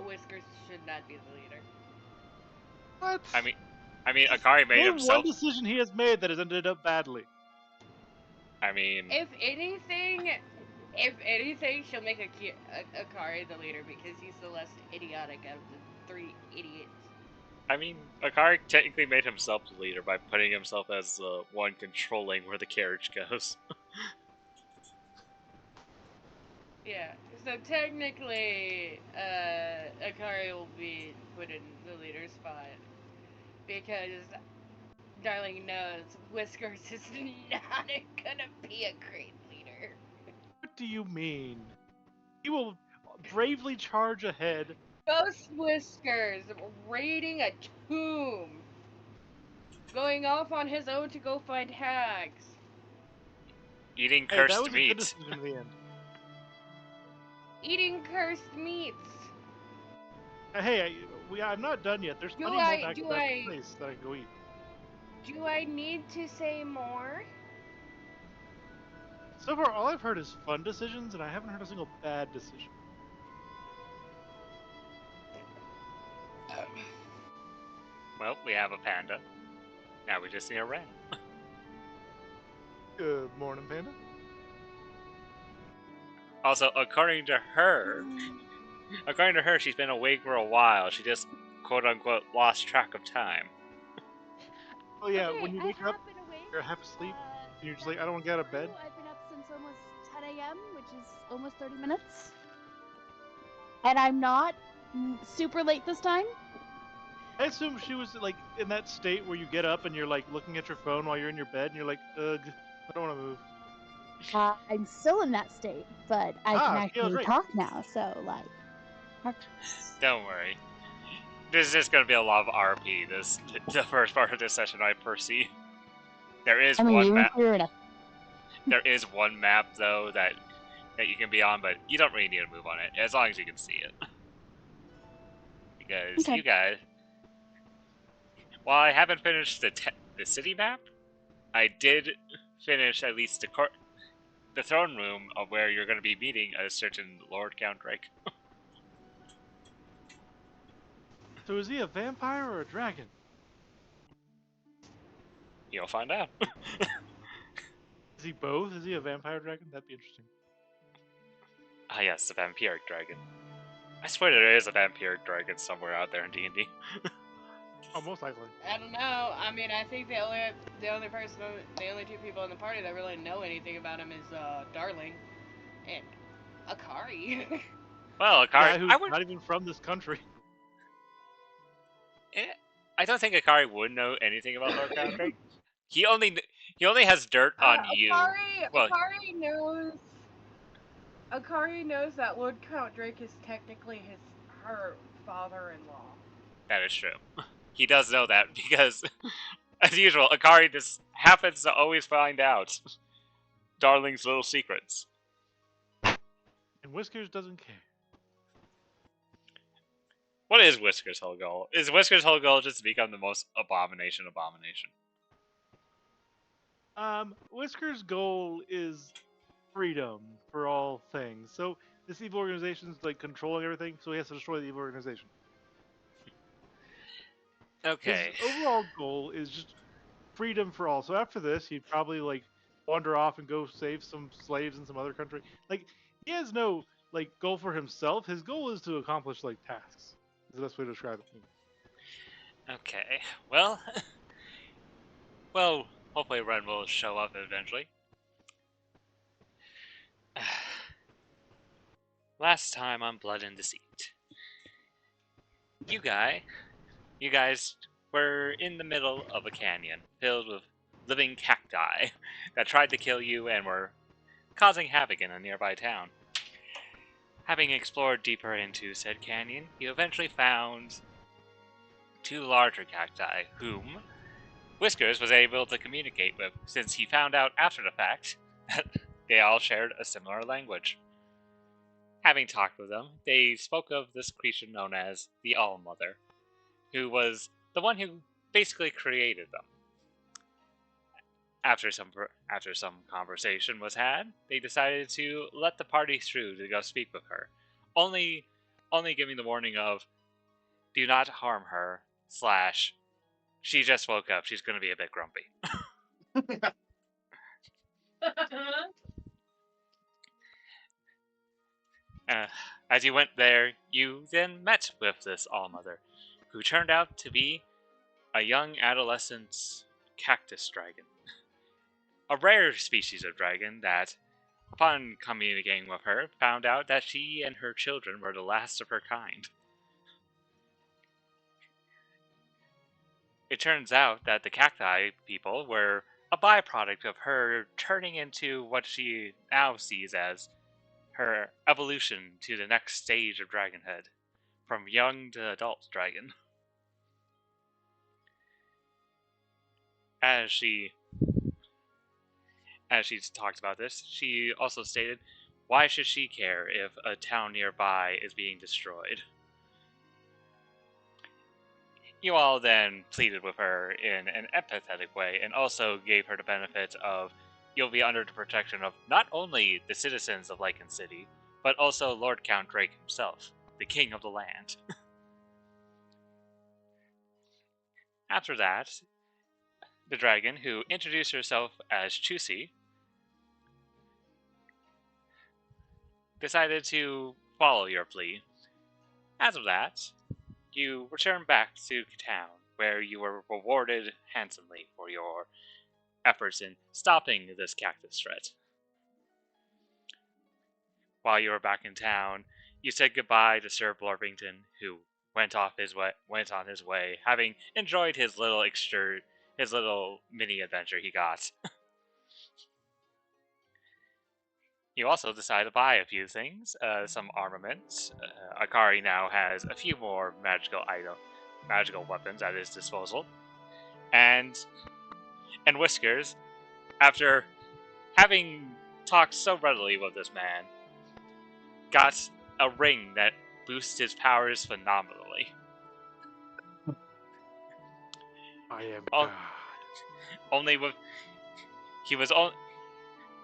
Whiskers should not be the leader. What? I mean, Akari made Name himself. one decision he has made that has ended up badly. I mean, If anything, she'll make Akari the leader because he's the less idiotic out of the 3 idiots. I mean, Akari technically made himself the leader by putting himself as the one controlling where the carriage goes. Yeah, so technically, Akari will be put in the leader spot because Darling knows Whiskers is not gonna be a great leader. What do you mean? He will bravely charge ahead. Ghost Whiskers raiding a tomb, going off on his own to go find hags, Eating Hey, that cursed was a good meat. decision in the end. eating cursed meats. Hey, I'm not done yet. There's Do plenty more I- back do to that I- place that I can go eat. Do I need to say more? So far, all I've heard is fun decisions, and I haven't heard a single bad decision. Well, we have a panda. Now we just need a ram. Good morning, Panda. Also, according to her, she's been awake for a while. She just, quote unquote, lost track of time. Oh yeah, Okay, when you I wake have up, been awake. you're half asleep, and you're just like, I don't want to get out of bed. I've been up since almost 10 a.m., which is almost 30 minutes. And I'm not super late this time. I assume she was like in that state where you get up and you're like looking at your phone while you're in your bed, and you're like, ugh, I don't want to move. I'm still in that state, but I can feels actually right. talk now, so like. Don't worry. This is just gonna be a lot of RP. The first part of this session, I foresee. There is I mean, one even map. if you're in a There is one map though that you can be on, but you don't really need to move on it as long as you can see it. Because Okay. you guys, while I haven't finished the city map, I did finish at least the throne room of where you're going to be meeting a certain Lord Count Drake. So is he a vampire or a dragon? You'll find out. Is he both? Is he a vampire dragon? That'd be interesting. Ah yes, the vampiric dragon. I swear there is a vampiric dragon somewhere out there in D&D. Oh, most likely. I don't know. I mean, I think the only two people in the party that really know anything about him is Darling and Akari. Well, Guy Akari, who's not even from this country. I don't think Akari would know anything about Lord Count Drake. He only has dirt on you. Well, Akari knows that Lord Count Drake is technically her father-in-law. that is true. He does know that because, as usual, Akari just happens to always find out Darling's little secrets. And Whiskers doesn't care. What is Whisker's whole goal? Is Whisker's whole goal just to become the most abomination? Whisker's goal is freedom for all things. So this evil organization's like controlling everything, so he has to destroy the evil organization. Okay. His overall goal is just freedom for all. So after this, he'd probably like wander off and go save some slaves in some other country. Like he has no like goal for himself. His goal is to accomplish like tasks. Is the best way to describe it. Okay. Well, well, hopefully Ren will show up eventually. Last time on Blood and Deceit, you guys were in the middle of a canyon filled with living cacti that tried to kill you and were causing havoc in a nearby town. Having explored deeper into said canyon, you eventually found two larger cacti, whom Whiskers was able to communicate with, since he found out after the fact that they all shared a similar language. Having talked with them, they spoke of this creature known as the All-Mother, who was the one who basically created them. After some conversation was had, they decided to let the party through to go speak with her. Only only giving the warning of, do not harm her, / she just woke up, she's going to be a bit grumpy. As you went there, you then met with this Allmother, who turned out to be a young adolescent cactus dragon. A rare species of dragon that, upon communicating with her, found out that she and her children were the last of her kind. It turns out that the cacti people were a byproduct of her turning into what she now sees as her evolution to the next stage of dragonhood, from young to adult dragon. As she talked about this, she also stated, why should she care if a town nearby is being destroyed? You all then pleaded with her in an empathetic way, and also gave her the benefit of, you'll be under the protection of not only the citizens of Lycan City, but also Lord Count Drake himself, the king of the land. After that, the dragon, who introduced herself as Chusi, decided to follow your plea. As of that, you return back to town, where you were rewarded handsomely for your efforts in stopping this cactus threat. While you were back in town, you said goodbye to Sir Blorpington, who went on his way, having enjoyed his little mini adventure he got. You also decided to buy a few things, some armaments. Akari now has a few more magical weapons at his disposal, and Whiskers, after having talked so readily with this man, got a ring that boosts his powers phenomenally. I am God. Only with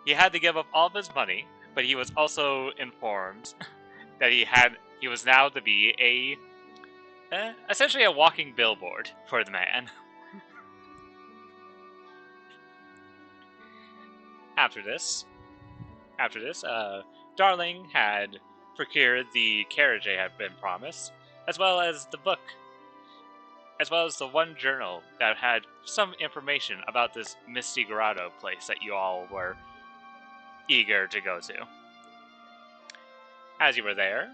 he had to give up all of his money, but he was also informed that he was now to be essentially a walking billboard for the man. After this, Darling had procured the carriage they had been promised, as well as the book, as well as the one journal that had some information about this Misty Grotto place that you all were eager to go to. As you were there,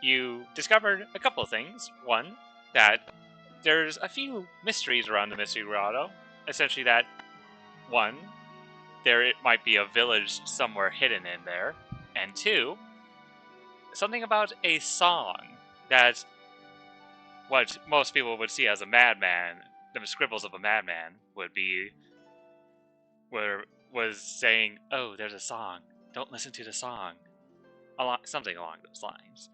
you discovered a couple of things. One, that there's a few mysteries around the Misty Grotto. Essentially that, one, it might be a village somewhere hidden in there. And two, something about a song that what most people would see as a madman, the scribbles of a madman, was saying, oh, there's a song. Don't listen to the song. Something along those lines.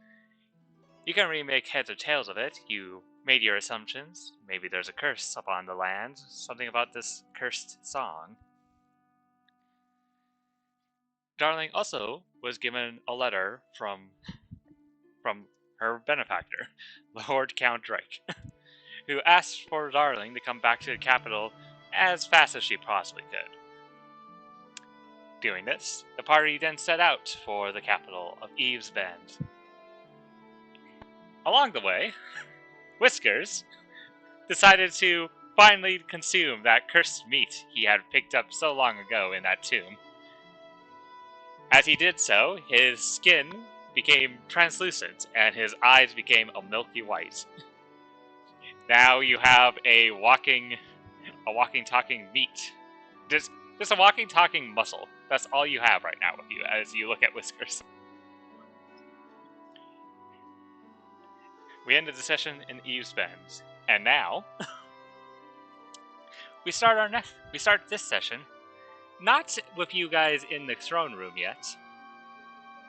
You can't really make heads or tails of it. You made your assumptions. Maybe there's a curse upon the land. Something about this cursed song. Darling also was given a letter from her benefactor, Lord Count Drake, who asked for Darling to come back to the capital as fast as she possibly could. Doing this, the party then set out for the capital of Eve's Bend. Along the way, Whiskers decided to finally consume that cursed meat he had picked up so long ago in that tomb. As he did so, his skin became translucent and his eyes became a milky white. Now you have a walking, talking meat. Just a walking, talking muscle. That's all you have right now with you as you look at Whiskers. We ended the session in Eve's Bend, and now we start this session not with you guys in the throne room yet.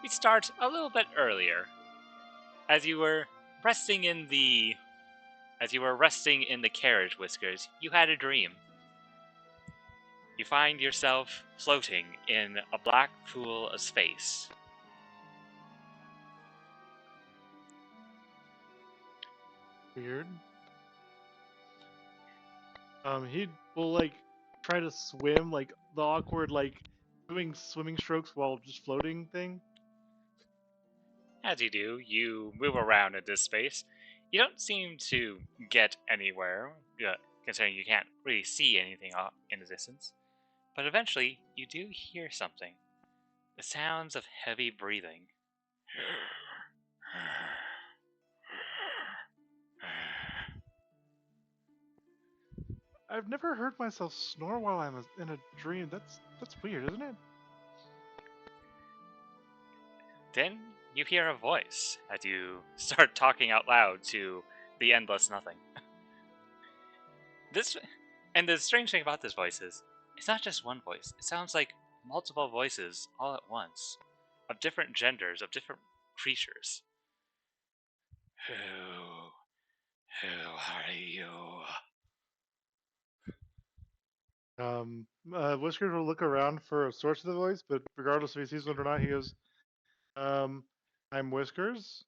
We start a little bit earlier, as you were resting in the carriage, Whiskers. You had a dream. You find yourself floating in a black pool of space. weird. He will like try to swim, like the awkward like doing swimming strokes while just floating thing. As you do, you move around in this space. You don't seem to get anywhere, considering you can't really see anything in the distance. But eventually, you do hear something. The sounds of heavy breathing. I've never heard myself snore while I'm in a dream. That's weird, isn't it? Then you hear a voice as you start talking out loud to the endless nothing. This and the strange thing about this voice is it's not just one voice. It sounds like multiple voices all at once of different genders, of different creatures. Who are you? Whiskers will look around for a source of the voice, but regardless if he sees one or not, he goes, I'm Whiskers.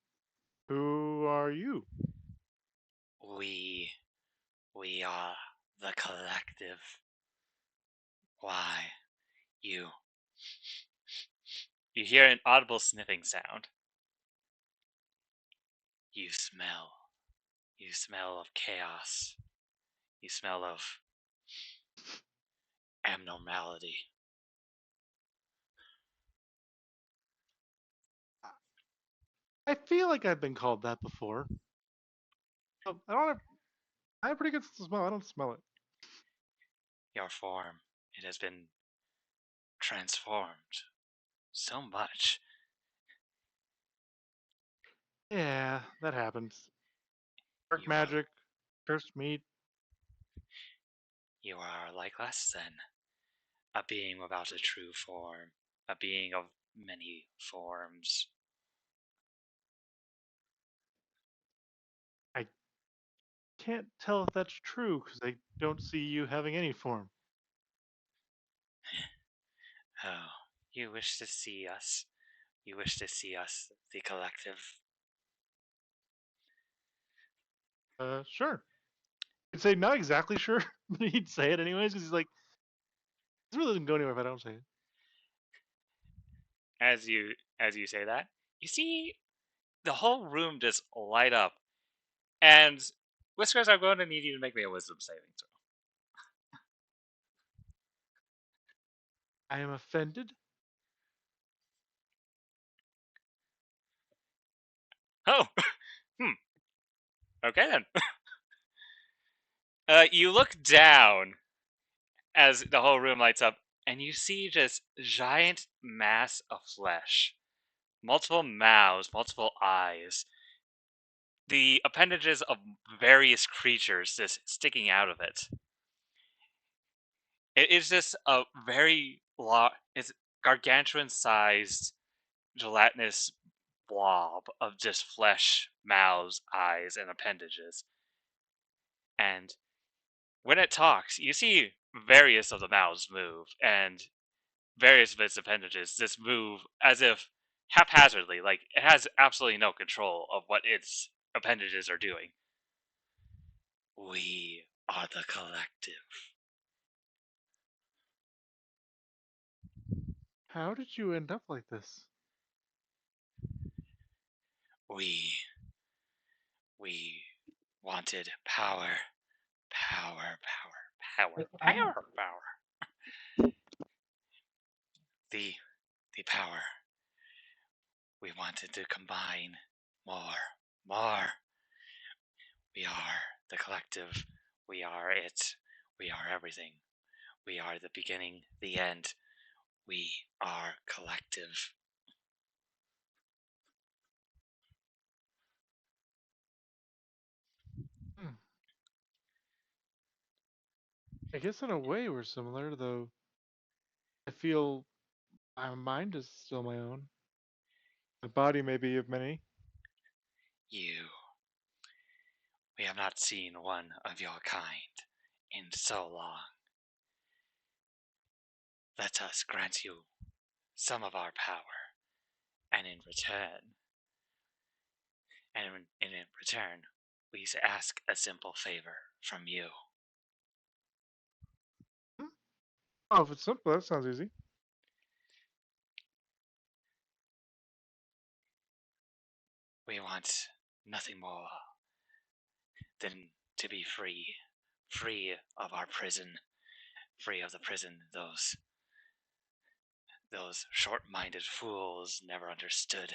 Who are you? We are the collective. Why? You hear an audible sniffing sound. You smell. You smell of chaos. You smell of abnormality. I feel like I've been called that before. I don't have. I have pretty good smell. I don't smell it. Your form, it has been transformed so much. Yeah, that happens. Dark You are, magic, cursed meat. you are like less than a being without a true form, a being of many forms. I can't tell if that's true because I don't see you having any form. Oh, you wish to see us. You wish to see us, the collective. Sure. He'd say not exactly sure, but he'd say it anyways because he's like, this really doesn't go anywhere if I don't say it. As you say that, you see the whole room just light up. And Whiskers, I'm going to need you to make me a wisdom saving I am offended. throw. Oh, hmm. Okay then. You look down as the whole room lights up, and you see just giant mass of flesh, multiple mouths, multiple eyes, the appendages of various creatures just sticking out of it. It is just a very it's gargantuan-sized gelatinous blob of just flesh, mouths, eyes, and appendages. And when it talks, you see various of the mouths move, and various of its appendages just move as if haphazardly, like it has absolutely no control of what its appendages are doing. We are the collective. How did you end up like this? We wanted power, power, power, power, power, power. The power. We wanted to combine more, more. We are the collective. We are it. We are everything. We are the beginning, the end. We are collective. Hmm. I guess in a way we're similar, though I feel my mind is still my own. My body may be of many. You. We have not seen one of your kind in so long. Let us grant you some of our power, and in return, we ask a simple favor from you. Oh, if it's simple, that sounds easy. We want nothing more than to be free. Free of our prison. Free of the prison those short-minded fools never understood.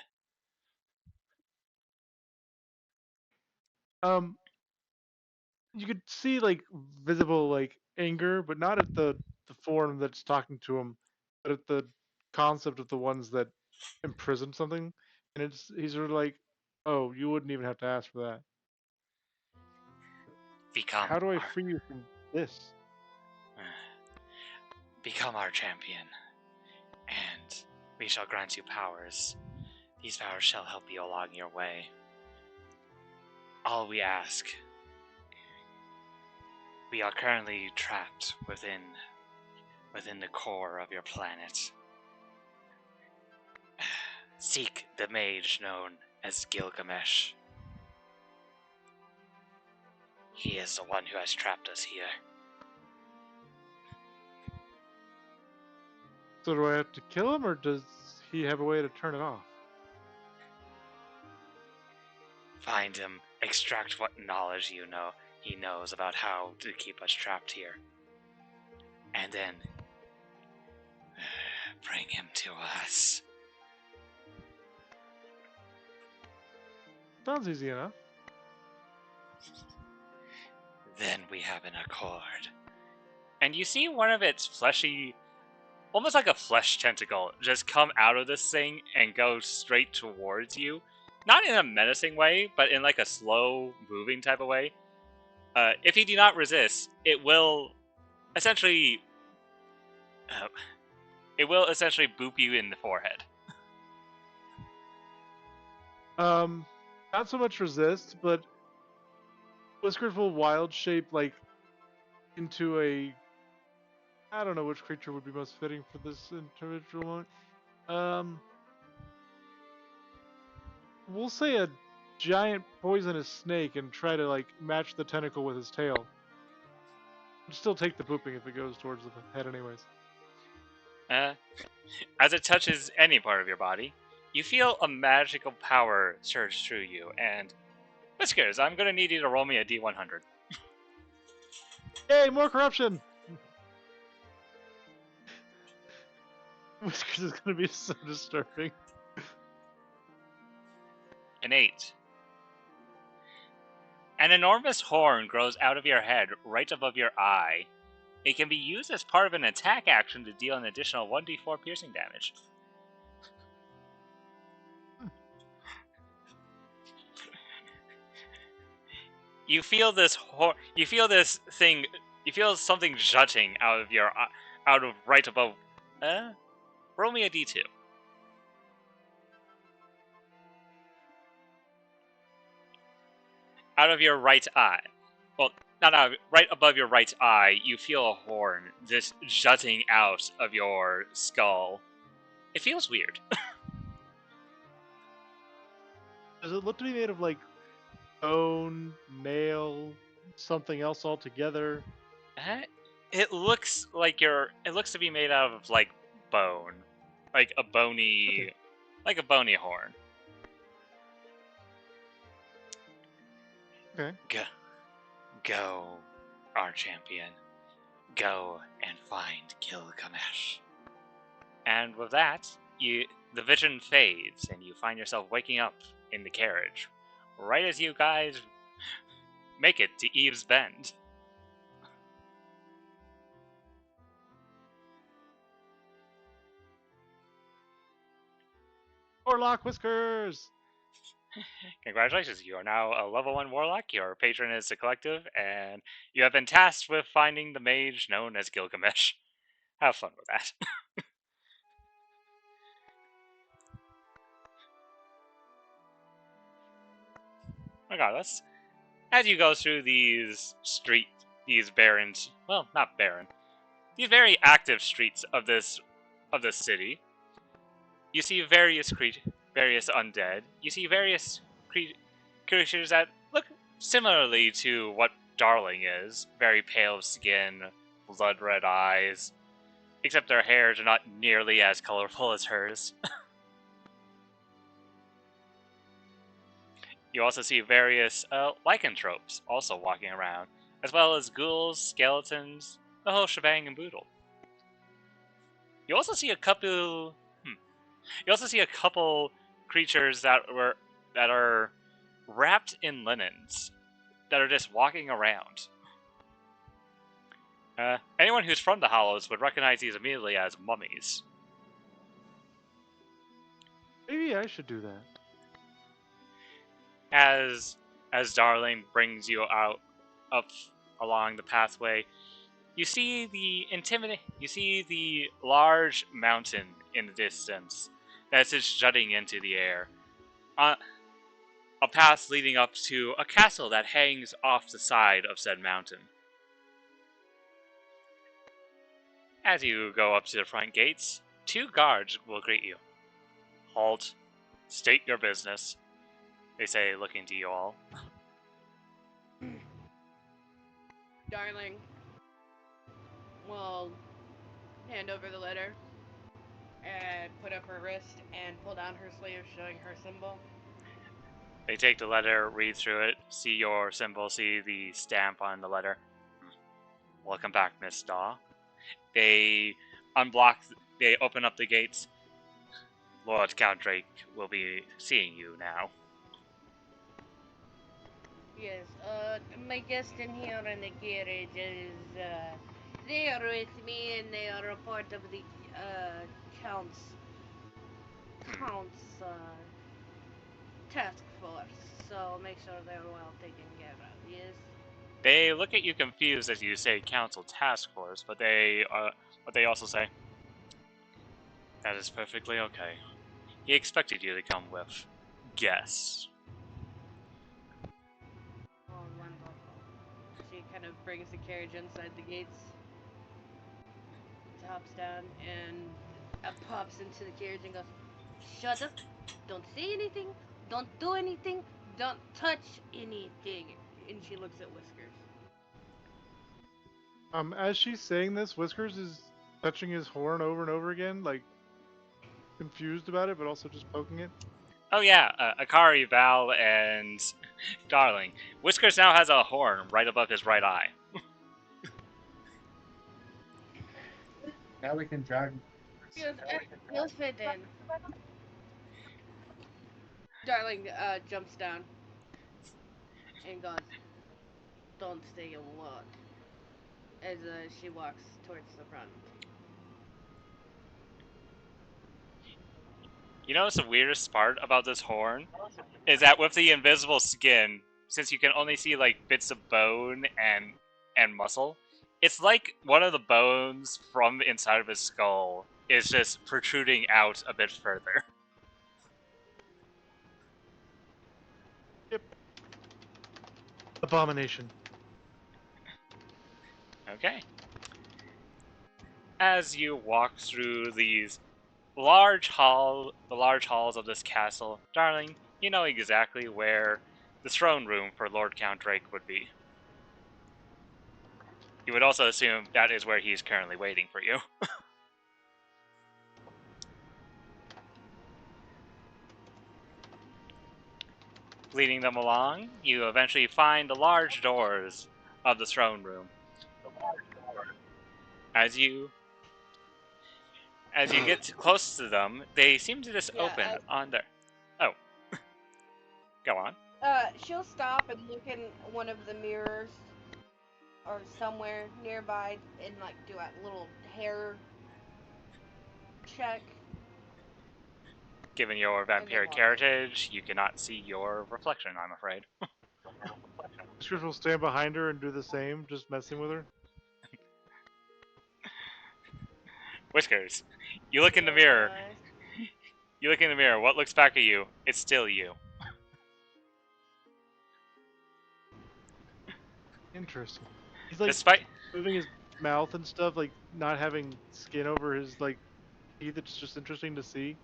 Um, you could see like visible like anger, but not at the form that's talking to him, but at the concept of the ones that imprisoned something. And he's sort of like, oh, you wouldn't even have to ask for that. Become How do I our free you from this? become our champion, and we shall grant you powers. These powers shall help you along your way. All we ask, we are currently trapped within the core of your planet. Seek the mage known as Gilgamesh. He is the one who has trapped us here. So do I have to kill him, or does he have a way to turn it off? Find him, extract what knowledge he knows about how to keep us trapped here. And then bring him to us. Sounds easy enough. Then we have an accord. And you see one of its fleshy, almost like a flesh tentacle, just come out of this thing and go straight towards you. Not in a menacing way, but in like a slow moving type of way. If you do not resist, it will essentially boop you in the forehead. Not so much resist, but Whiskers will wild shape like into a. I don't know which creature would be most fitting for this individual moment. We'll say a giant poisonous snake and try to like match the tentacle with his tail. Still take the booping if it goes towards the head, anyways. As it touches any part of your body, you feel a magical power surge through you, and Whiskers, I'm gonna need you to roll me a D100. Yay, more corruption! Whiskers is gonna be so disturbing. An 8. An enormous horn grows out of your head right above your eye. It can be used as part of an attack action to deal an additional 1d4 piercing damage. You feel something jutting out of right above. Roll me a d2. Out of your right eye. Well, not out, right above your right eye, you feel a horn just jutting out of your skull. It feels weird. Does it look to be made of like bone, nail, something else altogether? It looks to be made out of like bone, like a bony horn. Okay. Go, our champion. Go and find Gilgamesh. And with that, the vision fades, and you find yourself waking up in the carriage, right as you guys make it to Eve's Bend. Warlock Whiskers! Congratulations, you are now a level 1 warlock, your patron is the collective, and you have been tasked with finding the mage known as Gilgamesh. Have fun with that. Regardless, as you go through these barren, well, not barren, these very active streets of this city, you see various undead. You see various creatures that look similarly to what Darling is, very pale skin, blood red eyes, except their hairs are not nearly as colorful as hers. You also see various lycanthropes also walking around, as well as ghouls, skeletons, the whole shebang and boodle. You also see a couple. You also see a couple creatures that are wrapped in linens that are just walking around. Anyone who's from the Hollows would recognize these immediately as mummies. Maybe I should do that. As Darling brings you out up along the pathway, you see the large mountain in the distance that's just jutting into the air. A path leading up to a castle that hangs off the side of said mountain. As you go up to the front gates, 2 guards will greet you. Halt. State your business, they say, looking to you all. Darling will hand over the letter and put up her wrist and pull down her sleeve, showing her symbol. They take the letter, read through it, see your symbol, see the stamp on the letter. Welcome back, Miss Daw. They open up the gates. Lord Count Drake will be seeing you now. Yes, my guest in here in the carriage is, they are with me and they are a part of the, Count's, task force, so make sure they're well taken care of, yes? They look at you confused as you say Council Task Force, but they also say, that is perfectly okay. He expected you to come with guests. Oh, wonderful. She kind of brings the carriage inside the gates, hops down, and pops into the carriage and goes, shut up, don't say anything, don't do anything, don't touch anything. And she looks at Whiskers. As she's saying this, Whiskers is touching his horn over and over again, like confused about it, but also just poking it. Oh yeah, Akari, Val, and Darling. Whiskers now has a horn right above his right eye. Now we can drag. You'll fit in. Darling jumps down and goes, don't say a word, as she walks towards the front. You know what's the weirdest part about this horn? Is that with the invisible skin, since you can only see like bits of bone and muscle, it's like one of the bones from inside of his skull is just protruding out a bit further. Yep. Abomination. Okay. As you walk through these the large halls of this castle, Darling, you know exactly where the throne room for Lord Count Drake would be. You would also assume that is where he's currently waiting for you. Leading them along, you eventually find the large doors of the throne room. As you get close to them, they seem to just open on their... Oh. Go on. She'll stop and look in one of the mirrors or somewhere nearby and like do a little hair check. Given your vampiric heritage, you cannot see your reflection, I'm afraid. Whiskers will stand behind her and do the same, just messing with her. Whiskers, you look in the mirror. You look in the mirror. What looks back at you? It's still you. Interesting. He's like Despite moving his mouth and stuff, like not having skin over his like teeth. It's just interesting to see.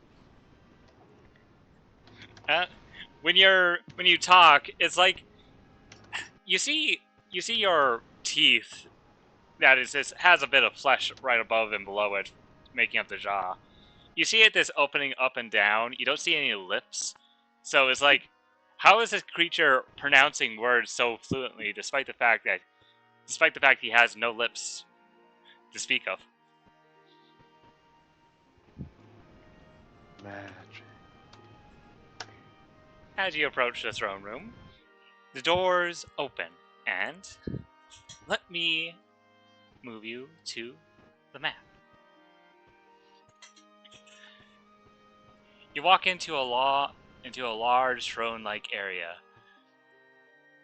when you talk, it's like you see your teeth that has a bit of flesh right above and below it, making up the jaw. You see it this opening up and down. You don't see any lips, so it's like, how is this creature pronouncing words so fluently, despite the fact he has no lips to speak of? Magic. As you approach the throne room, the doors open, and let me move you to the map. You walk into a large throne-like area.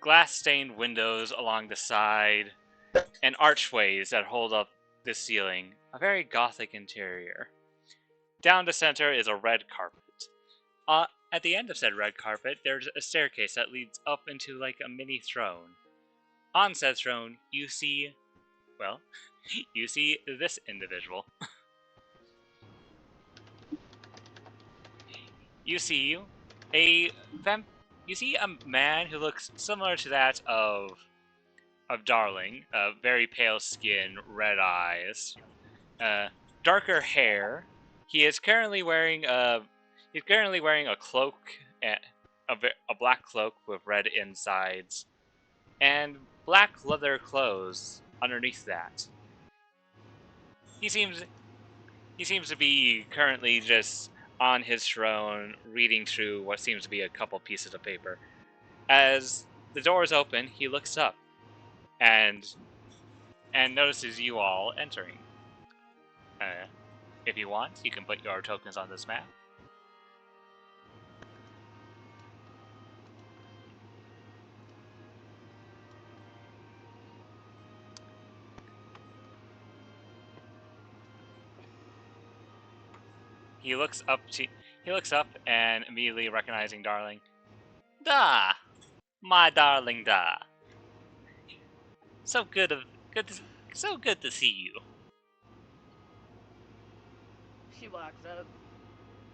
Glass-stained windows along the side, and archways that hold up the ceiling. A very gothic interior. Down the center is a red carpet. At the end of said red carpet, there's a staircase that leads up into like a mini throne. On said throne, you see this individual. You see a man who looks similar to that of Darling, very pale skin, red eyes, darker hair. He is currently wearing a cloak, a black cloak with red insides, and black leather clothes underneath that. He seems to be currently just on his throne, reading through what seems to be a couple pieces of paper. As the doors open, he looks up and notices you all entering. If you want, you can put your tokens on this map. He looks up and immediately recognizing Darling. Da, my darling Da. So good to see you. She walks up,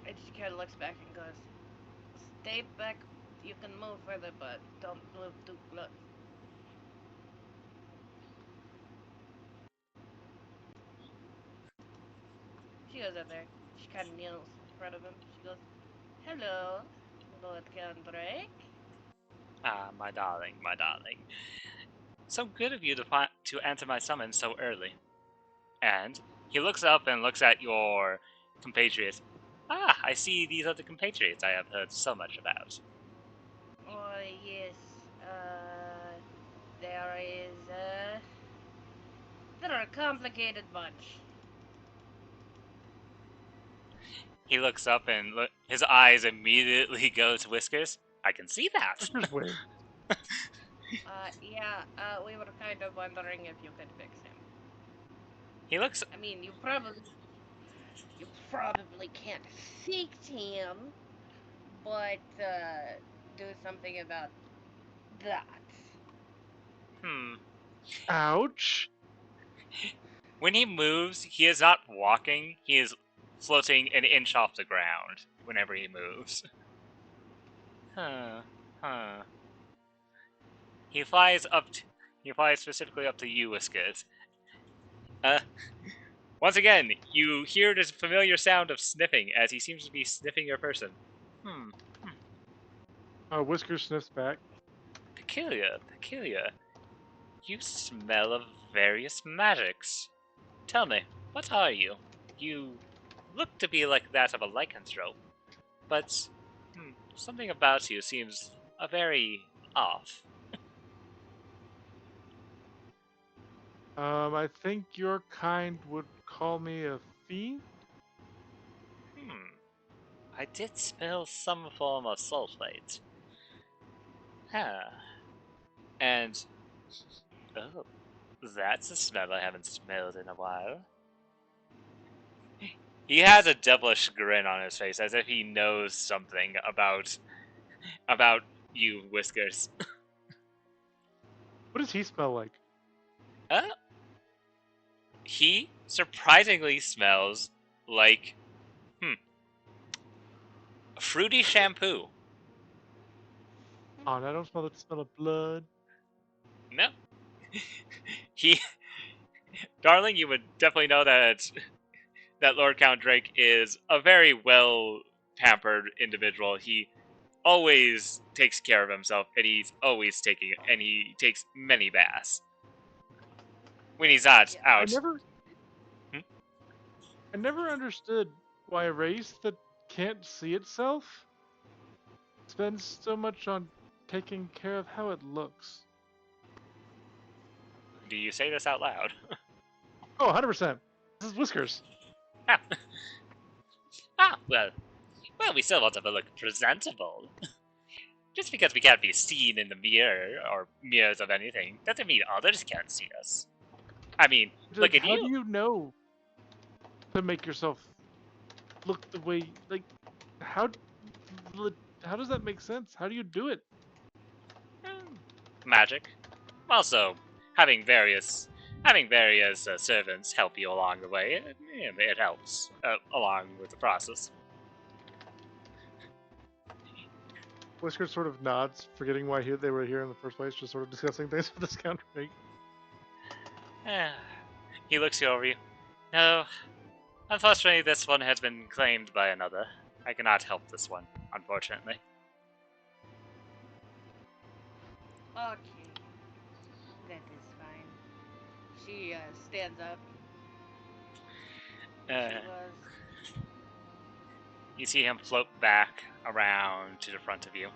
and she kind of looks back and goes, "Stay back. You can move further, but don't move too close." She goes up there. She kind of kneels in front of him. She goes, "Hello, Lord Candrake." Ah, my darling, my darling. So good of you to answer my summons so early. And he looks up and looks at your compatriots. Ah, I see these are the compatriots I have heard so much about. Oh, yes, there is, they're a complicated bunch. He looks up and his eyes immediately go to Whiskers. I can see that. Whiskers win. Yeah, we were kind of wondering if you could fix him. He looks. I mean, you probably can't fix him, but, do something about that. Ouch. When he moves, he is not walking. He is floating an inch off the ground whenever he moves. Huh. He flies specifically up to you, Whiskers. Once again, you hear this familiar sound of sniffing as he seems to be sniffing your person. Whiskers sniffs back. Peculiar. You smell of various magics. Tell me, what are you? You look to be like that of a lycanthrope, but something about you seems very off. I think your kind would call me a fiend. I did smell some form of sulfate. And oh, that's a smell I haven't smelled in a while. He has a devilish grin on his face, as if he knows something about you, Whiskers. What does he smell like? He surprisingly smells like fruity shampoo. Oh, I don't smell the smell of blood. He, darling, you would definitely know that Lord Count Drake is a very well pampered individual. He always takes care of himself, and he takes many baths when he's not I out. never Hmm? I never understood why a race that can't see itself spends so much on taking care of how it looks. Do you say this out loud? Oh, 100%. This is Whiskers. Ah, well, we still want to look presentable. Just because we can't be seen in the mirror or mirrors of anything doesn't mean others can't see us. I mean, look Like, at how you. do you know to make yourself look the way, like, how how does that make sense? How do you do it? Magic. Also, having various servants help you along the way, it helps along with the process. Whiskers sort of nods, forgetting why they were here in the first place, just sort of discussing things with this Count Drake. He looks over you. No, unfortunately, this one has been claimed by another. I cannot help this one, unfortunately. Okay. That is fine. She stands up. She was. You see him float back around to the front of you.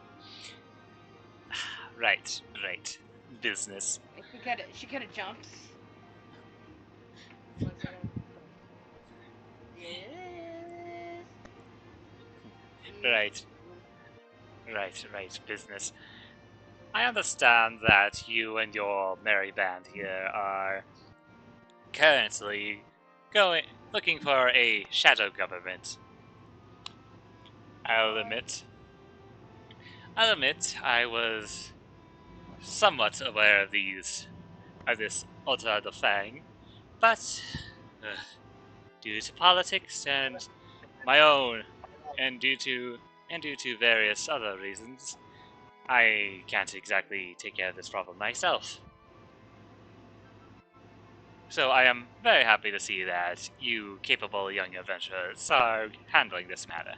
Right. Business. She kind of jumps. Looks at him. Yes. Right, business. I understand that you and your merry band here are currently looking for a shadow government. I'll admit, I was somewhat aware of this Otta the Fang, but due to politics and my own, and due to various other reasons, I can't exactly take care of this problem myself. So I am very happy to see that you capable young adventurers are handling this matter.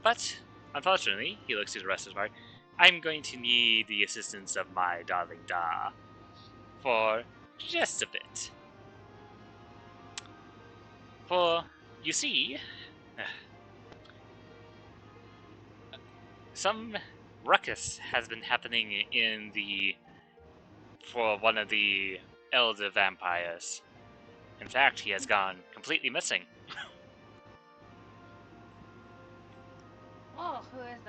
But, unfortunately, he looks to the rest of the party, I'm going to need the assistance of my darling Da for just a bit. For, you see, some ruckus has been happening for one of the elder vampires. In fact, he has gone completely missing. Oh, who is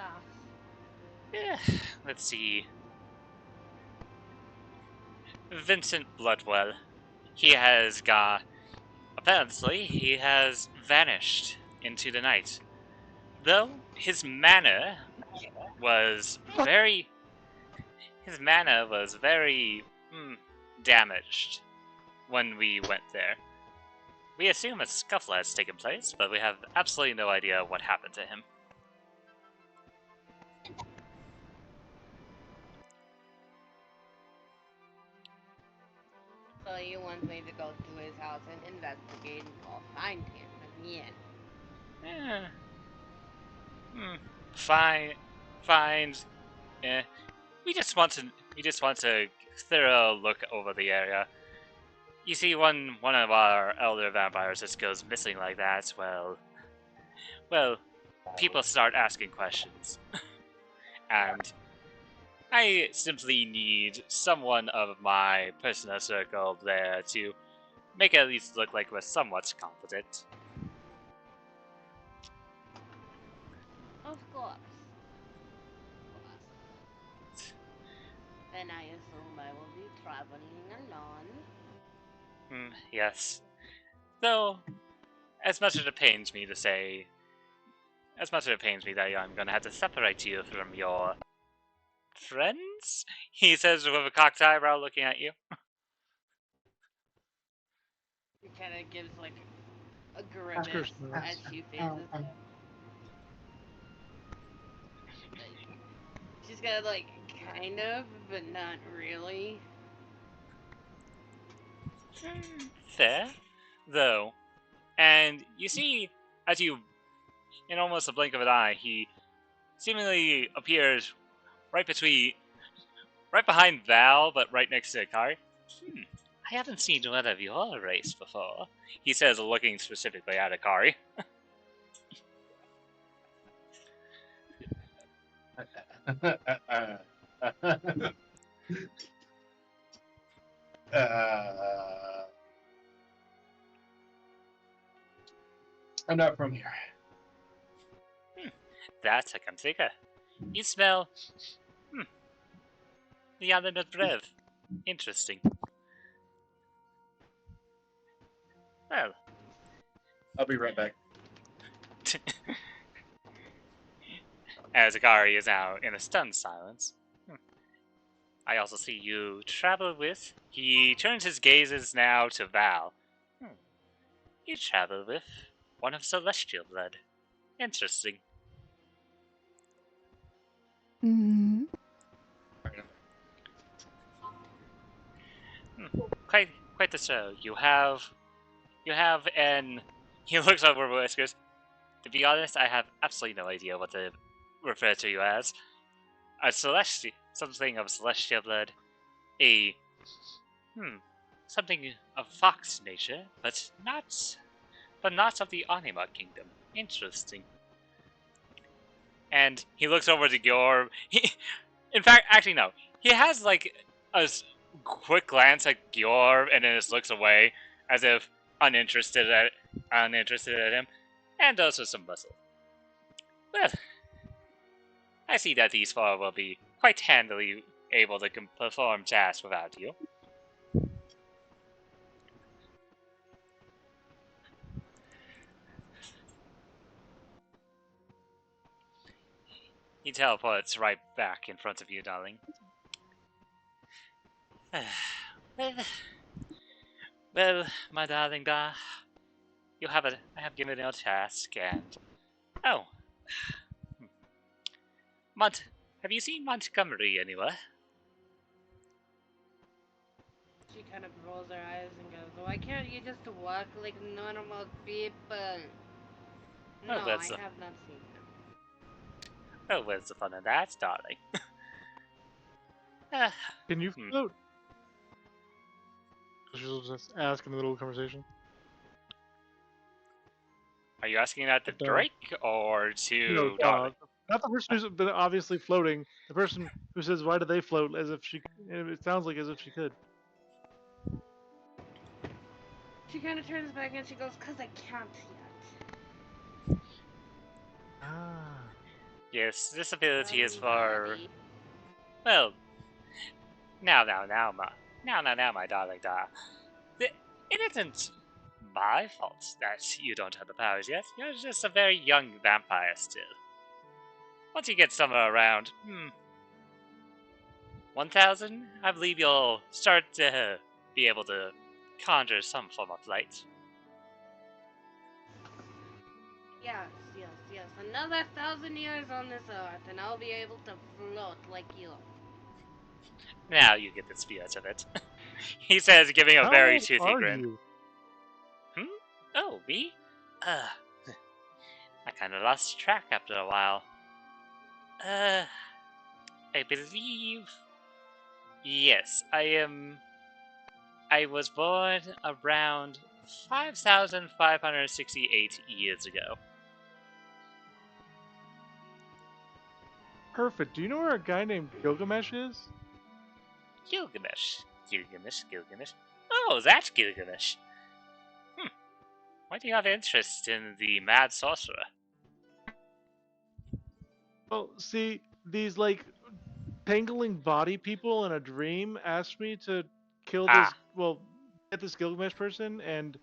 that? Let's see. Vincent Bloodwell. Apparently, he has vanished into the night. Though his manner was very damaged when we went there. We assume a scuffle has taken place, but we have absolutely no idea what happened to him. So you want me to go to his house and investigate and I'll find him again. Fine. We just want to thorough look over the area. You see, one of our elder vampires just goes missing like that. Well, people start asking questions, and I simply need someone of my personal circle there to make it at least look like we're somewhat competent. Of course. Then I assume I will be traveling alone. Yes. Though, as much as it pains me that I'm gonna have to separate you from your friends, he says with a cocked eyebrow looking at you. He kind of gives like a grimace as she faces. She's got like kind of, but not really. Fair, though. And you see, as you, in almost a blink of an eye, he seemingly appears right behind Val, but right next to Akari. I haven't seen one of your race before, he says, looking specifically at Akari. I'm not from here. That I can figure. You smell the island of breath. Interesting. Well, I'll be right back. as Akari is now in a stunned silence. I also see you travel with. He turns his gazes now to Val. You travel with one of celestial blood. Interesting. Mm-hmm. Quite the show. You have an. He looks over Whiskers. To be honest, I have absolutely no idea what to refer to you as. A celestial, something of celestial blood, something of fox nature, but not of the Anima kingdom. Interesting. And he looks over to Gyor. In fact, actually no. He has like a quick glance at Gyor and then just looks away as if uninterested at him, and also some bustle. Well, I see that these four will be quite handily able to perform tasks without you. He teleports right back in front of you, darling. Well, my darling, I have given you a task, and have you seen Montgomery anywhere? She kind of rolls her eyes and goes, "Why can't you just walk like normal people?" No, I that's have not seen him. Oh, where's the fun of that, darling? Can you float? She'll just ask in the middle of the conversation. Are you asking that to Drake or to No, Darling? not the person who's been obviously floating. The person who says, "Why do they float?" As if she. It sounds like as if she could. She kind of turns back and she goes, "'Cause I can't yet." Ah. Yes, this ability is for. Body. Well, now, my darling, it isn't my fault that you don't have the powers yet. You're just a very young vampire still. Once you get somewhere around, 1,000, I believe you'll start to be able to conjure some form of light. Yes. Another 1,000 years on this earth, and I'll be able to float like you. Now you get the spirit of it. He says, giving a very old toothy are grin. you? Oh, me? I kinda lost track after a while. I believe... Yes, I was born around 5,568 years ago. Perfect. Do you know where a guy named Gilgamesh is? Gilgamesh. Oh, that's Gilgamesh. Why do you have interest in the mad sorcerer? Well, see, these like tangling body people in a dream asked me to kill this. Well, get this Gilgamesh person and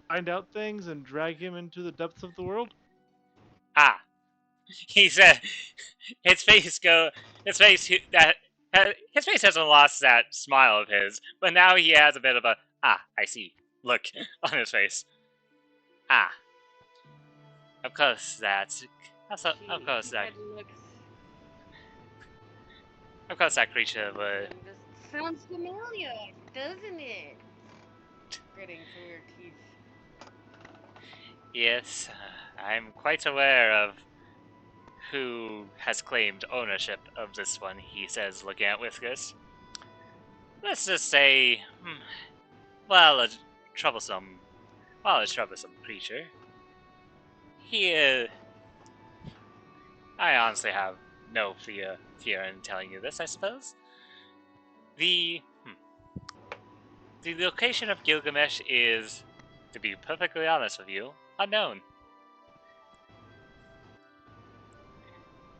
find out things and drag him into the depths of the world. He said, his face hasn't lost that smile of his, but now he has a bit of a I see look on his face. Of course that creature would. Sounds familiar, doesn't it? gritting through your teeth. Yes, I'm quite aware of who has claimed ownership of this one, he says, looking at Whiskers. Let's just say, well, troublesome, a troublesome creature. He, I honestly have no fear in telling you this, I suppose. The location of Gilgamesh is, to be perfectly honest with you, unknown.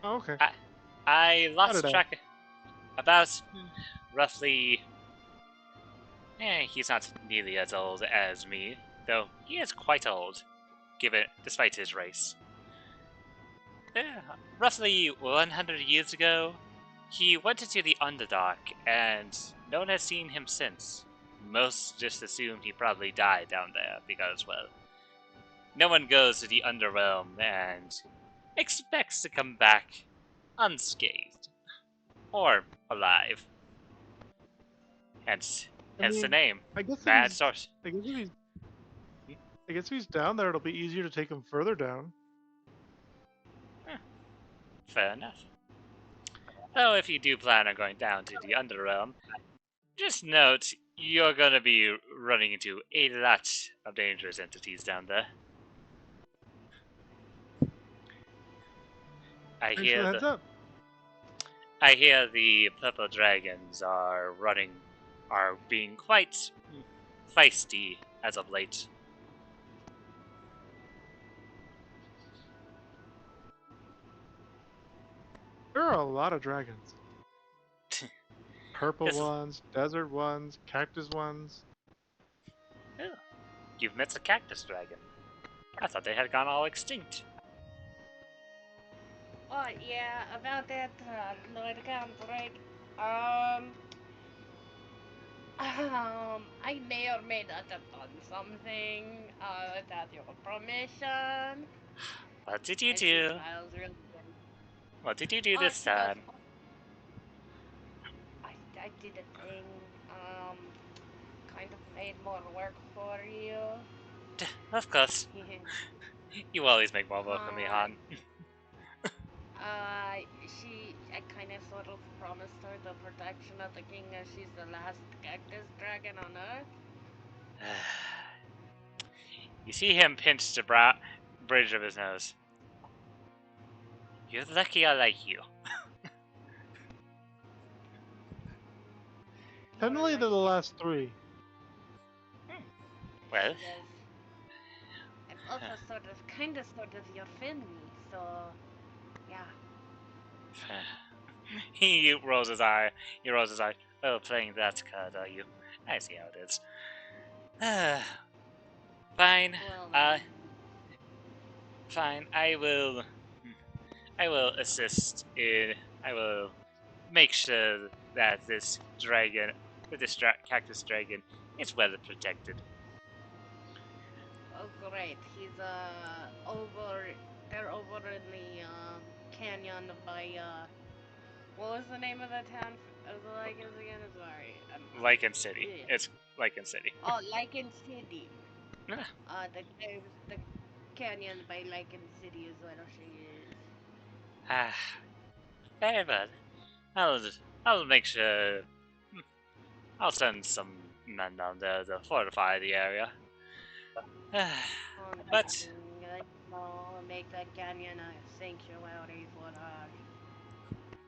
Oh, okay. I Got lost it out. track about roughly. He's not nearly as old as me, though he is quite old, despite his race. Roughly 100 years ago, he went into the Underdark, and no one has seen him since. Most just assumed he probably died down there, because, well, no one goes to the Underrealm and expects to come back unscathed. Or alive. Hence the name. I guess if Mad he's, Source. I guess if he's down there, it'll be easier to take him further down. Fair enough. Though if you do plan on going down to the Underrealm, just note you're gonna be running into a lot of dangerous entities down there. Thanks for the heads up. I hear the purple dragons are being quite feisty as of late. There are a lot of dragons. Purple Yes. ones, desert ones, cactus ones. Oh, you've met a cactus dragon. I thought they had gone all extinct. Oh, yeah, about that, Lord Camdrake. I may or may not have done something, without your permission. What did you And she do? smiles real good. What did you do this She goes, time? I did a thing, kind of made more work for you. Of course. You always make more work for me, Han. I kind of sort of promised her the protection of the king as she's the last cactus dragon on Earth. You see him pinch the bridge of his nose. You're lucky I like you. Technically, they're the last three. Well, I'm also kind of your family, so yeah. He rolls his eye. Oh, playing that card, are you? I see how it is. Fine. Well, Fine. I will assist in. I will make sure that this cactus dragon, is well protected. oh great, he's they're over in the canyon by what was the name of the town of the Lycans again? Sorry. Lycan City. Yeah. It's Lycan City. Oh, Lycan City. Ah. The canyon by Lycan City is where she is. Ah, very well. I'll make sure. I'll send some men down there to fortify the area. But Make that canyon a sanctuary for her.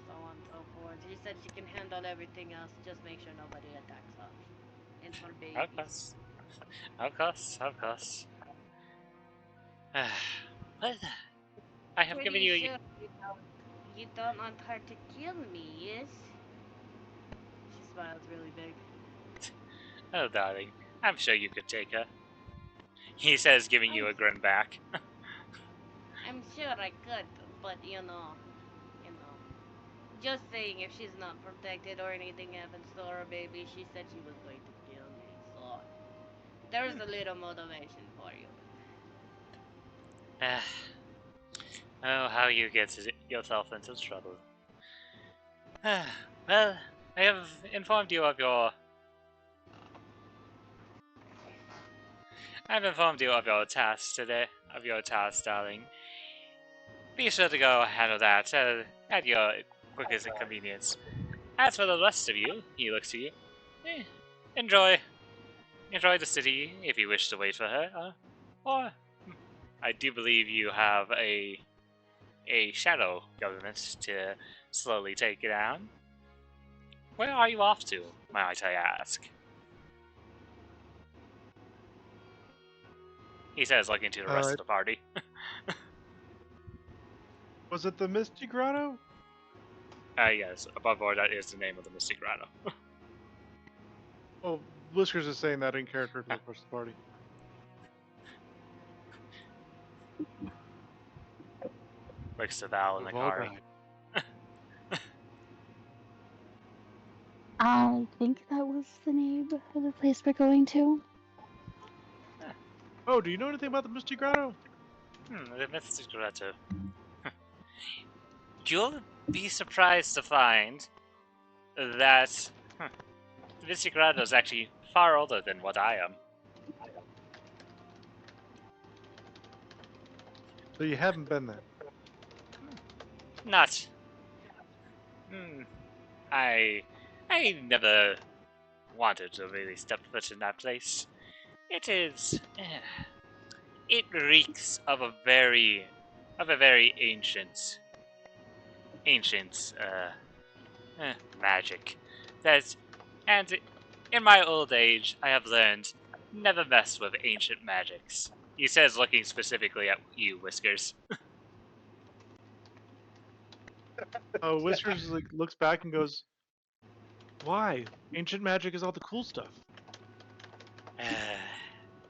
So on and so forth. She said she can handle everything else. Just make sure nobody attacks her. And her babies. Of course. Well, I have given you. Sure you don't want her to kill me, yes? She smiles really big. Oh, darling, I'm sure you could take her. He says, giving you a grin back. I'm sure I could, but you know. Just saying, if she's not protected or anything happens to her baby, she said she was going to kill me. So there's a little motivation for you. Oh, how you get yourself into trouble. Well, I have informed you of your I've informed you of your task today, darling. Be sure to go handle that at your quickest convenience. As for the rest of you, he looks to you. Enjoy the city if you wish to wait for her. Or I do believe you have a shadow government to slowly take down. Where are you off to, might I ask? He says, looking to the rest of the party. Was it the Misty Grotto? Yes, above board, that is the name of the Mystic Grotto. Oh, Whiskers is saying that in character for the rest of the party. Looks to Val and We've all Akari. died. I think that was the name of the place we're going to. Oh, do you know anything about the Misty Grotto? The Mystic Grotto. You'll be surprised to find that the Mystic Grotto is actually far older than what I am. So you haven't been there. Not. I never wanted to really step foot in that place. It is. It reeks of a very ancient magic. And in my old age, I have learned never mess with ancient magics. He says, looking specifically at you, Whiskers. Whiskers looks back and goes, "Why? Ancient magic is all the cool stuff."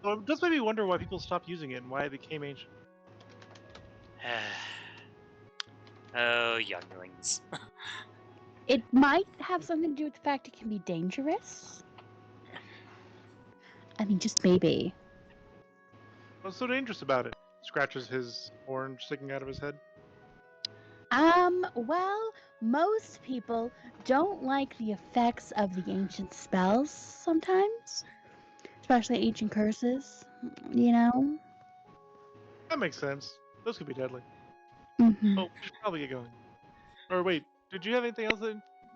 So it does make me wonder why people stopped using it and why it became ancient. Oh, younglings. It might have something to do with the fact it can be dangerous. I mean, just maybe. What's so dangerous about it? Scratches his horn sticking out of his head. Well, most people don't like the effects of the ancient spells sometimes. Especially ancient curses, you know? That makes sense. Those could be deadly. Mm-hmm. Oh, we should probably get going. Or wait, did you have anything else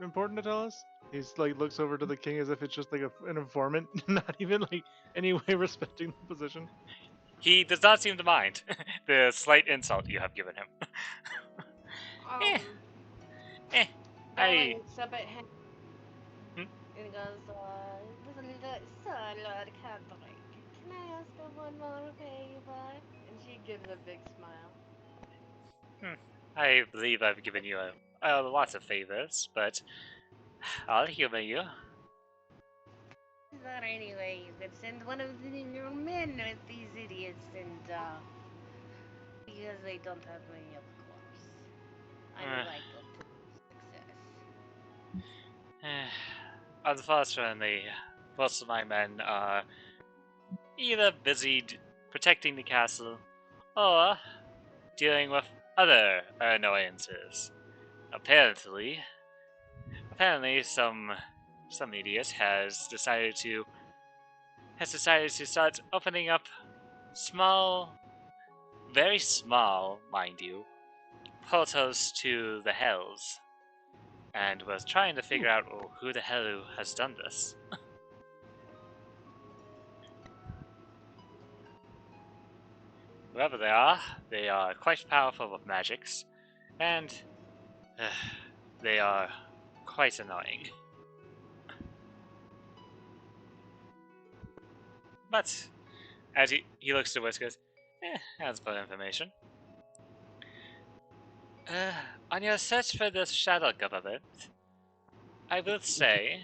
important to tell us? He's looks over to the king as if it's just an informant, not even any way respecting the position. He does not seem to mind the slight insult you have given him. Darling looks up at him Hmm? and goes, so, Lord Catholic, can I ask for one more favor? And she gives a big smile. I believe I've given you lots of favors, but I'll humor you. Is there any way you could send one of your men with these idiots and, because they don't have many, of course. I would like them to success. Unfortunately, most of my men are either busy protecting the castle or dealing with other annoyances. Apparently, some idiot has decided to start opening up small, very small, mind you, portals to the hells, and was trying to figure out who the hell has done this. Whoever they are quite powerful with magics, and they are quite annoying. But as he looks to Whiskers, that's good information. On your search for this shadow government, I will say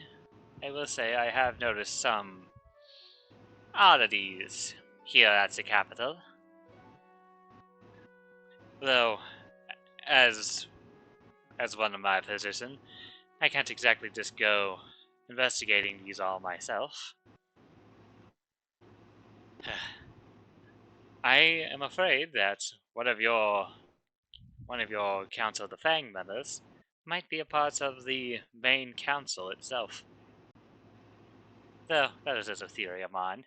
I have noticed some oddities here at the capital. Though, as one of my position, I can't exactly just go investigating these all myself. I am afraid that one of your Council of the Fang members might be a part of the main council itself. Though that is just a theory of mine.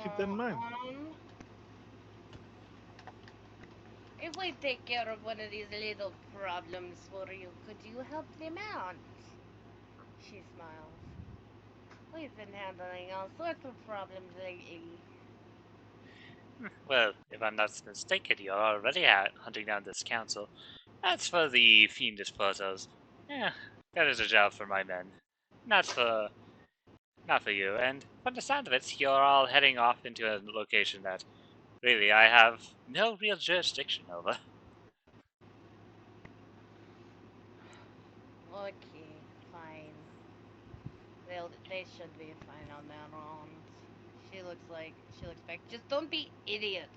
keep that in mind. If we take care of one of these little problems for you, could you help them out? She smiles. We've been handling all sorts of problems lately. Well, if I'm not mistaken, you're already out hunting down this council. That's for the fiendish portals. Yeah, that is a job for my men. Not for you. And from the sound of it, you're all heading off into a location that really I have no real jurisdiction over. Okay, fine. They should be fine on their own. She looks back. Just don't be idiots.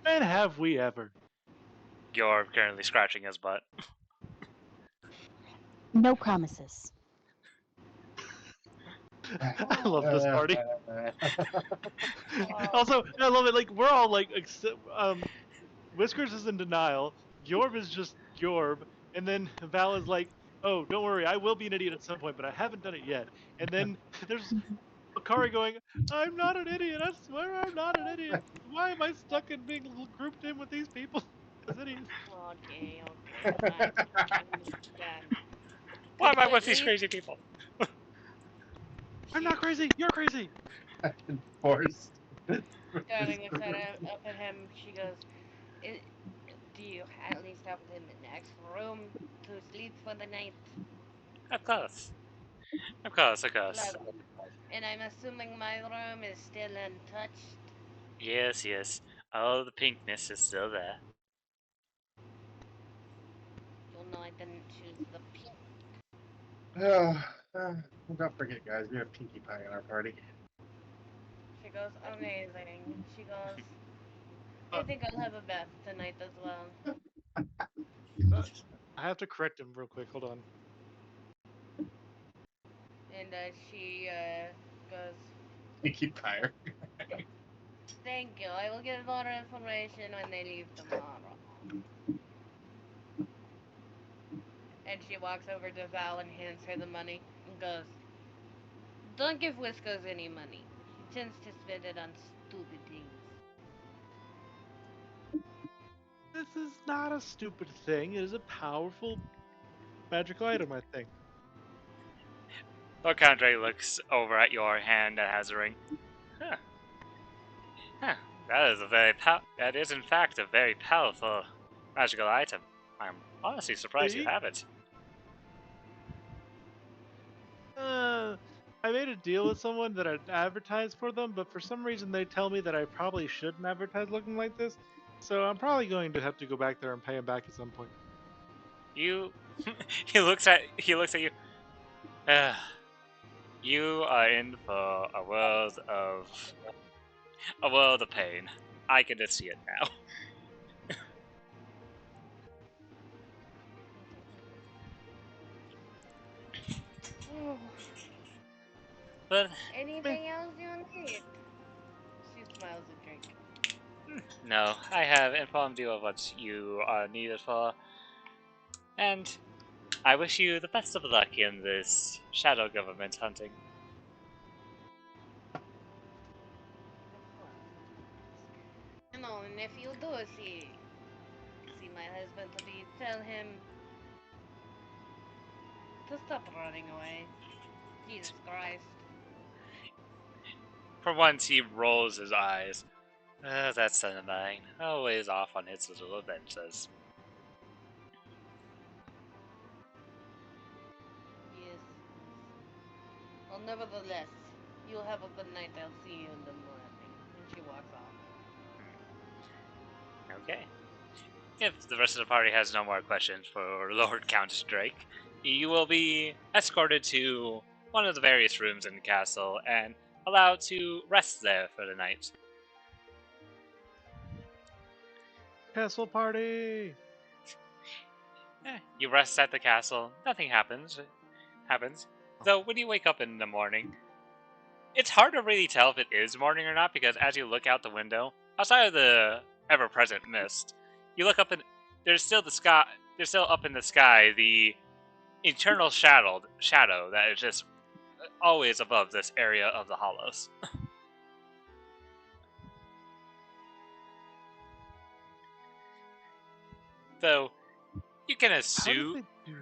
And have we ever? You're currently scratching his butt. No promises. I love this party. Also, I love it. Like we're all like, Whiskers is in denial. Yorb is just Yorb, and then Val is like, "Oh, don't worry, I will be an idiot at some point, but I haven't done it yet." And then there's Akari going, "I'm not an idiot. I swear I'm not an idiot. Why am I stuck in being grouped in with these people as idiots?" Okay, fine. I understand. Why am I Could with we these leave? crazy people? I'm not crazy. You're crazy. Forced. Darling looks up at him. She goes, "Do you at least have the next room to sleep for the night?" Of course. Of course. Love. And I'm assuming my room is still untouched. Yes. All the pinkness is still there. You'll know I didn't choose the pink. Don't forget, guys, we have Pinkie Pie in our party. She goes, amazing. She goes, I think I'll have a bath tonight as well. I have to correct him real quick. Hold on. And she goes, Pinkie Pie. thank you. I will get more information when they leave tomorrow. And she walks over to Val and hands her the money and goes, don't give Whiskers any money. He tends to spend it on stupid things. This is not a stupid thing. It is a powerful magical item, I think. Locandre looks over at your hand that has a ring. Huh. That is in fact a very powerful magical item. I'm honestly surprised you See? have it. I made a deal with someone that I'd advertise for them, but for some reason they tell me that I probably shouldn't advertise looking like this. So I'm probably going to have to go back there and pay him back at some point. You he looks at you. You are in for a world of pain. I can just see it now. But Anything else you need? She smiles and drinks. no, I have informed you of what you are needed for, and I wish you the best of luck in this shadow government hunting. No, and if you do see my husband, please tell him to stop running away. Jesus Christ. For once, he rolls his eyes. That son of mine, always off on his little adventures. Yes. Well, nevertheless, you'll have a good night. I'll see you in the morning. And she walks off. Okay. If the rest of the party has no more questions for Lord Count Drake, you will be escorted to one of the various rooms in the castle and allowed to rest there for the night. Castle party! You rest at the castle. Nothing happens. Though when you wake up in the morning, it's hard to really tell if it is morning or not because as you look out the window, outside of the ever-present mist, you look up and there's still the sky. There's still up in the sky the eternal shadow that is just always above this area of the hollows. Though, you can How did assume... they do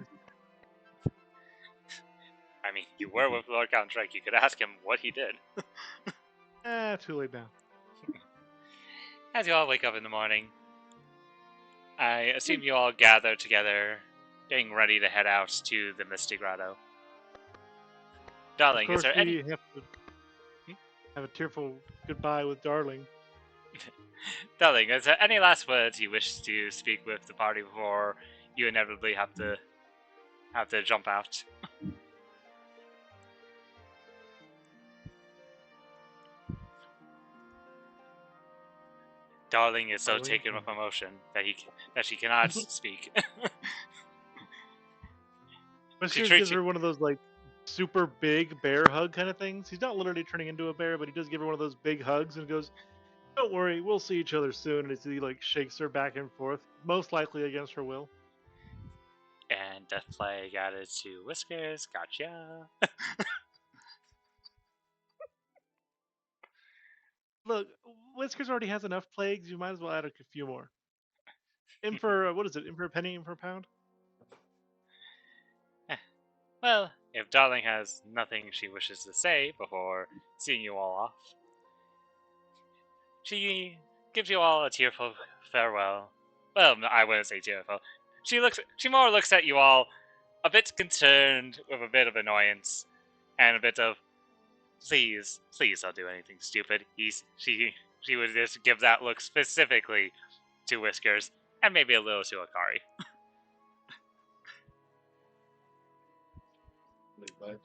that? I mean, you were with Lord Count Drake. You could ask him what he did. Too late now. As you all wake up in the morning, I assume you all gather together, getting ready to head out to the Misty Grotto. Darling, Of is course, there we any... have to have a tearful goodbye with Darling. Darling, is there any last words you wish to speak with the party before you inevitably have to jump out? Darling is so Darling? taken with emotion that she cannot speak. Whiskers treats gives you- her one of those like super big bear hug kind of things. He's not literally turning into a bear, but he does give her one of those big hugs and goes, "Don't worry, we'll see each other soon." And as he like shakes her back and forth, most likely against her will. And Death Plague added to Whiskers. Gotcha. Look, Whiskers already has enough plagues. You might as well add a few more. In for what is it? In for a penny, in for a pound. Well, if Darling has nothing she wishes to say before seeing you all off, she gives you all a tearful farewell. Well, I wouldn't say tearful. She more looks at you all a bit concerned, with a bit of annoyance, and a bit of, please don't do anything stupid. She would just give that look specifically to Whiskers, and maybe a little to Akari. Wait,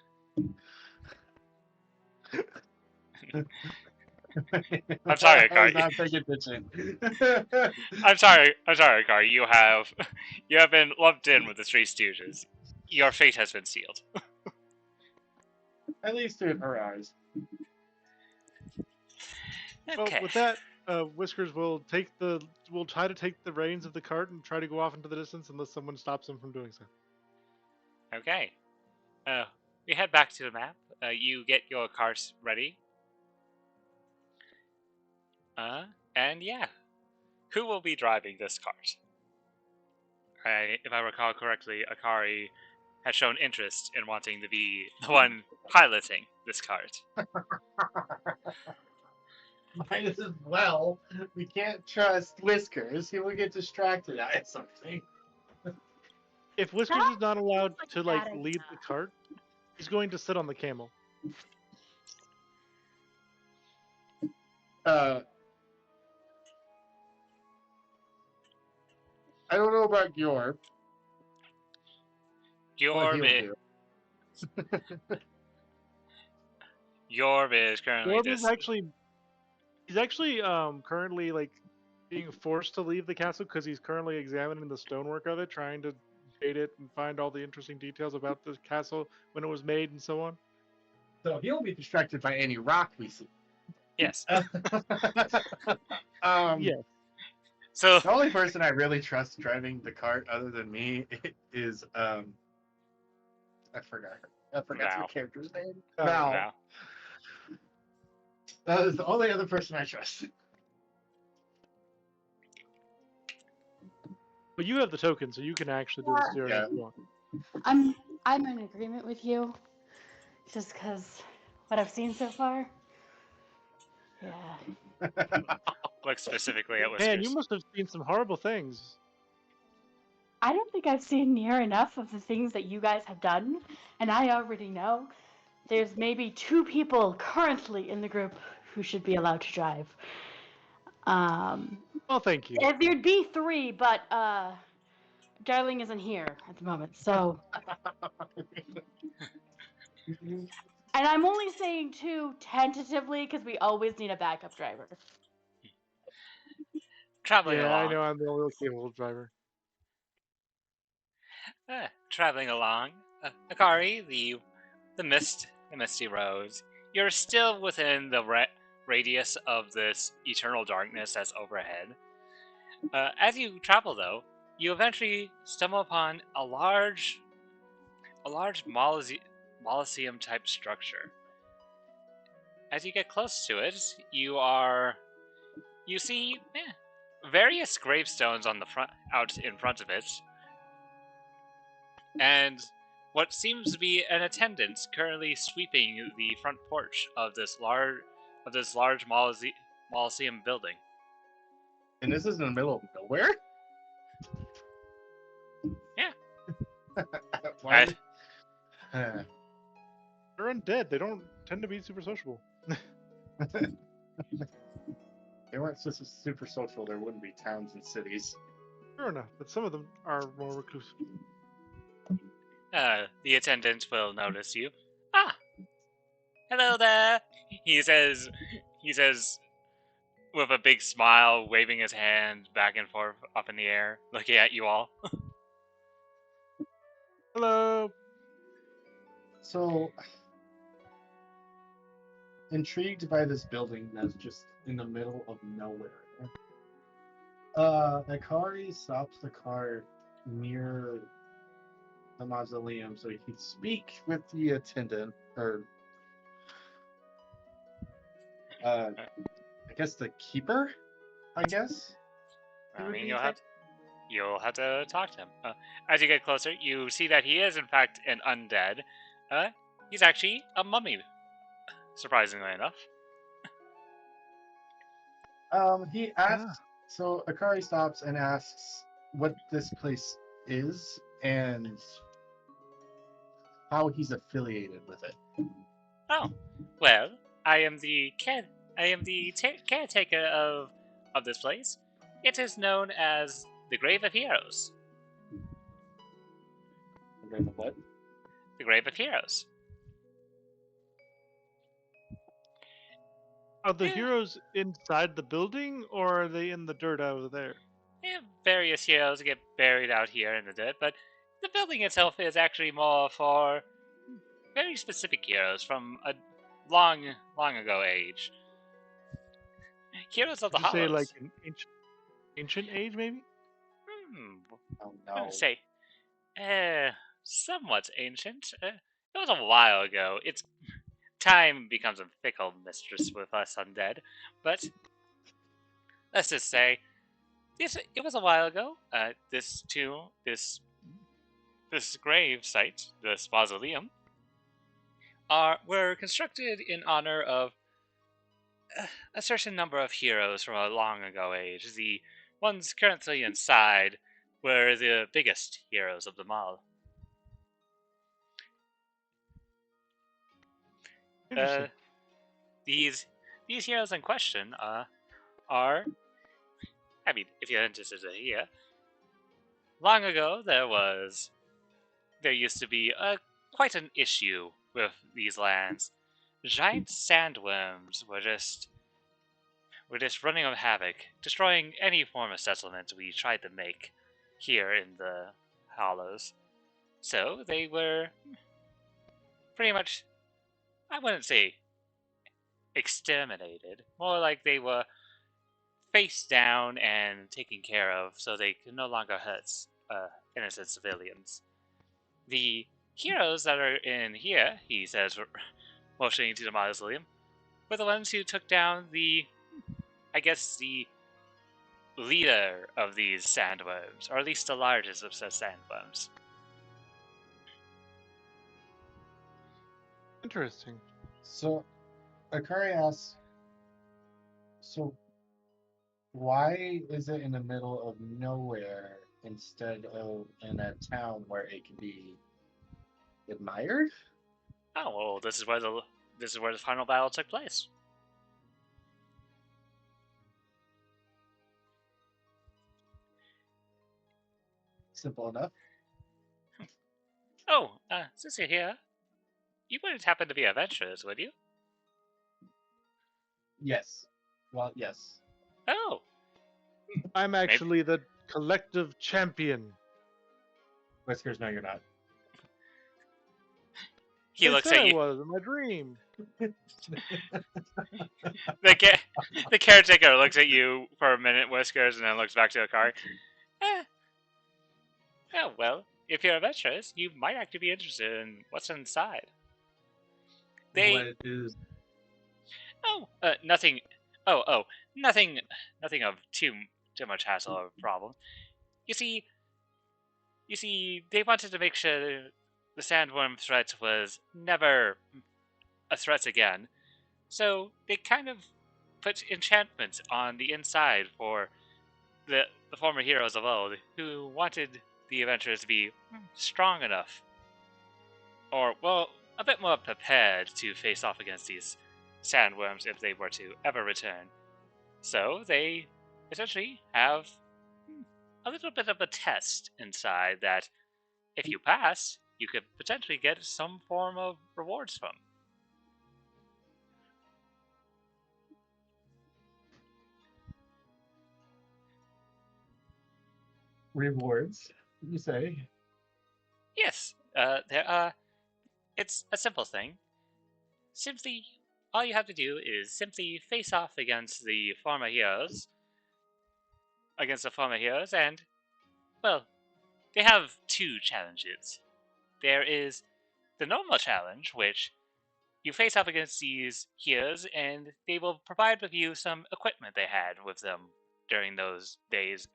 I'm sorry, I was Akari. not paying attention. I'm sorry, Akari. You have been lumped in with the Three Stooges. Your fate has been sealed. At least in her eyes. Well, Okay. with that, Whiskers will try to take the reins of the cart and try to go off into the distance unless someone stops him from doing so. Okay. We head back to the map. You get your cars ready. And yeah. Who will be driving this cart? If I recall correctly, Akari has shown interest in wanting to be the one piloting this cart. Might as well. We can't trust Whiskers. He will get distracted at something. If Whiskers That is not allowed seems like to a like bad lead idea. the cart, he's going to sit on the camel. I don't know about Yorb. What he'll do. Yorb is currently Orb is he's actually currently like being forced to leave the castle because he's currently examining the stonework of it, trying to date it and find all the interesting details about the castle when it was made and so on. So he'll be distracted by any rock we see. Yes. Yes. So The only person I really trust driving the cart other than me is I forgot Val. her character's name. Oh, Val. Val. That is the only other person I trust. But you have the token, so you can actually do the steering Yeah. if you want. I'm in agreement with you, just because what I've seen so far. Yeah. Look specifically at Whiskers. Man, you must have seen some horrible things. I don't think I've seen near enough of the things that you guys have done, and I already know there's maybe 2 people currently in the group who should be allowed to drive. Well, thank you. There'd be 3, but Darling isn't here at the moment, so. And I'm only saying 2 tentatively because we always need a backup driver. Traveling Yeah, I along. know I'm the only capable driver. Traveling along. Akari, the misty roads. You're still within the radius of this eternal darkness that's overhead. As you travel, though, you eventually stumble upon a large Molosseum-type structure. As you get close to it, you see various gravestones on the front, out in front of it, and what seems to be an attendant currently sweeping the front porch of this large Mausoleum building. And this is in the middle of nowhere? Yeah. Why? They're undead. They don't tend to be super sociable. They weren't super social, there wouldn't be towns and cities. Fair enough, but some of them are more reclusive. The attendant will notice you. Ah, hello there. He says with a big smile, waving his hand back and forth up in the air, looking at you all. Hello. So, intrigued by this building that's just in the middle of nowhere. Akari stops the car near the mausoleum so he can speak with the attendant, or I guess the keeper. I guess. I mean, you'll have to talk to him. As you get closer, you see that he is in fact an undead. He's actually a mummy, surprisingly enough. He asks. So Akari stops and asks what this place is and how he's affiliated with it. Oh, well, I am the caretaker of this place. It is known as the Grave of Heroes. The Grave of what? The Grave of Heroes. Are the heroes inside the building, or are they in the dirt over there? Various heroes get buried out here in the dirt, but the building itself is actually more for very specific heroes from a long ago age. Heroes of the Did you say Hollows. like an ancient age, maybe? Oh I no. would say, somewhat ancient. It was a while ago. Time becomes a fickle mistress with us undead, but let's just say, it was a while ago. This grave site, this mausoleum, were constructed in honor of a certain number of heroes from a long ago age. The ones currently inside were the biggest heroes of them all. Interesting. These heroes in question are, I mean, if you're interested to hear, long ago there used to be quite an issue with these lands. Giant sandworms were just running havoc, destroying any form of settlement we tried to make here in the Hollows. So they were pretty much, I wouldn't say exterminated, more like they were face down and taken care of so they could no longer hurt innocent civilians. The heroes that are in here, he says, motioning to the mausoleum, were the ones who took down the leader of these sandworms, or at least the largest of such sandworms. Interesting. So Akari asks, so why is it in the middle of nowhere instead of in a town where it can be admired? Oh well, this is where the final battle took place. Simple enough. Oh, since you're here, you wouldn't happen to be adventurers, would you? Yes. Well, yes. Oh, I'm actually the collective champion. Whiskers, no, you're not. he I looks said at I you. was in my dream. The caretaker looks at you for a minute, Whiskers, and then looks back to the car. Oh, well, if you're adventurous, you might actually be interested in what's inside. What is? Nothing. Nothing of too too much hassle or problem. You see, they wanted to make sure the sandworm threat was never a threat again, so they kind of put enchantments on the inside for the former heroes of old who wanted the adventurers to be strong enough, or, well, a bit more prepared to face off against these sandworms if they were to ever return. So they essentially have a little bit of a test inside that, if you pass, you could potentially get some form of rewards from. Rewards, you say? Yes, it's a simple thing. Simply, all you have to do is simply face off against the former heroes, and, well, they have two challenges. There is the normal challenge, which you face off against these heroes, and they will provide with you some equipment they had with them during those days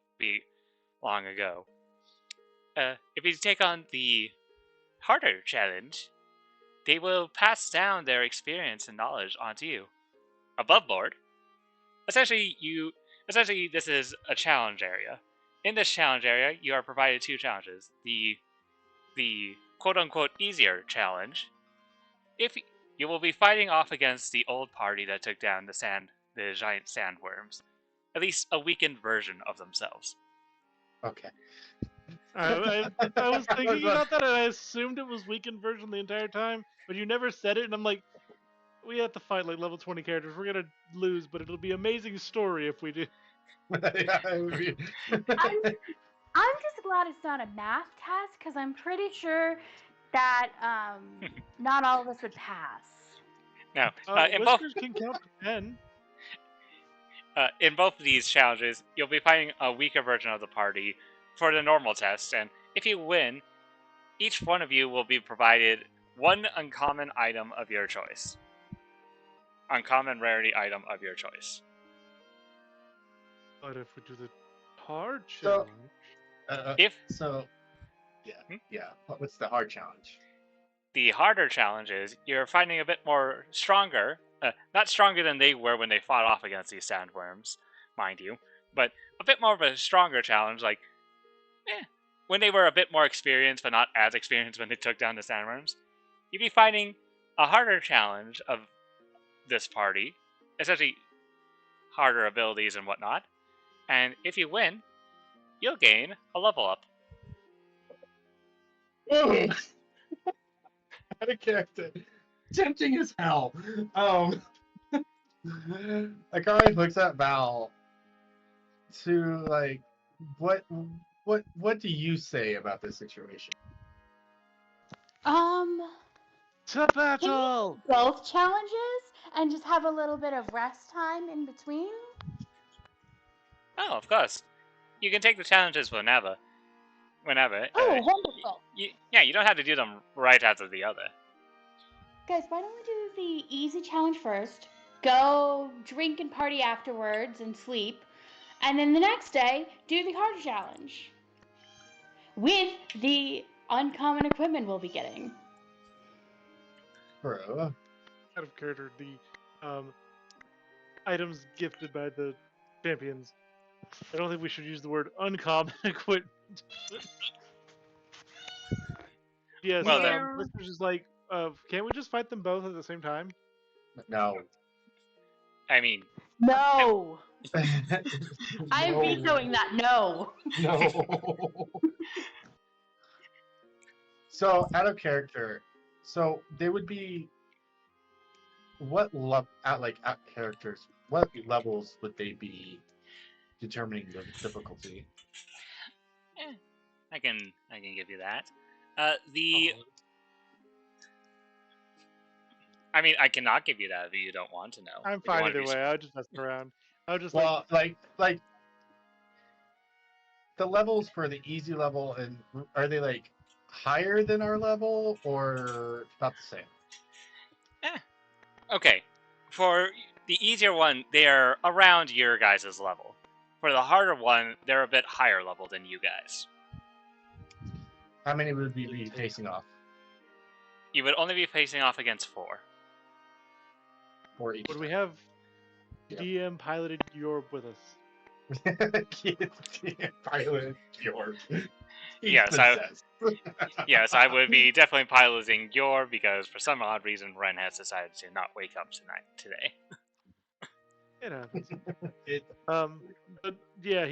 long ago. If you take on the harder challenge, they will pass down their experience and knowledge onto you, above board. Essentially, this is a challenge area. In this challenge area, you are provided two challenges. The quote-unquote easier challenge, if you will be fighting off against the old party that took down the giant sandworms, at least a weakened version of themselves. Okay. I was thinking about that, and I assumed it was weakened version the entire time, but you never said it, and I'm like, we have to fight like level 20 characters. We're gonna lose, but it'll be an amazing story if we do. Yeah, it would be. I'm just glad it's not a math test because I'm pretty sure that not all of us would pass. Now, Whiskers can count to 10. In both of these challenges, you'll be fighting a weaker version of the party for the normal test, and if you win, each one of you will be provided one uncommon item of your choice. Uncommon rarity item of your choice. But if we do the hard challenge... What's the hard challenge? The harder challenge is you're finding a bit more stronger. Not stronger than they were when they fought off against these sandworms, mind you, but a bit more of a stronger challenge, like when they were a bit more experienced, but not as experienced when they took down the sandworms. You'd be fighting a harder challenge of this party, essentially harder abilities and whatnot, and if you win, you'll gain a level up. Out of character. Tempting as hell. Akari looks at Val to like, what do you say about this situation? To battle! Both challenges and just have a little bit of rest time in between. Oh, of course. You can take the challenges whenever. Oh, wonderful. You don't have to do them right after the other. Guys, why don't we do the easy challenge first, go drink and party afterwards and sleep, and then the next day, do the hard challenge with the uncommon equipment we'll be getting. Bro. Out of character, the items gifted by the champions. I don't think we should use the word uncommon equipment. Yes, Well, Whiskers is like, can't we just fight them both at the same time? No. I mean... No! No. I'm vetoing that, no! No. So, out of character, so they would be what characters, what levels would they be determining the difficulty? I can give you that. I mean, I cannot give you that if you don't want to know. I'm fine either way. I'll just mess around. I'll just like the levels for the easy level, and are they like higher than our level or about the same? Okay. For the easier one, they are around your guys' level. For the harder one, they're a bit higher level than you guys. How many would we be facing off? You would only be facing off against 4. For each Would we side? have Yep. DM piloted Yorb with us? Pilot York. He's Yes, possessed. Yes, I would be definitely piloting your because for some odd reason Ren has decided to not wake up today. It happens. It, But yeah,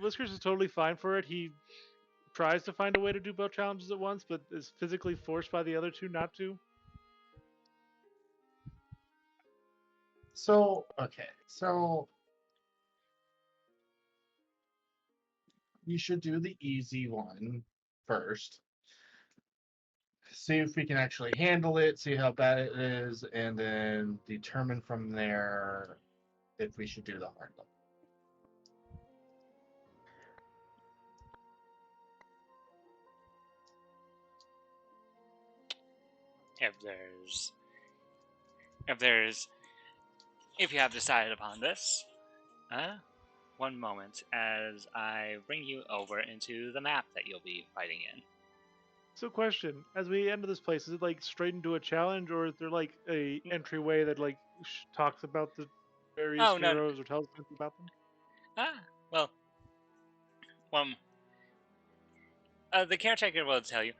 Whiskers is totally fine for it. He tries to find a way to do both challenges at once, but is physically forced by the other two not to. so okay, so we should do the easy one first. See if we can actually handle it, see how bad it is, and then determine from there if we should do the hard level. If you have decided upon this, one moment as I bring you over into the map that you'll be fighting in. So, question: as we enter this place, is it like straight into a challenge, or is there like a entryway that like talks about the various Oh, no. heroes or tells us about them? Well, the caretaker will tell you.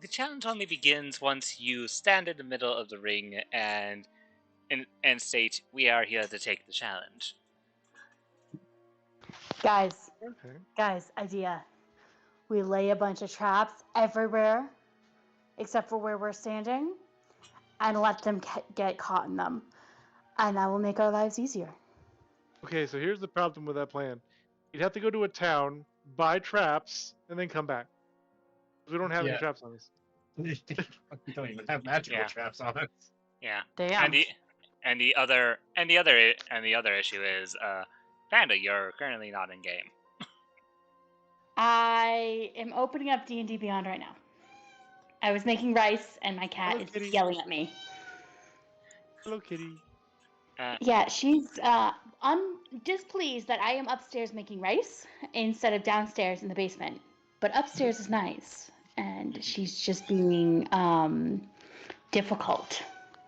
The challenge only begins once you stand in the middle of the ring and state, "We are here to take the challenge." Guys, Okay. idea. We lay a bunch of traps everywhere except for where we're standing and let them get caught in them. And that will make our lives easier. Okay, so here's the problem with that plan. You'd have to go to a town, buy traps, and then come back. We don't have any Yeah. traps on us. We don't even have magical traps on us. Yeah. Damn. And the other issue is, Panda, you're currently not in game. I am opening up D&D Beyond right now. I was making rice and my cat Hello, is kitty. yelling at me. Hello, kitty. Yeah, she's displeased that I am upstairs making rice instead of downstairs in the basement. But upstairs is nice, and she's just being difficult,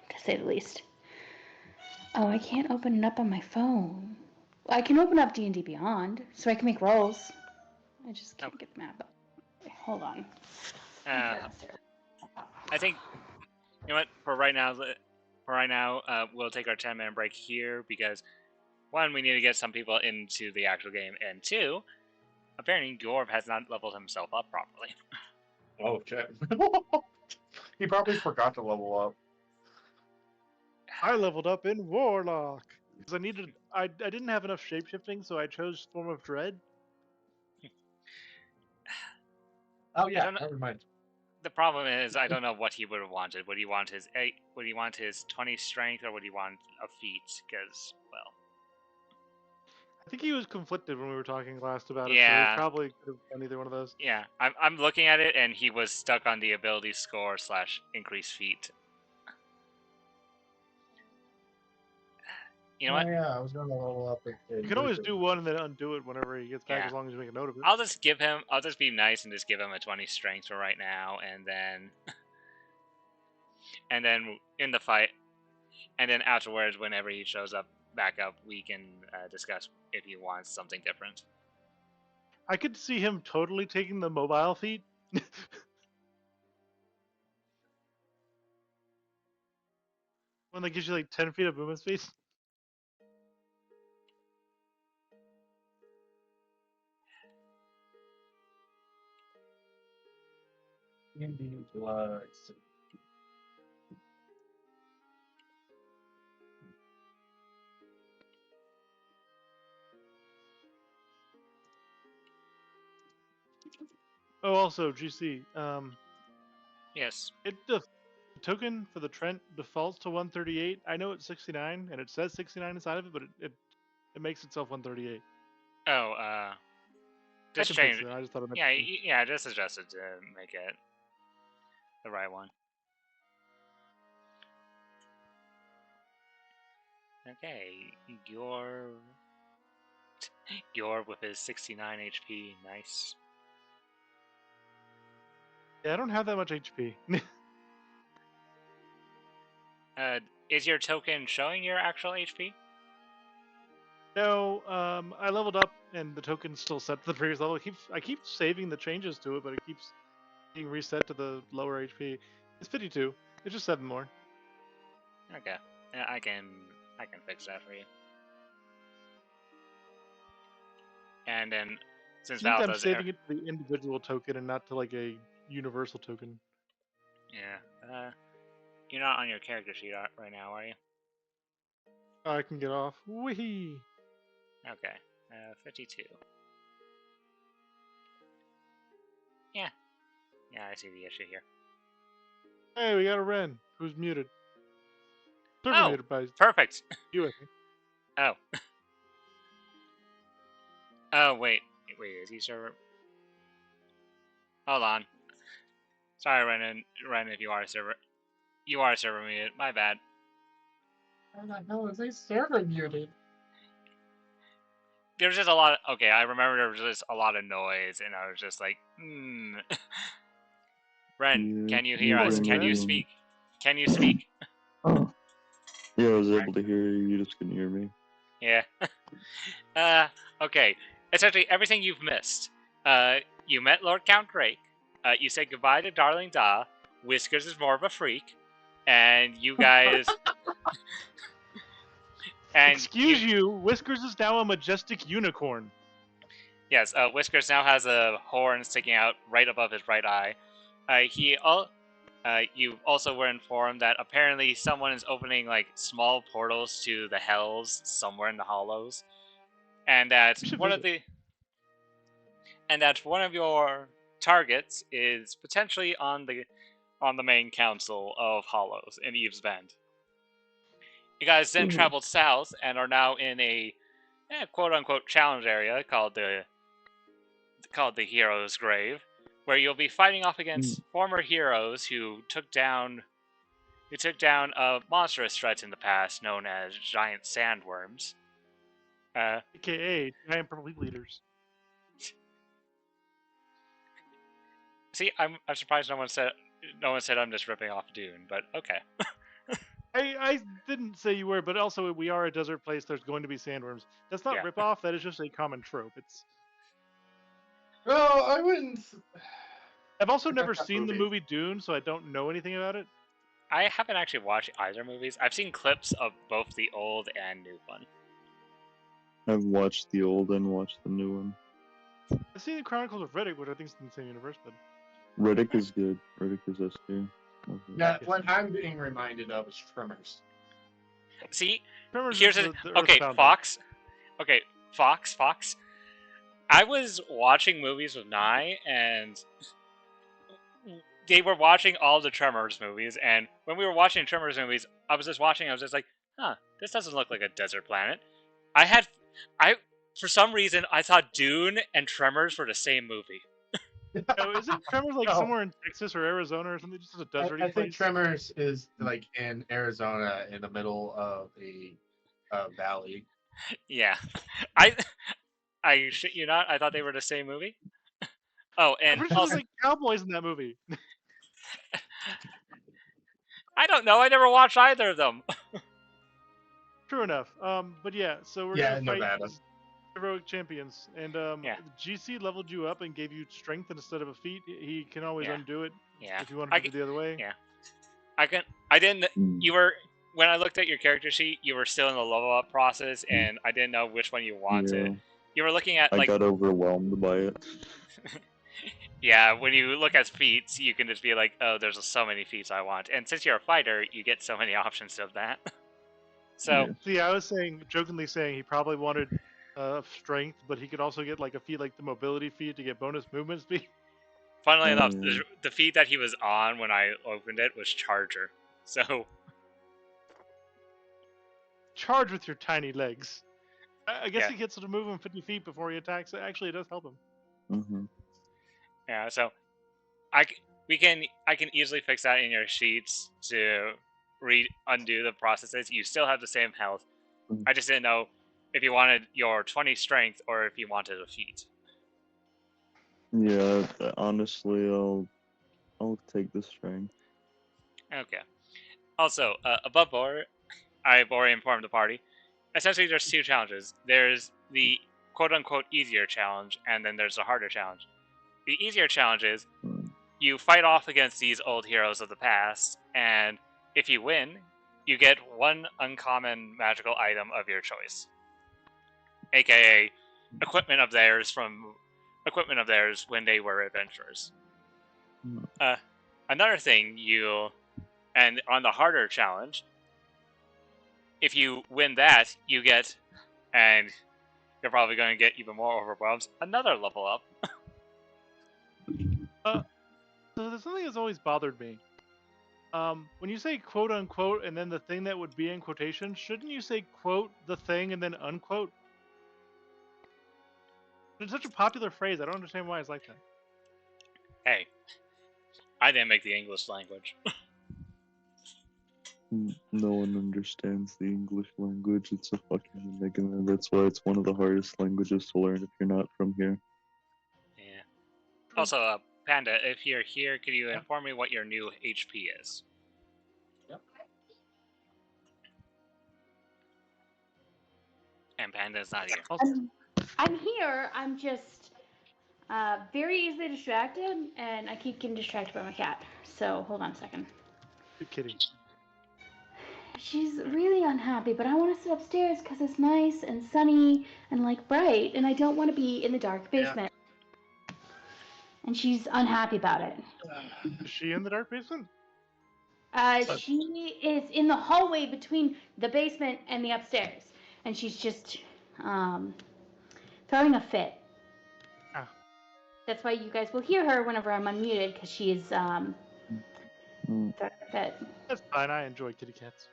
to say the least. Oh, I can't open it up on my phone. I can open up D&D Beyond, so I can make rolls. I just can't get the map up. Wait, hold on. I think, you know what? For right now, we'll take our 10-minute break here because, one, we need to get some people into the actual game, and two, apparently Gorv has not leveled himself up properly. Oh shit! He probably forgot to level up. I leveled up in Warlock because I didn't have enough shapeshifting, so I chose Form of Dread. Oh yeah, never mind. The problem is, I don't know what he would have wanted. Would he want his 8? Would he want his 20 strength, or would he want a feat? Because, well, I think he was conflicted when we were talking last about it, so Yeah. he probably could have done either one of those. yeah, I'm looking at it, and he was stuck on the ability score / increase feat. You know what? Yeah, I was gonna level up. You can always do one and then undo it whenever he gets back, Yeah. as long as you make a note of it. I'll just be nice and just give him a 20 strength for right now, and then in the fight, and then afterwards, whenever he shows back up, we can discuss if he wants something different. I could see him totally taking the mobile feat. One that gives you like 10 feet of movement space. Indeed, Lux. Oh, also, GC. Yes. The token for the Trent defaults to 138. I know it's 69, and it says 69 inside of it, but it makes itself 138. Oh, just I can fix change it. I just thought it. Yeah, just adjust it to make it the right one. Okay, your Yor with his 69 HP. Nice. Yeah, I don't have that much HP. Is your token showing your actual HP? No, I leveled up and the token's still set to the previous level. I keep saving the changes to it, but it keeps being reset to the lower HP. It's 52. It's just 7 more. Okay. Yeah, I can fix that for you. And then, since Seems Val I'm does saving it to the individual token and not to like a universal token. yeah, you're not on your character sheet right now, are you? I can get off. Wee. Okay. 52. Yeah. Yeah, I see the issue here. Hey, we got a Ren who's muted. Server Oh, muted by perfect. you, I think. Oh. Oh, wait, is he server? Hold on. Sorry, Ren, if you are server muted. My bad. How the hell is a server muted? There's just a lot of, okay, I remember there was just a lot of noise, and I was just like, Ren, Yeah, can you hear us? moving Can you around. speak? Can you speak? Oh. Yeah, I was able to hear you. You just couldn't hear me. Yeah. Okay. Essentially, everything you've missed. You met Lord Count Drake. You said goodbye to Darling Da. Whiskers is more of a freak. And you guys... Excuse you, Whiskers is now a majestic unicorn. Yes, Whiskers now has a horn sticking out right above his right eye. You also were informed that apparently someone is opening like small portals to the hells somewhere in the hollows, and that one of your targets is potentially on the main council of hollows in Eve's Bend. You guys then traveled south and are now in a quote-unquote challenge area called the Hero's Grave, where you'll be fighting off against former heroes who took down monstrous threats in the past, known as giant sandworms. AKA giant purple leaders. See, I'm surprised no one said I'm just ripping off Dune, but okay. I didn't say you were, but also we are a desert place. There's going to be sandworms. That's not rip off. That is just a common trope. It's. Well, I wouldn't. I've also never seen the movie Dune, so I don't know anything about it. I haven't actually watched either movies. I've seen clips of both the old and new one. I've watched the old and watched the new one. I've seen the Chronicles of Riddick, which I think is in the same universe, but. Riddick is good. Riddick is S2. Yeah, what I'm being reminded of is Tremors. See, Tremors here's is a the okay, Earthbound Fox. Okay, Fox. I was watching movies with Nye, and they were watching all the Tremors movies. And when we were watching Tremors movies, I was just like, huh, this doesn't look like a desert planet. For some reason, I thought Dune and Tremors were the same movie. No, isn't Tremors like somewhere in Texas or Arizona or something? Just a deserty I think place? Tremors is like in Arizona, in the middle of a valley. Yeah, I shit you not. I thought they were the same movie. Oh, and I'm pretty sure there's like cowboys in that movie. I don't know. I never watched either of them. True enough. But yeah, so we're gonna fight these heroic champions, and GC leveled you up and gave you strength instead of a feat. He can always undo it. Yeah. If you want to do it the other way. Yeah. I didn't. You were when I looked at your character sheet. You were still in the level up process, and I didn't know which one you wanted. Yeah. You were looking at I got overwhelmed by it. Yeah, when you look at feats, you can just be like, oh, there's so many feats I want. And since you're a fighter, you get so many options of that. So I was jokingly saying he probably wanted strength, but he could also get like a feat like the mobility feat to get bonus movement speed. Funnily enough, the feat that he was on when I opened it was Charger. So charge with your tiny legs. I guess he gets to move him 50 feet before he attacks. Actually, it does help him. Mm-hmm. Yeah, so I can easily fix that in your sheets to undo the processes. You still have the same health. I just didn't know if you wanted your 20 strength or if you wanted a feat. Yeah, honestly, I'll take the strength. Okay. Also, above board, I've already informed the party. Essentially, there's two challenges. There's the quote-unquote easier challenge, and then there's the harder challenge. The easier challenge is you fight off against these old heroes of the past, and if you win, you get one uncommon magical item of your choice, aka equipment of theirs when they were adventurers. Another thing and on the harder challenge, if you win that, you get, and you're probably going to get even more overwhelmed, another level up. So there's something that's always bothered me. When you say quote unquote and then the thing that would be in quotation, shouldn't you say quote the thing and then unquote? It's such a popular phrase. I don't understand why it's like that. Hey, I didn't make the English language. No one understands the English language. It's a fucking enigma. That's why it's one of the hardest languages to learn if you're not from here. Yeah. Also, Panda, if you're here, could you inform me what your new HP is? Yep. And Panda's not here. I'm here. I'm just very easily distracted, and I keep getting distracted by my cat. So hold on a second. You're kidding. She's really unhappy, but I want to sit upstairs because it's nice and sunny and like bright, and I don't want to be in the dark basement. Yeah. And she's unhappy about it. Is she in the dark basement? She is in the hallway between the basement and the upstairs, and she's just throwing a fit. Ah. That's why you guys will hear her whenever I'm unmuted, because she's throwing a fit. That's fine. I enjoy kitty cats.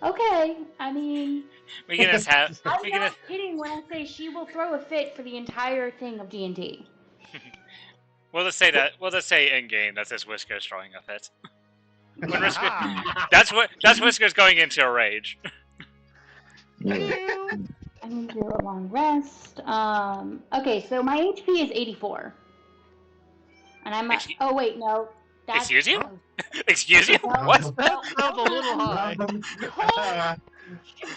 Okay, I mean, We can just have. I'm not kidding when I say she will throw a fit for the entire thing of D&D. We'll just say that. We'll just say in game that says Whisker's throwing a fit. When Whisker, that's Whisker's going into a rage. I'm gonna do a long rest. Okay, so my HP is 84, and I'm at. Oh wait, no. Excuse you? Excuse you? What? That sounds a little high.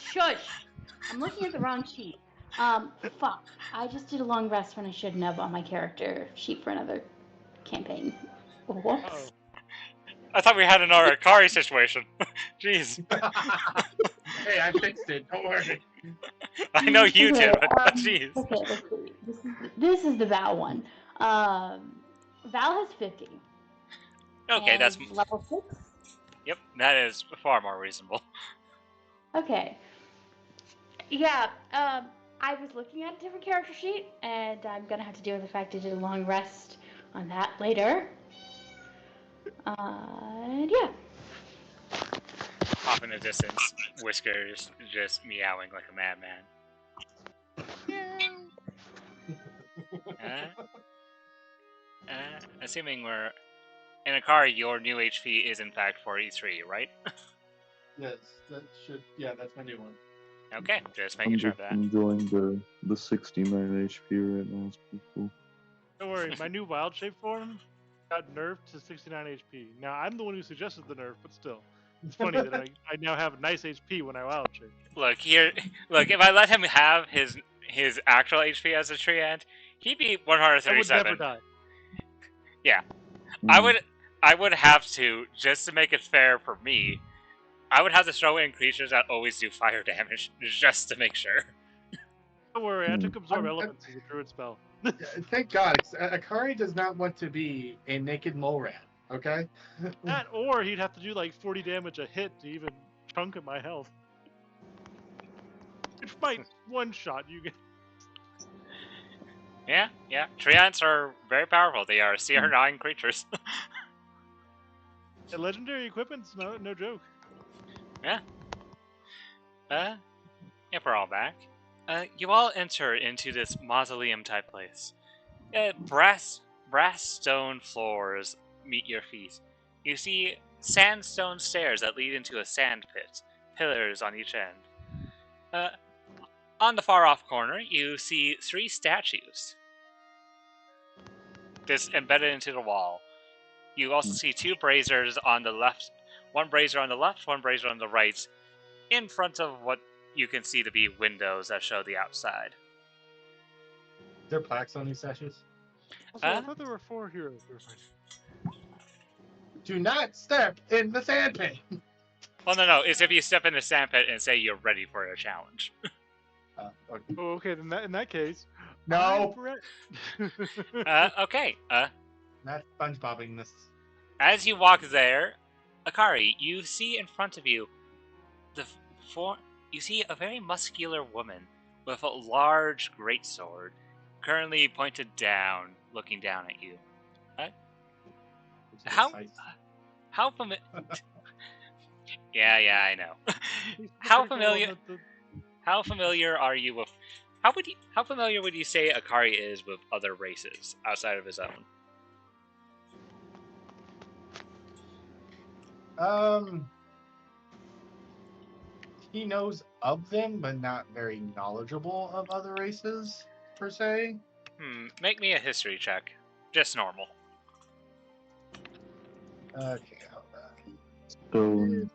Shush! I'm looking at the wrong sheet. Fuck. I just did a long rest when I shouldn't have on my character sheet for another campaign. Whoops. Uh-oh. I thought we had an Akari situation. Jeez. Hey, I fixed it. Don't worry. I know you did, but jeez. Okay, let's see. This is the Val one. Val has 50. Okay, that's level 6. Yep, that is far more reasonable. Okay. Yeah, I was looking at a different character sheet, and I'm gonna have to deal with the fact I did a long rest on that later. Yeah. Off in the distance, Whisker's just meowing like a madman. Assuming we're in Akari, your new HP is in fact 43, right? Yes, that should. Yeah, that's my new one. Okay, just making sure of that. I'm enjoying the 69 HP right now. It's pretty cool. Don't worry, my new wild shape form got nerfed to 69 HP. Now, I'm the one who suggested the nerf, but still. It's funny that I now have nice HP when I wild shape. Look, if I let him have his actual HP as a tree ant, he'd be 137. I would never die. Yeah. I would have to, just to make it fair for me, I would have to throw in creatures that always do fire damage, just to make sure. Don't worry, I took Absorb Elements as a druid spell. Thank God, Akari does not want to be a naked mole rat, okay? That, or he'd have to do like 40 damage a hit to even chunk at my health. Which might one-shot you get. Yeah. Tree ants are very powerful. They are CR9 creatures. Yeah, legendary equipment's no joke. Yeah. If we're all back. You all enter into this mausoleum-type place. Brass stone floors meet your feet. You see sandstone stairs that lead into a sand pit, pillars on each end. On the far off corner, you see 3 statues. Just embedded into the wall. You also see 2 braziers on the left. One brazier on the left, one brazier on the right, in front of what you can see to be windows that show the outside. Is there plaques on these statues? Also, I thought there were 4 heroes we were fighting. Do not step in the sandpit. Well, no. It's if you step in the sandpit and say you're ready for a challenge. Okay. Oh, okay. Then in that case, No, Okay. not SpongeBobbing this. As you walk there, Akari, you see in front of you you see a very muscular woman with a large greatsword, currently pointed down, looking down at you. How familiar? Yeah, I know. How familiar? How familiar are you with? How familiar would you say Akari is with other races outside of his own? He knows of them, but not very knowledgeable of other races, per se. Make me a history check. Just normal. Okay, hold on. So,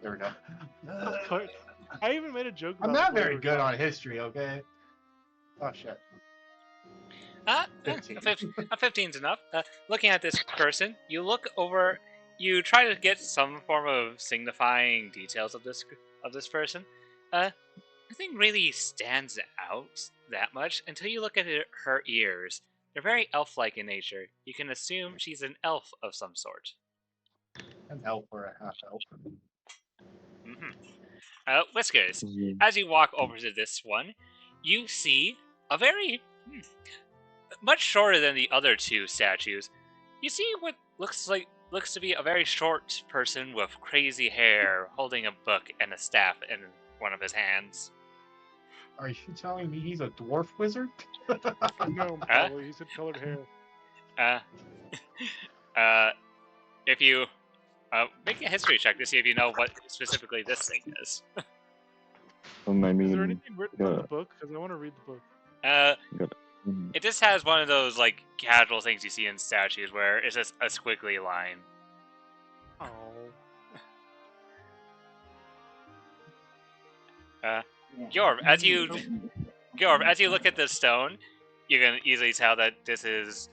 There we go. I even made a joke about I'm not very good on history, okay? Oh, shit. 15. 15's enough. Looking at this person, you look over. You try to get some form of signifying details of this person. Nothing really stands out that much until you look at her ears. They're very elf-like in nature. You can assume she's an elf of some sort. An elf or a half elf. Whiskers, as you walk over to this one, you see a very much shorter than the other 2 statues. You see what looks to be a very short person with crazy hair, holding a book and a staff in one of his hands. Are you telling me he's a dwarf wizard? No, probably. He said colored hair. If you make a history check to see if you know what specifically this thing is. Is I there mean, anything written on the book? Because I want to read the book. It just has one of those like casual things you see in statues where it's just a squiggly line. Oh. Yorv, as you look at the stone, you can easily tell that this is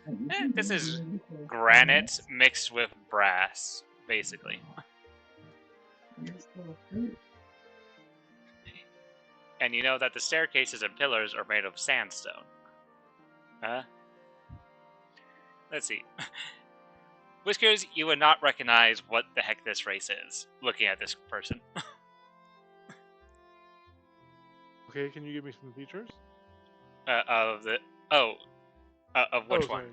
granite mixed with brass, basically. And you know that the staircases and pillars are made of sandstone. Let's see. Whiskers, you would not recognize what the heck this race is, looking at this person. Okay, can you give me some features? Of which one? Sorry.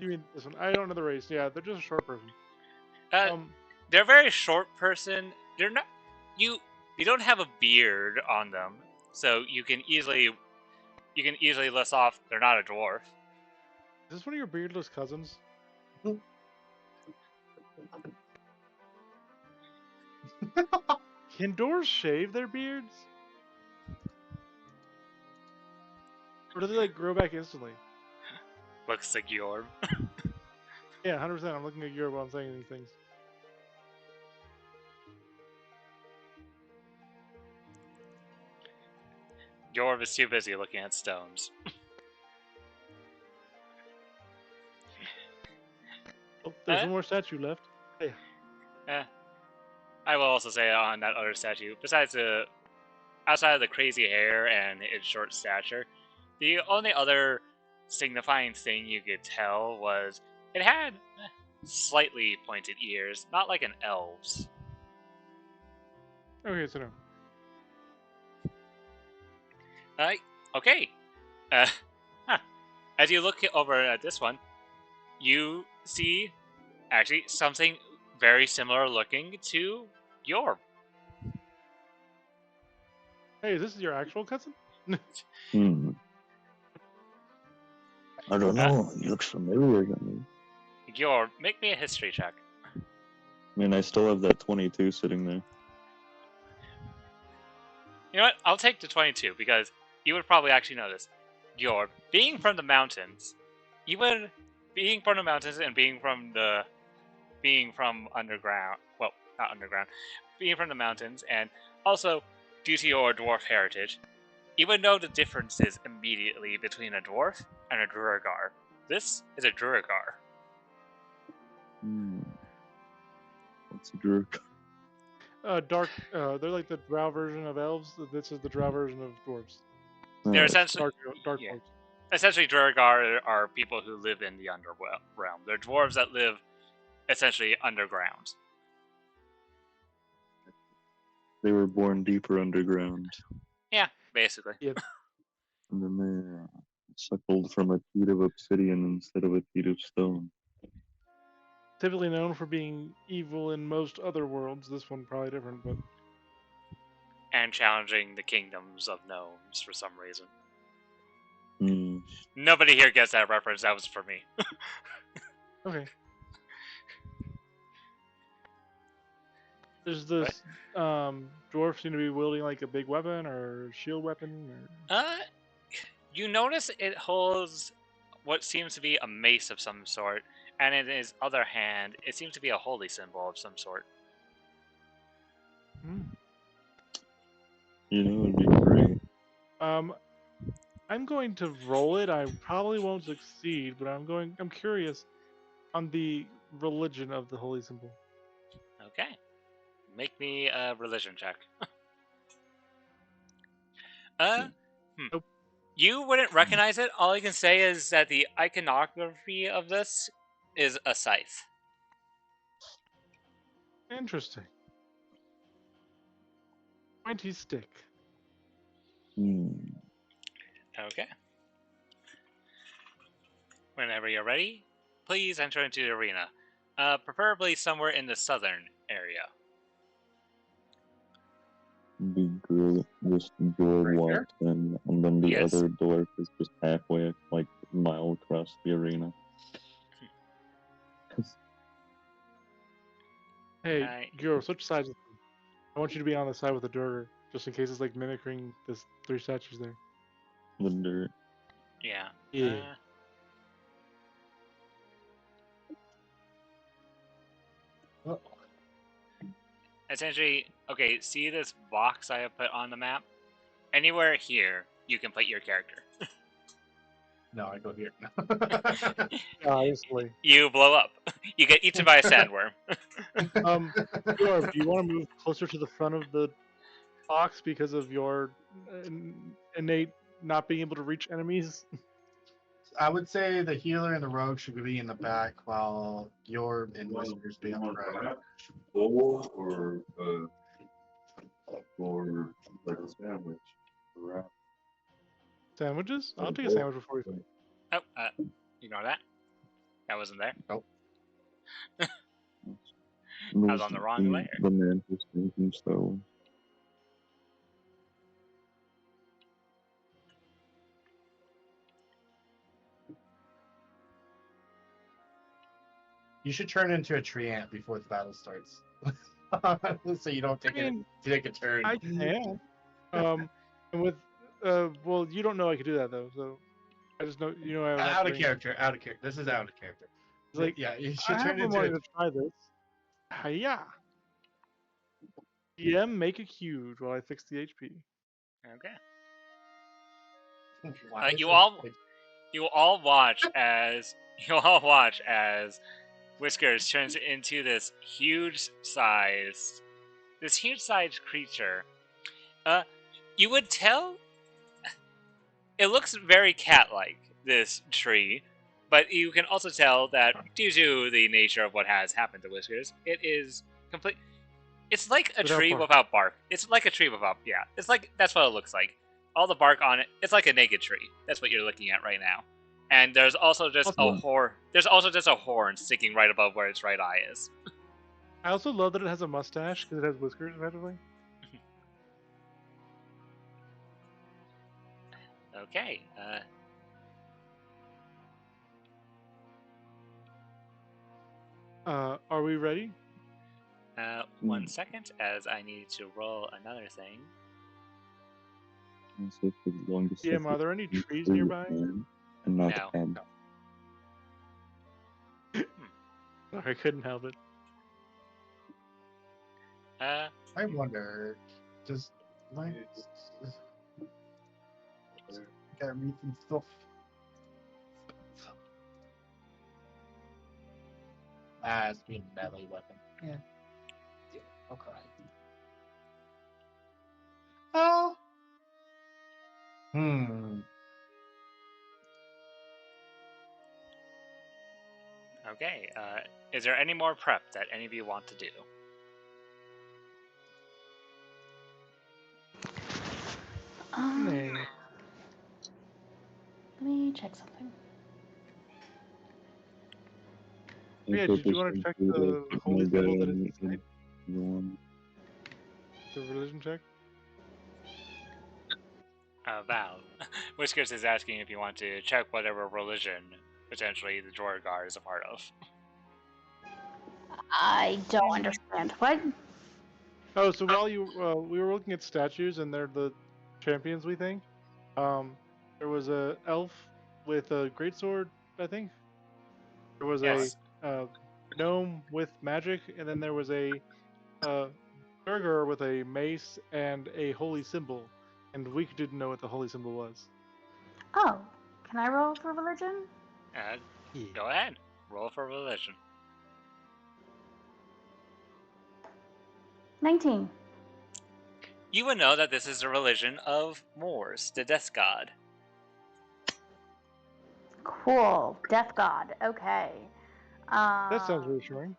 You mean this one? I don't know the race. Yeah, they're just a short person. They're a very short person. They're not. You don't have a beard on them, so you can easily list off. They're not a dwarf. Is this one of your beardless cousins? Can dwarves shave their beards? Or do they like grow back instantly? Looks like Yorb. Yeah, 100%. I'm looking at Europe while I'm saying these things. Yorb is too busy looking at stones. Oh, there's one more statue left. Hey. I will also say on that other statue, outside of the crazy hair and its short stature, the only other signifying thing you could tell was it had slightly pointed ears, not like an elf's. Okay, so no. Okay. As you look over at this one, you see actually something very similar looking to Yorb. Hey, is this your actual cousin? I don't know. He looks familiar to me. Yorb, make me a history check. I mean, I still have that 22 sitting there. You know what? I'll take the 22 because you would probably actually know this. You're being from the mountains. You would being from the mountains and being from underground. Well, not underground. Being from the mountains, and also due to your dwarf heritage, you would know the differences immediately between a dwarf and a Duergar. This is a Duergar. What's a jerk? Dark. They're like the drow version of elves. This is the drow version of dwarves. They're Uh, essentially Dark yeah. dwarves. Essentially, Duergar are people who live in the underrealm. They're dwarves that live essentially underground. they were born deeper underground, Yeah, basically. Yep. and then they suckled from a teat of obsidian instead of a teat of stone. Typically known for being evil in most other worlds. This one probably different, but And challenging the kingdoms of gnomes for some reason. Hmm. Nobody here gets that reference. That was for me. okay. Does this dwarf seem to be wielding like a big weapon or shield weapon? Or... You notice it holds what seems to be a mace of some sort, and in his other hand, it seems to be a holy symbol of some sort. You know, it'd be great. I'm going to roll it. I probably won't succeed, but I'm curious on the religion of the holy symbol. Okay. Make me a religion check. Nope. You wouldn't recognize it. All I can say is that the iconography of this is a scythe. Interesting. Pointy stick. Okay. Whenever you're ready, please enter into the arena. Preferably somewhere in the southern area. The girl, this door Right here? walks in, and then the Yes. other door is just halfway, like a mile across the arena. Hey, Right. Giro, switch sides with me. I want you to be on the side with the Durger, just in case it's like mimicking this 3 statues there. The dirt. Yeah. Yeah. Oh, Essentially, okay, see this box I have put on the map? Anywhere here, you can put your character. no, I go here. Obviously. You blow up. You get eaten by a sandworm. Giro, do you want to move closer to the front of the box because of your innate not being able to reach enemies? I would say the healer and the rogue should be in the back while your and Whiskers be on the right. Or like a sandwich. Sandwiches? I'll take a sandwich before we fight. Oh, ignore that. That wasn't there. Nope. I was on the wrong layer. The man who's thinking so. You should turn into a tree ant before the battle starts. So you don't take take a turn. I can. And with well, you don't know I could do that though, so I just know you know I have Out of range. character. Out of character. This is out of character. It's like Yeah, you should I have turn been into wanting to try this. Hiya. DM, make it huge while I fix the HP. Okay. Why is You it- all watch as Whiskers turns into this huge-sized creature. You would tell it looks very cat-like, this tree, but you can also tell that due to the nature of what has happened to Whiskers, it is complete. It's like a Without tree bark. without bark. It's like a tree without, yeah. It's like, that's what it looks like. All the bark on it, it's like a naked tree. That's what you're looking at right now. And there's also just Awesome. there's also just a horn sticking right above where its right eye is. I also love that it has a mustache because it has whiskers, effectively. Okay. Are we ready? 1 second, as I need to roll another thing. Also, for the longest DM, are there any trees nearby? And not No. end. Sorry, I couldn't help it. I wonder, does my gotta read some stuff. It's being a melee weapon. Yeah. Okay. Oh. Okay. Is there any more prep that any of you want to do? Nay. Let me check something. Yeah, did you want to check the holy symbol that is inside the religion check? Val. Whiskers is asking if you want to check whatever religion potentially the Jorgar is a part of. I don't understand. What? Oh, so while we were looking at statues, and they're the champions, we think. There was a elf with a greatsword, I think. There was Yes. a gnome with magic, and then there was a burger with a mace and a holy symbol. And we didn't know what the holy symbol was. Oh, can I roll for religion? Go ahead. Roll for religion. 19. You would know that this is the religion of Moors, the death god. Cool. Death god. Okay. That sounds reassuring.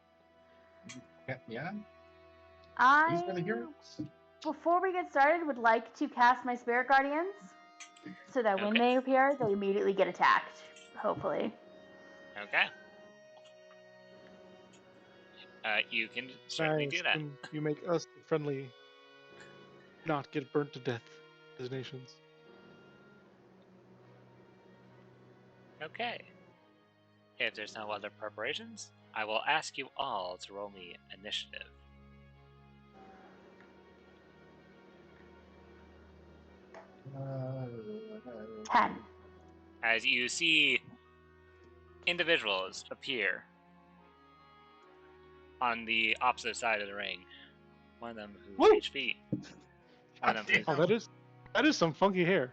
Yeah. I, These were the heroes. before we get started, would like to cast my spirit guardians so that when Okay. they appear, they immediately get attacked. Hopefully. Okay. You can certainly do that. And you make us friendly, not get burnt to death as nations. Okay. If there's no other preparations, I will ask you all to roll me initiative. Uh, 10. As you see individuals appear on the opposite side of the ring. One of them who's Woo! HP. One of them who's... Oh, that is some funky hair.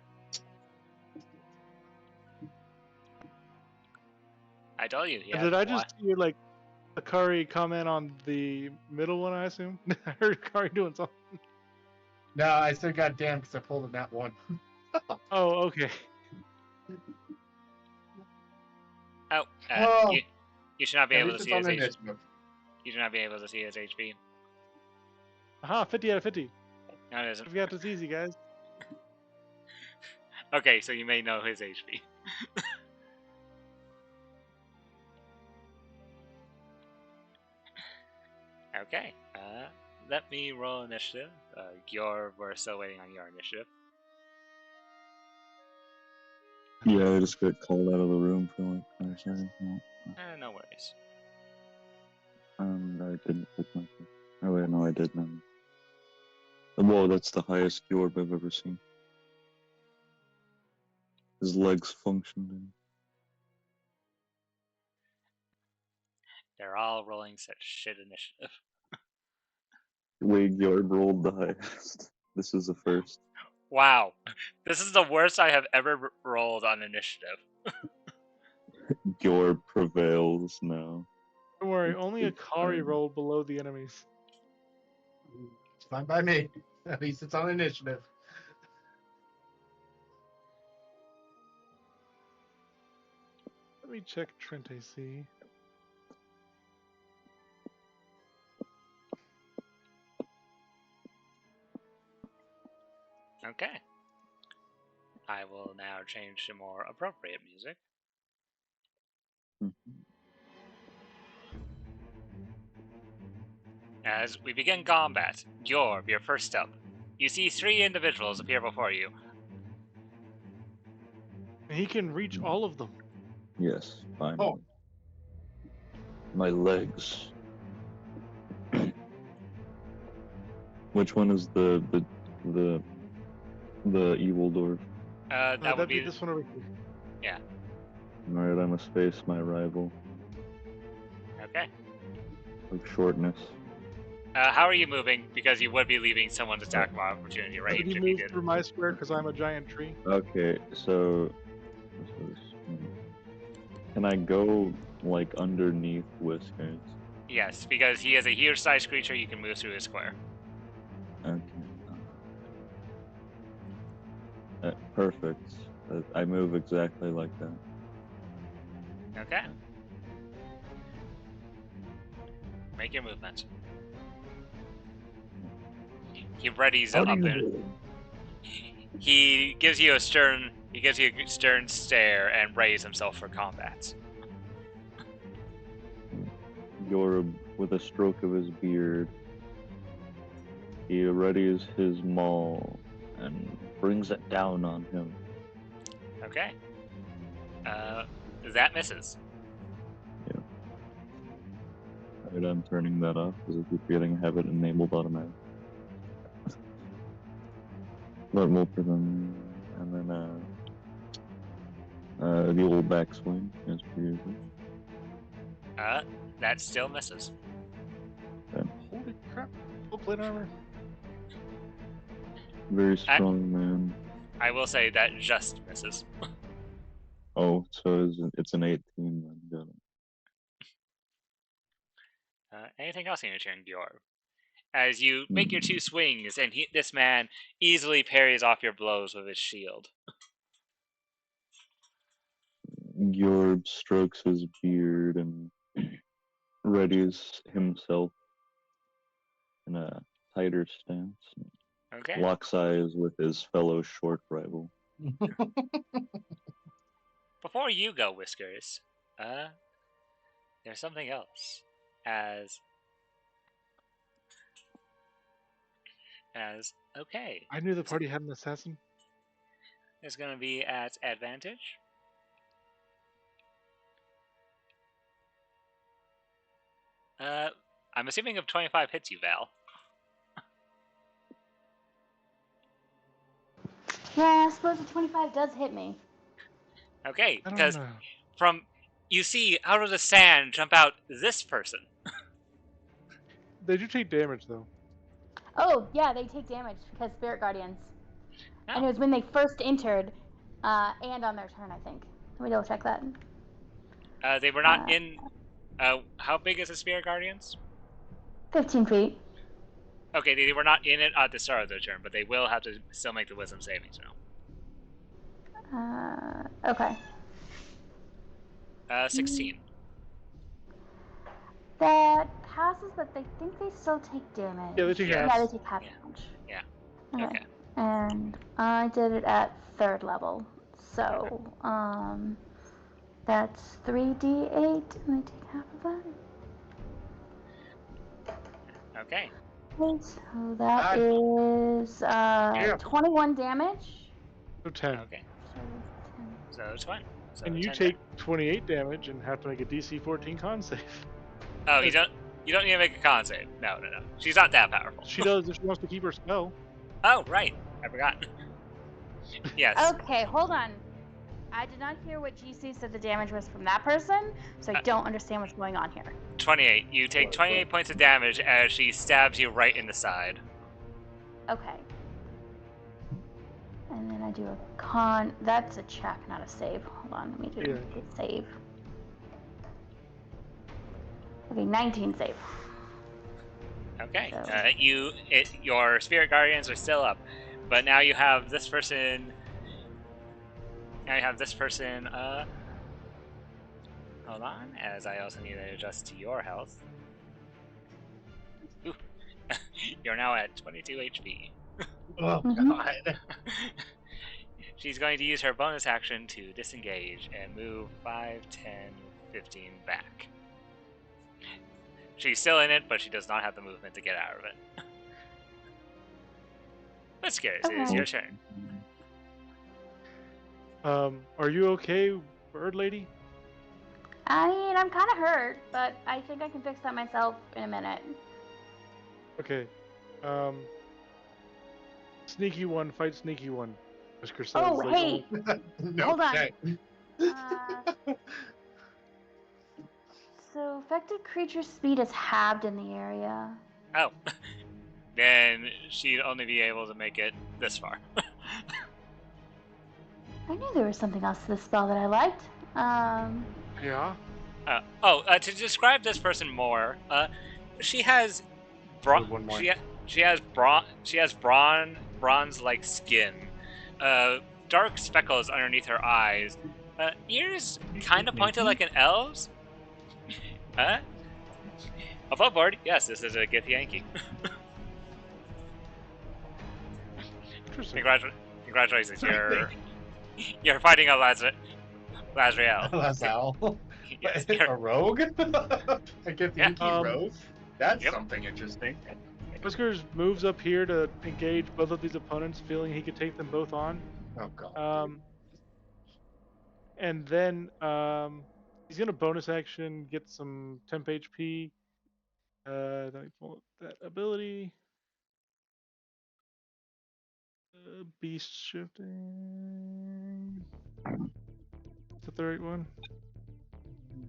I told you. And did I just hear like Akari comment on the middle one? I assume I heard Akari doing something. No, I still got damn because I pulled a nat 1. Oh, okay. Oh, Oh. you should not be At able least to it's see on his HP. initiative. You should not be able to see his HP. Aha, 50 out of 50. No, it isn't. I forgot it's easy, guys. Okay, so you may know his HP. Okay, let me roll initiative. We're still waiting on your initiative. Yeah, I just got called out of the room for like 5 seconds. No worries. I didn't put my. Oh wait, no, I did now. Whoa, that's the highest orb I've ever seen. His legs functioned. They're all rolling such shit initiative. Wade Yorb rolled the highest. This is the first. Wow, this is the worst I have ever rolled on initiative. Yorb prevails now. Don't worry, only Akari rolled below the enemies. It's fine by me. At least it's on initiative. Let me check Trent AC. Okay. I will now change to more appropriate music. As we begin combat, Yorb, your first up. You see 3 individuals appear before you. And he can reach all of them. Yes, finally. Oh. My legs. Which one is the The evil dwarf. That would That'd be be this one over here. yeah. Alright, I'm a space my rival Okay. of shortness. How are you moving? Because you would be leaving someone's attack of opportunity Could range you if you move did. through my square because I'm a giant tree? Okay, so can I go like underneath Whiskers? Yes, because he is a huge-sized creature. You can move through his square. Okay. Perfect. I move exactly like that. Okay. Make your movement. He readies up and he gives you a stern stare and readies himself for combat. Yorub, with a stroke of his beard, he readies his maul and brings it down on him. Okay. That misses. Alright, I'm turning that off because I keep forgetting I have it enabled automatically. But we'll prevent, and then the old backswing as per usual. That still misses. Holy crap. Full plate armor. Very strong man. I will say that just misses. Oh, so it's an 18 then. Got it. Anything else in your turn, Dior? As you make your two swings, and this man easily parries off your blows with his shield. Yorb strokes his beard and readies himself in a tighter stance. Okay. Locks eyes with his fellow short rival. Before you go, Whiskers, there's something else. Okay. I knew the party had an assassin. It's gonna be at advantage. I'm assuming if 25 hits you, Val. Yeah, I suppose the 25 does hit me. Okay, I don't because know. you see out of the sand jump out this person. They do take damage, though. Oh, yeah, they take damage because Spirit Guardians. Oh. And it was when they first entered, and on their turn, I think. Let me double check that. They were not in. How big is the Spirit Guardians? 15 feet. Okay, they were not in it at the start of their turn, but they will have to still make the Wisdom saving throw. Okay. 16. That passes, but they think they still take damage. Yeah, they take half. Yeah, they take half damage. Yeah. Okay. And I did it at 3rd level. So, that's 3d8, and I take half of that. Okay. So that is 21 damage. So 10. Okay. So 10. So it's fine. So And you 10 take 28 damage and have to make a DC 14 con save. Oh, you don't need to make a con save. No. She's not that powerful. She does if she wants to keep her spell. Oh, right. I forgot. Yes. Okay, hold on. I did not hear what GC said the damage was from that person, so I don't understand what's going on here. 28. You take 28 points of damage as she stabs you right in the side. Okay. And then I do a con. That's a check, not a save. Hold on, let me do a save. Okay, 19 save. Okay. So. Your Spirit Guardians are still up, but now you have this person. Hold on, as I also need to adjust to your health. Ooh. You're now at 22 HP. Oh god. She's going to use her bonus action to disengage and move 5, 10, 15 back. She's still in it, but she does not have the movement to get out of it. Whiskers, it is your turn. Are you okay, Bird Lady? I mean, I'm kind of hurt, but I think I can fix that myself in a minute. Okay. Sneaky one, fight sneaky one. Whisker says. Oh, like, hey. No, Hold on. okay. So affected creature's speed is halved in the area. Oh. Then she'd only be able to make it this far. I knew there was something else to this spell that I liked. Yeah. To describe this person more, she has One more. she has bronze-like skin, dark speckles underneath her eyes, ears kind of pointed like an elf's. Above board, yes, this is a Githyanki. Interesting. Congratulations, you're fighting a Lazriel. Lazal. Yes, A rogue? A Githyanki rogue? That's Yep. something interesting. Whiskers moves up here to engage both of these opponents, feeling he could take them both on. Oh god. And then he's gonna bonus action, get some temp HP. Then I pull up that ability. Beast shifting. Is that the right one?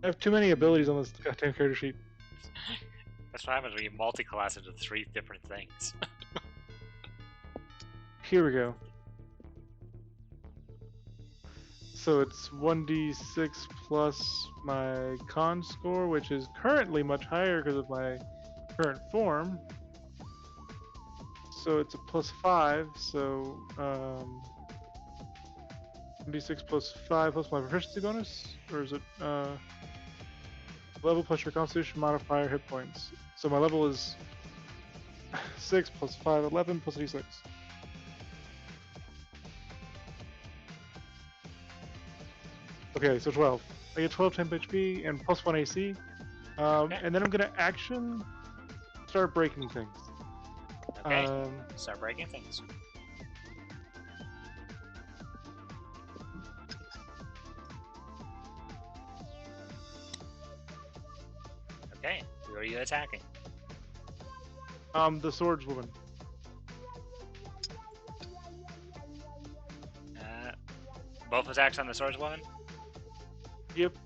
I have too many abilities on this goddamn character sheet. That's what happens when you multi-class into 3 different things. Here we go. So it's 1d6 plus my con score, which is currently much higher because of my current form. So it's a +5, so 1d6 plus 5 plus my proficiency bonus? Or is it level plus your constitution modifier hit points? So my level is 6 plus 5, 11 plus d6. Okay, so 12. I get 12 temp HP and +1 AC. And then I'm gonna action start breaking things. Okay, start breaking things. Okay, who are you attacking? The swordswoman. Both attacks on the swordswoman? Yep.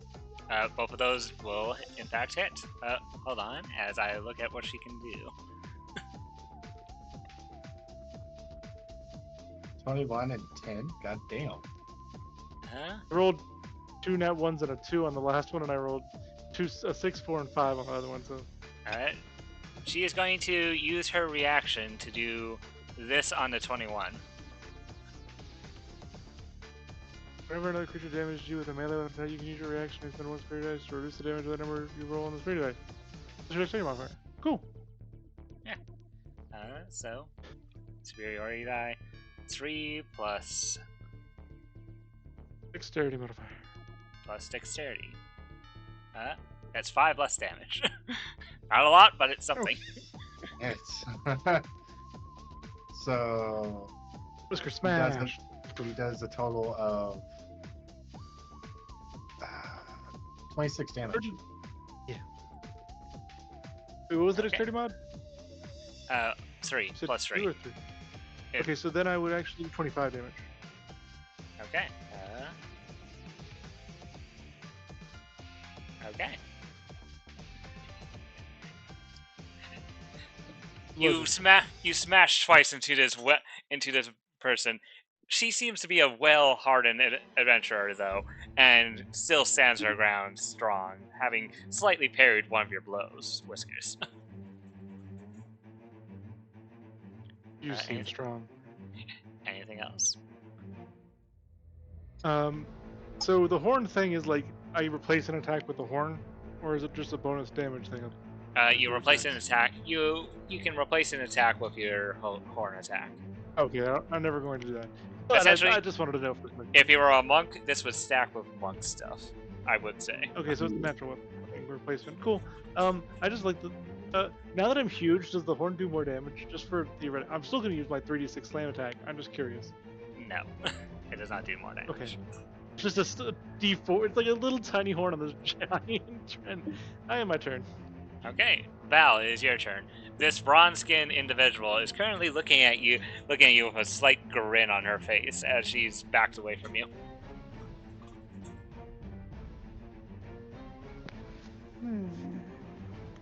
Both of those will, in fact, hit. Hold on, as I look at what she can do. 21 and 10? God damn. Huh? I rolled 2 nat 1s and a 2 on the last one, and I rolled a 6, 4, and 5 on the other one. So. Alright. She is going to use her reaction to do this on the 21. Whenever another creature damages you with a melee weapon, you can use your reaction and spend 1 spirit dice to reduce the damage of the number you roll on the spirit dice. That's your dexterity modifier. Cool. Yeah. So, superiority die. 3 plus Dexterity modifier. dexterity. That's 5 less damage. Not a lot, but it's something. It's so Whisker smash. he does a total of 26 damage. Yeah. Wait, what was the Okay. dexterity mod? 3 You said plus 3. 2 or 3? It- Okay, so then I would actually do 25 damage. Okay. Okay. You smash twice into this person. She seems to be a well-hardened adventurer, though, and still stands her ground strong, having slightly parried one of your blows, Whiskers. You seem anything- strong. Anything else? So the horn thing is like, I replace an attack with the horn, or is it just a bonus damage thing? You replace an attack. You can replace an attack with your horn attack. Okay, I'm never going to do that. But Essentially- I just wanted to know for a second. If you were a monk, this would stack with monk stuff, I would say. Okay, so it's a natural weapon replacement. Cool. I just like the. Now that I'm huge, does the horn do more damage? Just for theoretical. I'm still going to use my 3d6 slam attack. I'm just curious. No, it does not do more damage. Okay. It's just a d4. It's like a little tiny horn on this giant. And I am my turn. Okay, Val, it is your turn. This bronze-skinned individual is currently looking at you with a slight grin on her face as she's backed away from you.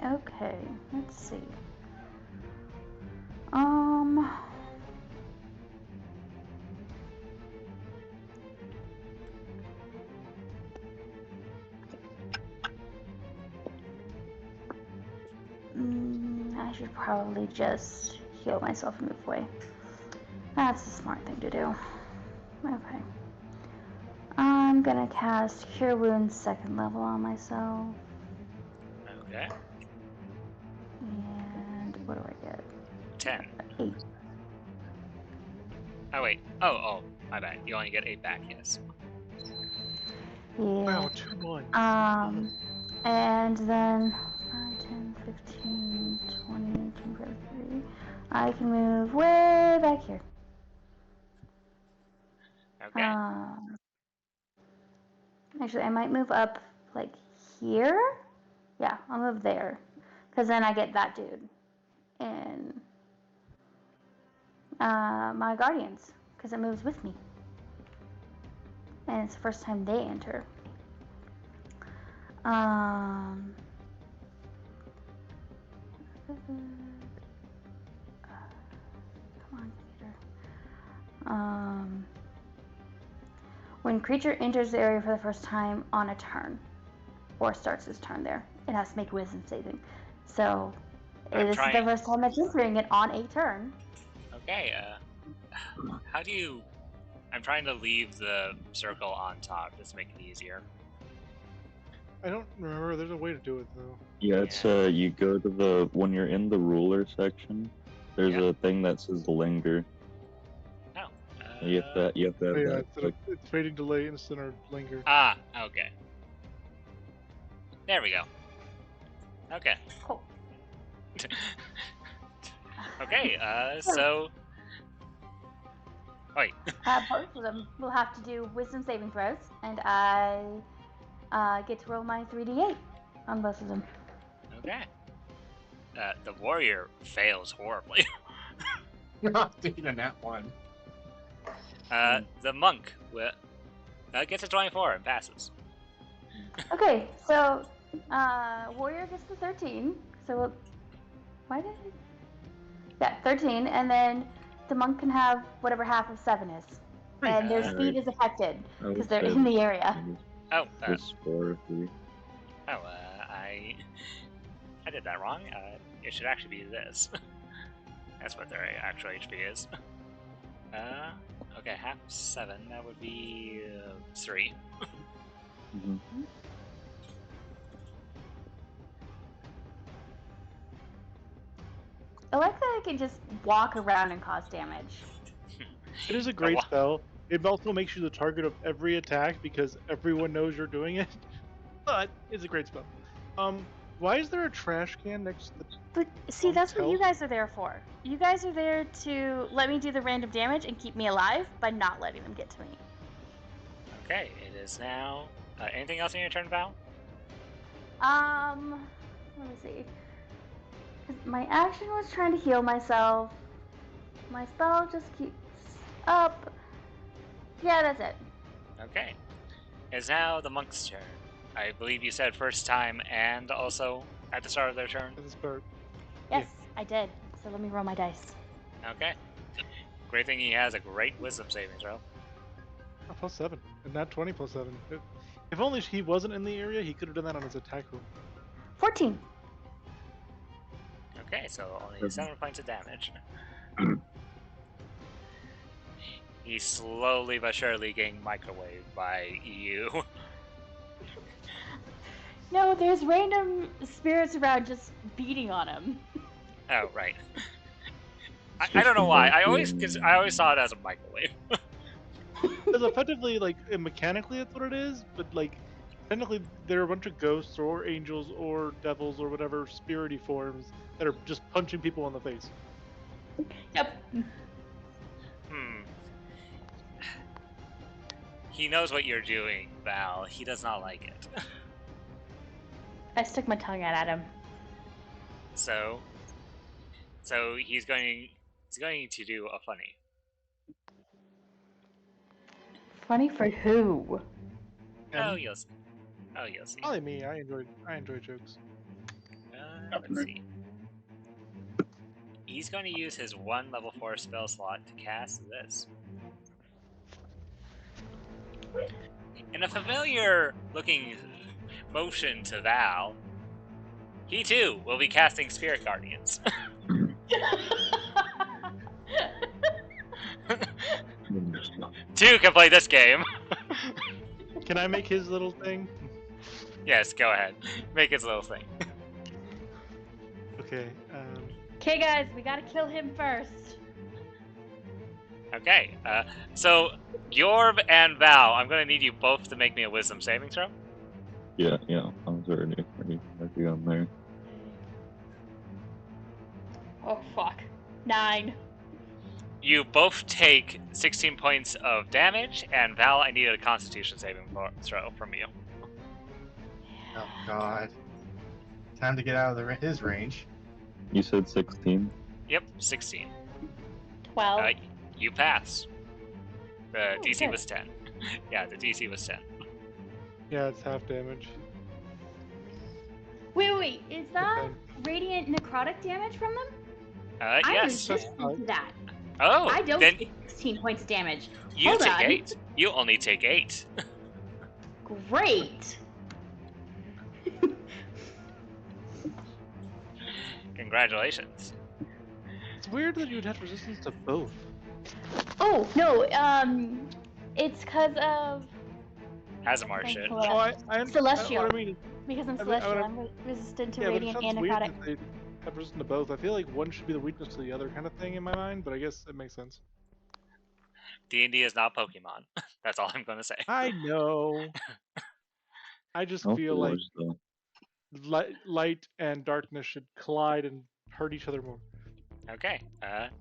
Okay, let's see. I should probably just heal myself and move away. That's the smart thing to do. Okay. I'm gonna cast Cure Wounds 2nd level on myself. Okay. And what do I get? 10. 8. Oh, wait. Oh, my bad. You only get 8 back, yes. Yeah. Wow, 2 1. And then 5, 10, 15, 20, 25, 30. I can move way back here. Okay. Actually, I might move up like here. Yeah, I'll move there. Because then I get that dude. And my guardians. Because it moves with me. And it's the first time they enter. Come on, computer. When creature enters the area for the first time on a turn, or starts his turn there, it has to make a wisdom saving. So, this is the first time it's entering it on a turn. Okay, how do you... I'm trying to leave the circle on top just to make it easier. I don't remember. There's a way to do it, though. Yeah, it's you go to the... When you're in the ruler section, there's a thing that says linger. Oh. You have to have that click. It's fading delay instant or linger. Ah, okay. There we go. Okay. Cool. Okay, so... Wait. Both of them will have to do wisdom saving throws, and I get to roll my 3d8 on both of them. Okay. The warrior fails horribly. Not taking that one. The monk gets a 24 and passes. Okay, so warrior gets the 13. So why did I... Yeah, 13, and then the monk can have whatever half of 7 is. And their speed is affected because they're in the area. Oh, it's 4 or 3. Oh, I did that wrong. It should actually be this. That's what their actual HP is. Okay, half 7, that would be 3. Mm-hmm. I like that I can just walk around and cause damage. It is a great spell. It also makes you the target of every attack because everyone knows you're doing it. But it's a great spell. Why is there a trash can next to the... But see, that's what you guys are there for. You guys are there to let me do the random damage and keep me alive by not letting them get to me. Okay, it is now... anything else in your turn, Val? Let me see. My action was trying to heal myself. My spell just keeps up. Yeah, that's it. Okay. It's now the monk's turn. I believe you said first time and also at the start of their turn? At the start. Yes, yeah. I did. So let me roll my dice. Okay. Great thing he has a great wisdom saving throw. Oh, +7. And not 20 +7. If only he wasn't in the area, he could have done that on his attack roll. 14. Okay, so only 7 points of damage. He's slowly but surely getting microwaved by you. No, there's random spirits around just beating on him. Oh, right. I don't know why. I always saw it as a microwave. Because effectively, like, mechanically that's what it is, but, like, technically there are a bunch of ghosts or angels or devils or whatever spirity forms that are just punching people in the face. Yep. He knows what you're doing, Val. He does not like it. I stuck my tongue out at him. So he's going to do a funny. Funny for who? Oh, you'll see. Probably me. I enjoy jokes. Let's see. He's going to use his 1 level 4 spell slot to cast this. In a familiar-looking motion to Val, he too will be casting Spirit Guardians. Two can play this game. Can I make his little thing? Yes, go ahead. Make his little thing. Okay. Okay, guys, we gotta kill him first. Okay, so Yorb and Val, I'm gonna need you both to make me a Wisdom saving throw. Yeah, I was already on there. Oh, fuck. 9. You both take 16 points of damage, and Val, I need a Constitution saving throw from you. Oh God. Time to get out of his range. You said 16? Yep, 16. 12. You pass. The Oh, DC good. was 10. Yeah, the DC was 10. Yeah, it's half damage. Wait, is that Okay. radiant necrotic damage from them? I'm Yes. resistant to that. Oh, I don't then take 16 points of damage. you Hold take on. 8. You only take 8. Great. Congratulations. It's weird that you would have resistance to both. Oh, no, it's because of... Azamar shit. Pull it Oh, up. I Celestial. What I mean, Because I'm I celestial, would- I'm resistant to yeah, but it radiant sounds and weird necrotic. that they have resistance to both. I feel like one should be the weakness to the other kind of thing in my mind, but I guess it makes sense. D&D is not Pokemon. That's all I'm gonna say. I know. I just No feel like force, though. light and darkness should collide and hurt each other more. Okay,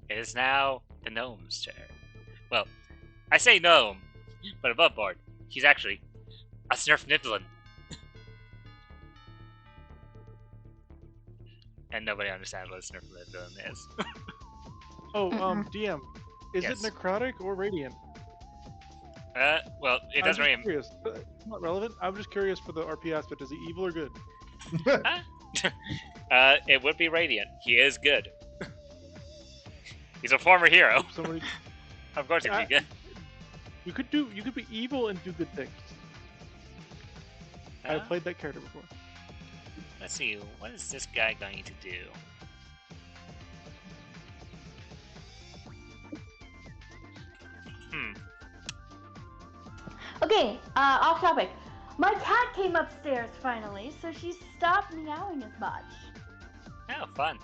it is now the gnome's turn. Well, I say gnome, but above board, he's actually a Snurf Niblin. And nobody understands what a Snurf Niblin is. Oh, Mm-mm. DM, is Yes. it necrotic or radiant? Well, it I'm doesn't just really... curious. It's not relevant. I'm just curious for the RP aspect. Is he evil or good? It would be Radiant. He is good. He's a former hero. Somebody, Of course he'd be good. you could be evil and do good things. I've played that character before. Let's see, what is this guy going to do? Okay, off topic. My cat came upstairs finally, so she stopped meowing as much. Oh, fun.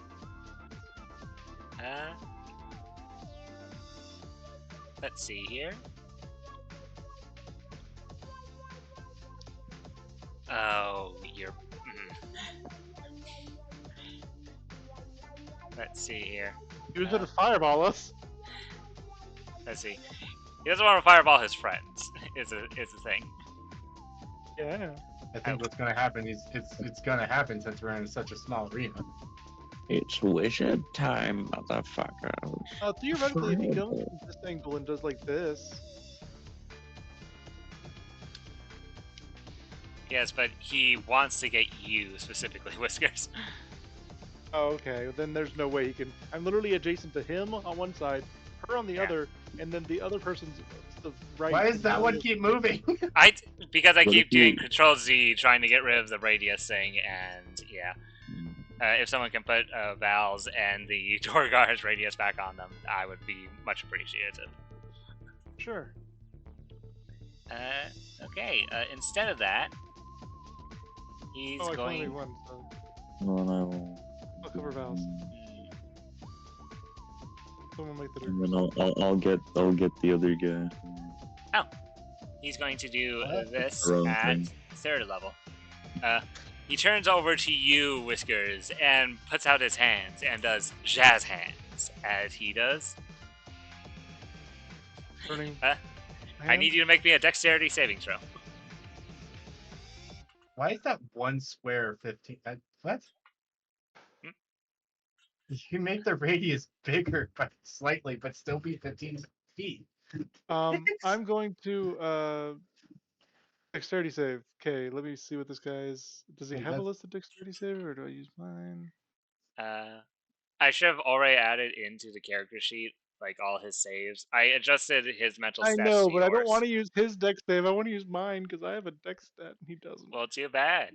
Let's see here. Oh, you're... Let's see here. He was going to fireball us. Let's see. He doesn't want to fireball his friends. Is a thing. Yeah, I know. I think what's gonna happen is it's gonna happen since we're in such a small arena. It's wizard time, motherfucker. Theoretically, if he goes from this angle and does like this, Yes, but he wants to get you specifically, Whiskers. oh, okay, then there's no way he can. I'm literally adjacent to him on one side, her on the Yeah. other, and then the other person's the right. Why does that one keep moving? Because I But keep if you- doing Control Z, trying to get rid of the radius thing, and yeah. If someone can put Val's and the Torgar's radius back on them, I would be much appreciated. Sure. Okay, instead of that, he's Oh, I can only going... one, so No. I'll cover Val's. Someone make the And then I'll get the other guy. He's going to do What? this Wrong at thing. 3rd level. He turns over to you, Whiskers, and puts out his hands and does jazz hands, as he does. Turning. I need you to make me a dexterity saving throw. Why is that one square 15? What? You make the radius bigger, but slightly, but still be 15 feet. I'm going to dexterity save. Okay, let me see what this guy is. Does he Wait, have a that's- list of dexterity save, or do I use mine? I should have already added into the character sheet like all his saves. I adjusted his mental I stats know, to but I don't yours. want to use his dex save. I want to use mine because I have a dex stat and he doesn't. Well, too bad.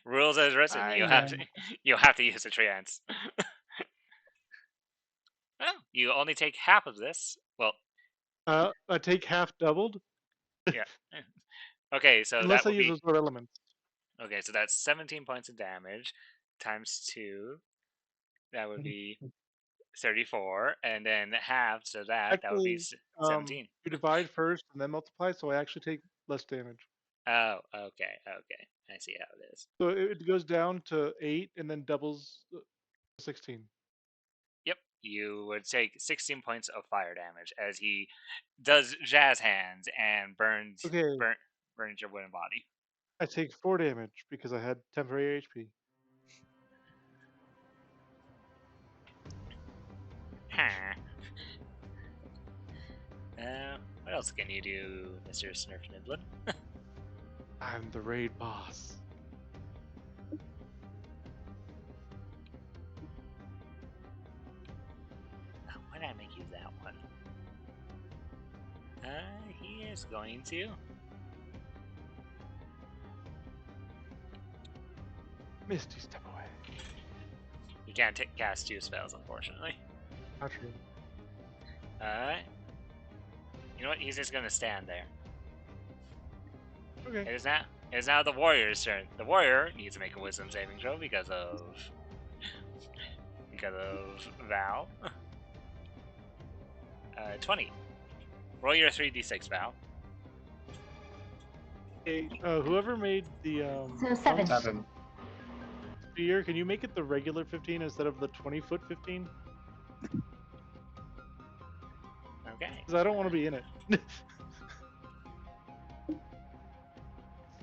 Rules as written. I You have to. You have to use a chance. Well, you only take half of this. Well, I take half doubled yeah. Okay, so unless that I would use be those sword elements. okay. So that's 17 points of damage times 2. That would be 34, and then half. So that would be Actually, 17. you divide first and then multiply, so I actually take less damage. Oh, okay, okay. I see how it is. So it goes down to 8 and then doubles 16. Yep, you would take 16 points of fire damage as he does jazz hands and burns Okay, burns your wooden body. I take 4 damage because I had temporary HP. Huh. What else can you do, Mr. Snurf Nidlin? I'm the raid boss. Oh, why did I make you that one? He is going to. Misty, step away. You can't cast 2 spells, unfortunately. Not true. You know what? He's just gonna stand there. Okay. It is now the warrior's turn. The warrior needs to make a wisdom saving throw because of Val. 20. Roll your 3d6, Val. Hey, whoever made the So 7. 7. sphere, can you make it the regular 15 instead of the 20-foot 15? Okay. Because I don't want to be in it.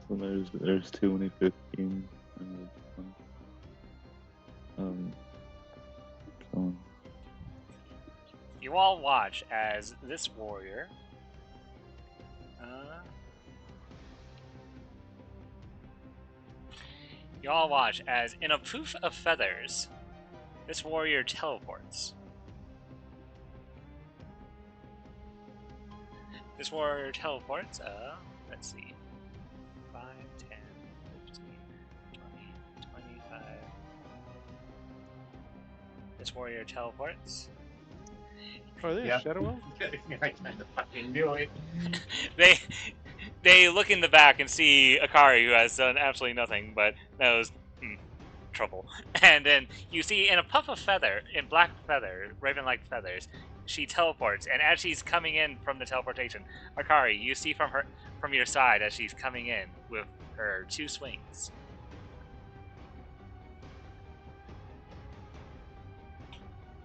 So there's too many 15s. So You all watch as this warrior. You all watch as, in a poof of feathers, this warrior teleports. This warrior teleports, let's see. 5, 10, 15, 20, 25. This warrior teleports. Are they Yeah. a shadow elf? I kind of fucking knew it. They look in the back and see Akari, who has done absolutely nothing but knows trouble. And then you see in a puff of feather, in black feather, raven-like feathers, she teleports. And as she's coming in from the teleportation, Akari, you see from your side as she's coming in with her 2 swings.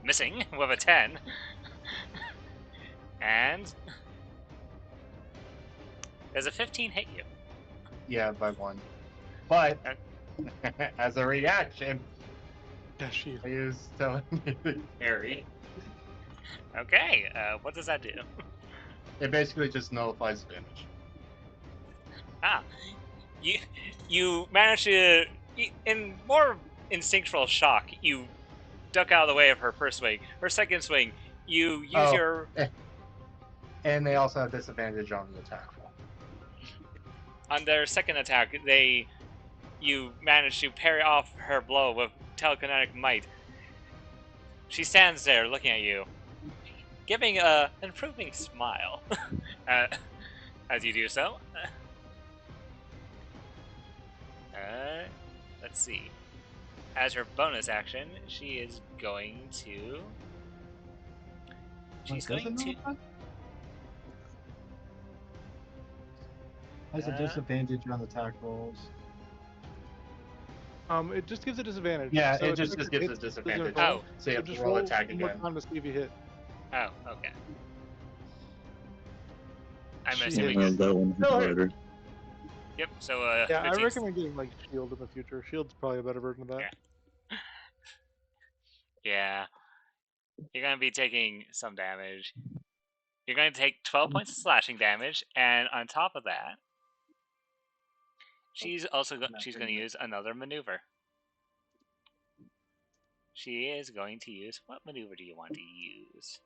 Missing with a 10. And does a 15 hit you? Yeah, by 1. But as a reaction, Yeah, she is. I use telling you to carry. Okay, what does that do? It basically just nullifies damage. You manage to, in more instinctual shock, you duck out of the way of her first swing. Her second swing, you use your... And they also have disadvantage on the attack roll. On their second attack, you manage to parry off her blow with telekinetic might. She stands there looking at you, giving an approving smile as you do so. Let's see. As her bonus action, she is going to... She's going to... Has a disadvantage on attack rolls. It just gives a disadvantage. Yeah, So it if just it gives a hits, disadvantage. Oh. So you have just to roll attack one more again. time to see if you hit. Oh, okay. I'm She assuming... hit. that one No. better. Yep, so Yeah, I 15 recommend getting like shield in the future. Shield's probably a better version of that. Yeah. Yeah. You're going to be taking some damage. You're going to take 12 points of slashing damage, and on top of that, she's going to use another maneuver. She is going to use... What maneuver do you want to use?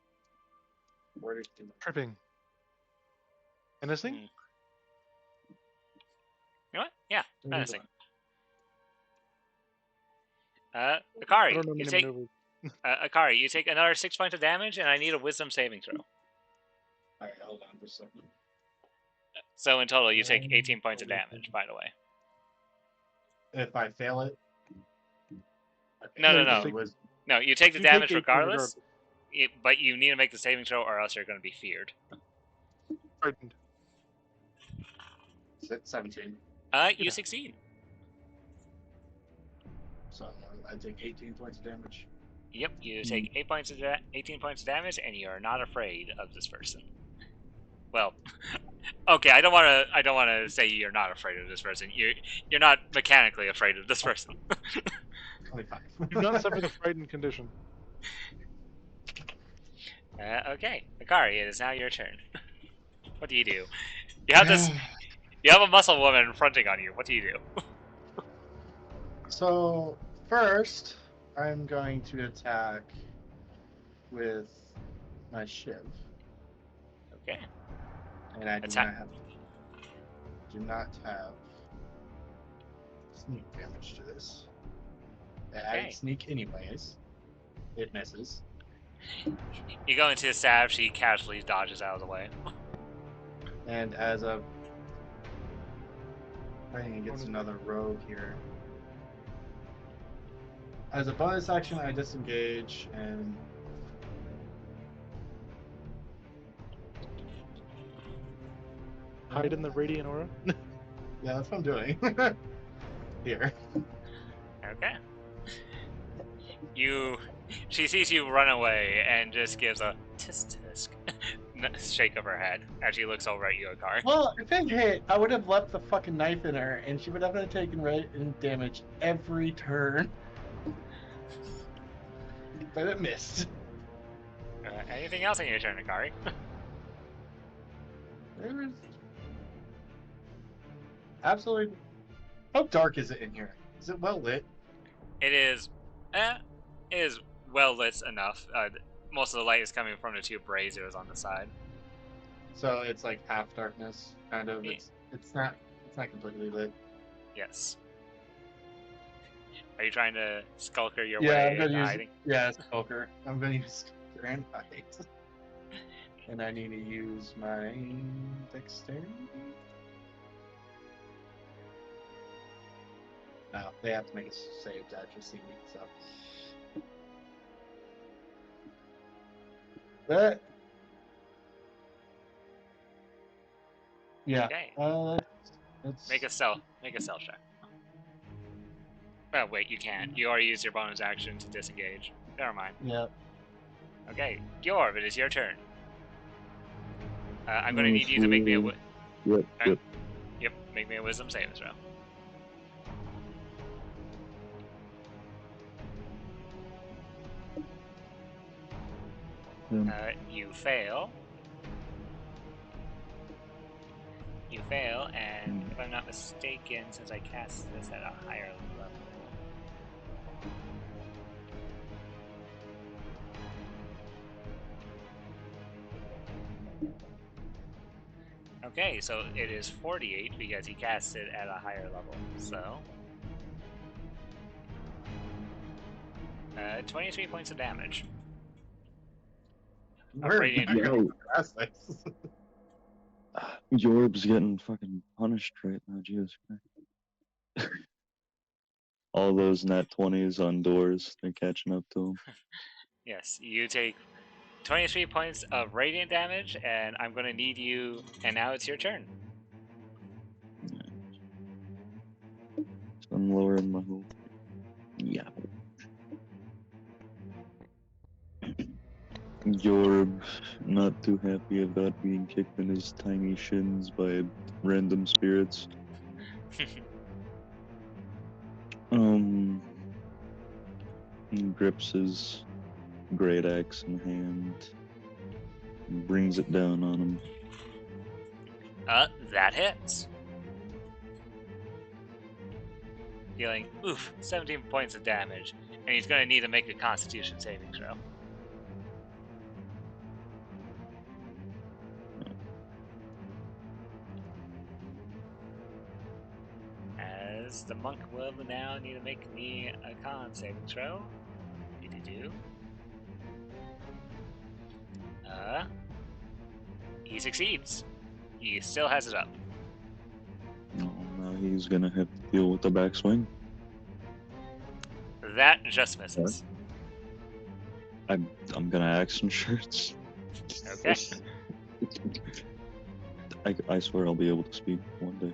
Tripping. Menacing? You know what? Yeah, menacing. I Akari, don't know you many take maneuvers. Akari, you take another 6 points of damage, and I need a Wisdom saving throw. Alright, hold on for a second. So in total, you take 18 points of damage. By the way. If I fail it. No. No, you take the You take damage 18 regardless, but you need to make the saving throw, or else you're going to be feared. Frightened. 17. You succeed. So I take 18 points of damage. Yep, you take 18 points of damage, and you are not afraid of this person. Well, okay, I don't want to say you're not afraid of this person. You're not mechanically afraid of this person. 25. Do not suffer the frightened condition. Okay, Akari, it is now your turn. What do? You have this. You have a muscle woman fronting on you. What do? So, first, I'm going to attack with my shiv. Okay. And I do not have sneak damage to this. I sneak anyways. It misses. You go into the stab, she casually dodges out of the way. And as a... Ryan gets another rogue here. As a bonus action, I disengage and... Hide in the radiant aura? Yeah, that's what I'm doing. Here. Okay. She sees you run away and just gives a tisk tisk shake of her head as she looks over at you, Akari. Well, if it hit, I would have left the fucking knife in her, and she would have taken damage every turn. But it missed. Anything else in your turn, Akari? There's absolutely. How dark is it in here? Is it well lit? It is well lit enough. Most of the light is coming from the two braziers on the side. So it's like half darkness, kind of. Yeah. It's not completely lit. Yes. Are you trying to skulker your way into hiding? Yeah, skulker. I'm gonna use skulker and hide. And I need to use my dexterity. No, they have to make a save to actually see me, so. That. Yeah. Okay. Let's... Make a stealth check. Oh wait, you can't. You already used your bonus action to disengage. Never mind. Yep. Okay, Georg, it is your turn. I'm going to need you to make me a... Yep. Yep, make me a wisdom saving throw. You fail. You fail, and if I'm not mistaken, since I cast this at a higher level... Okay, so it is 48 because he cast it at a higher level, so... 23 points of damage. Yo. Yorb's getting fucking punished right now, Jesus Christ. All those nat 20s on doors, they're catching up to him. Yes, you take 23 points of radiant damage, and I'm going to need you, and now it's your turn. So I'm lowering my hope. Yeah. Yorb not too happy about being kicked in his tiny shins by random spirits. grips his great axe in hand and brings it down on him. That hits. Dealing, 17 points of damage. And he's going to need to make a Constitution saving throw. As the monk will now need to make me a con saving throw. Do. He succeeds. He still has it up. Oh, now he's gonna have to deal with the backswing. That just misses. I'm gonna action shirts. Okay. I swear I'll be able to speak one day.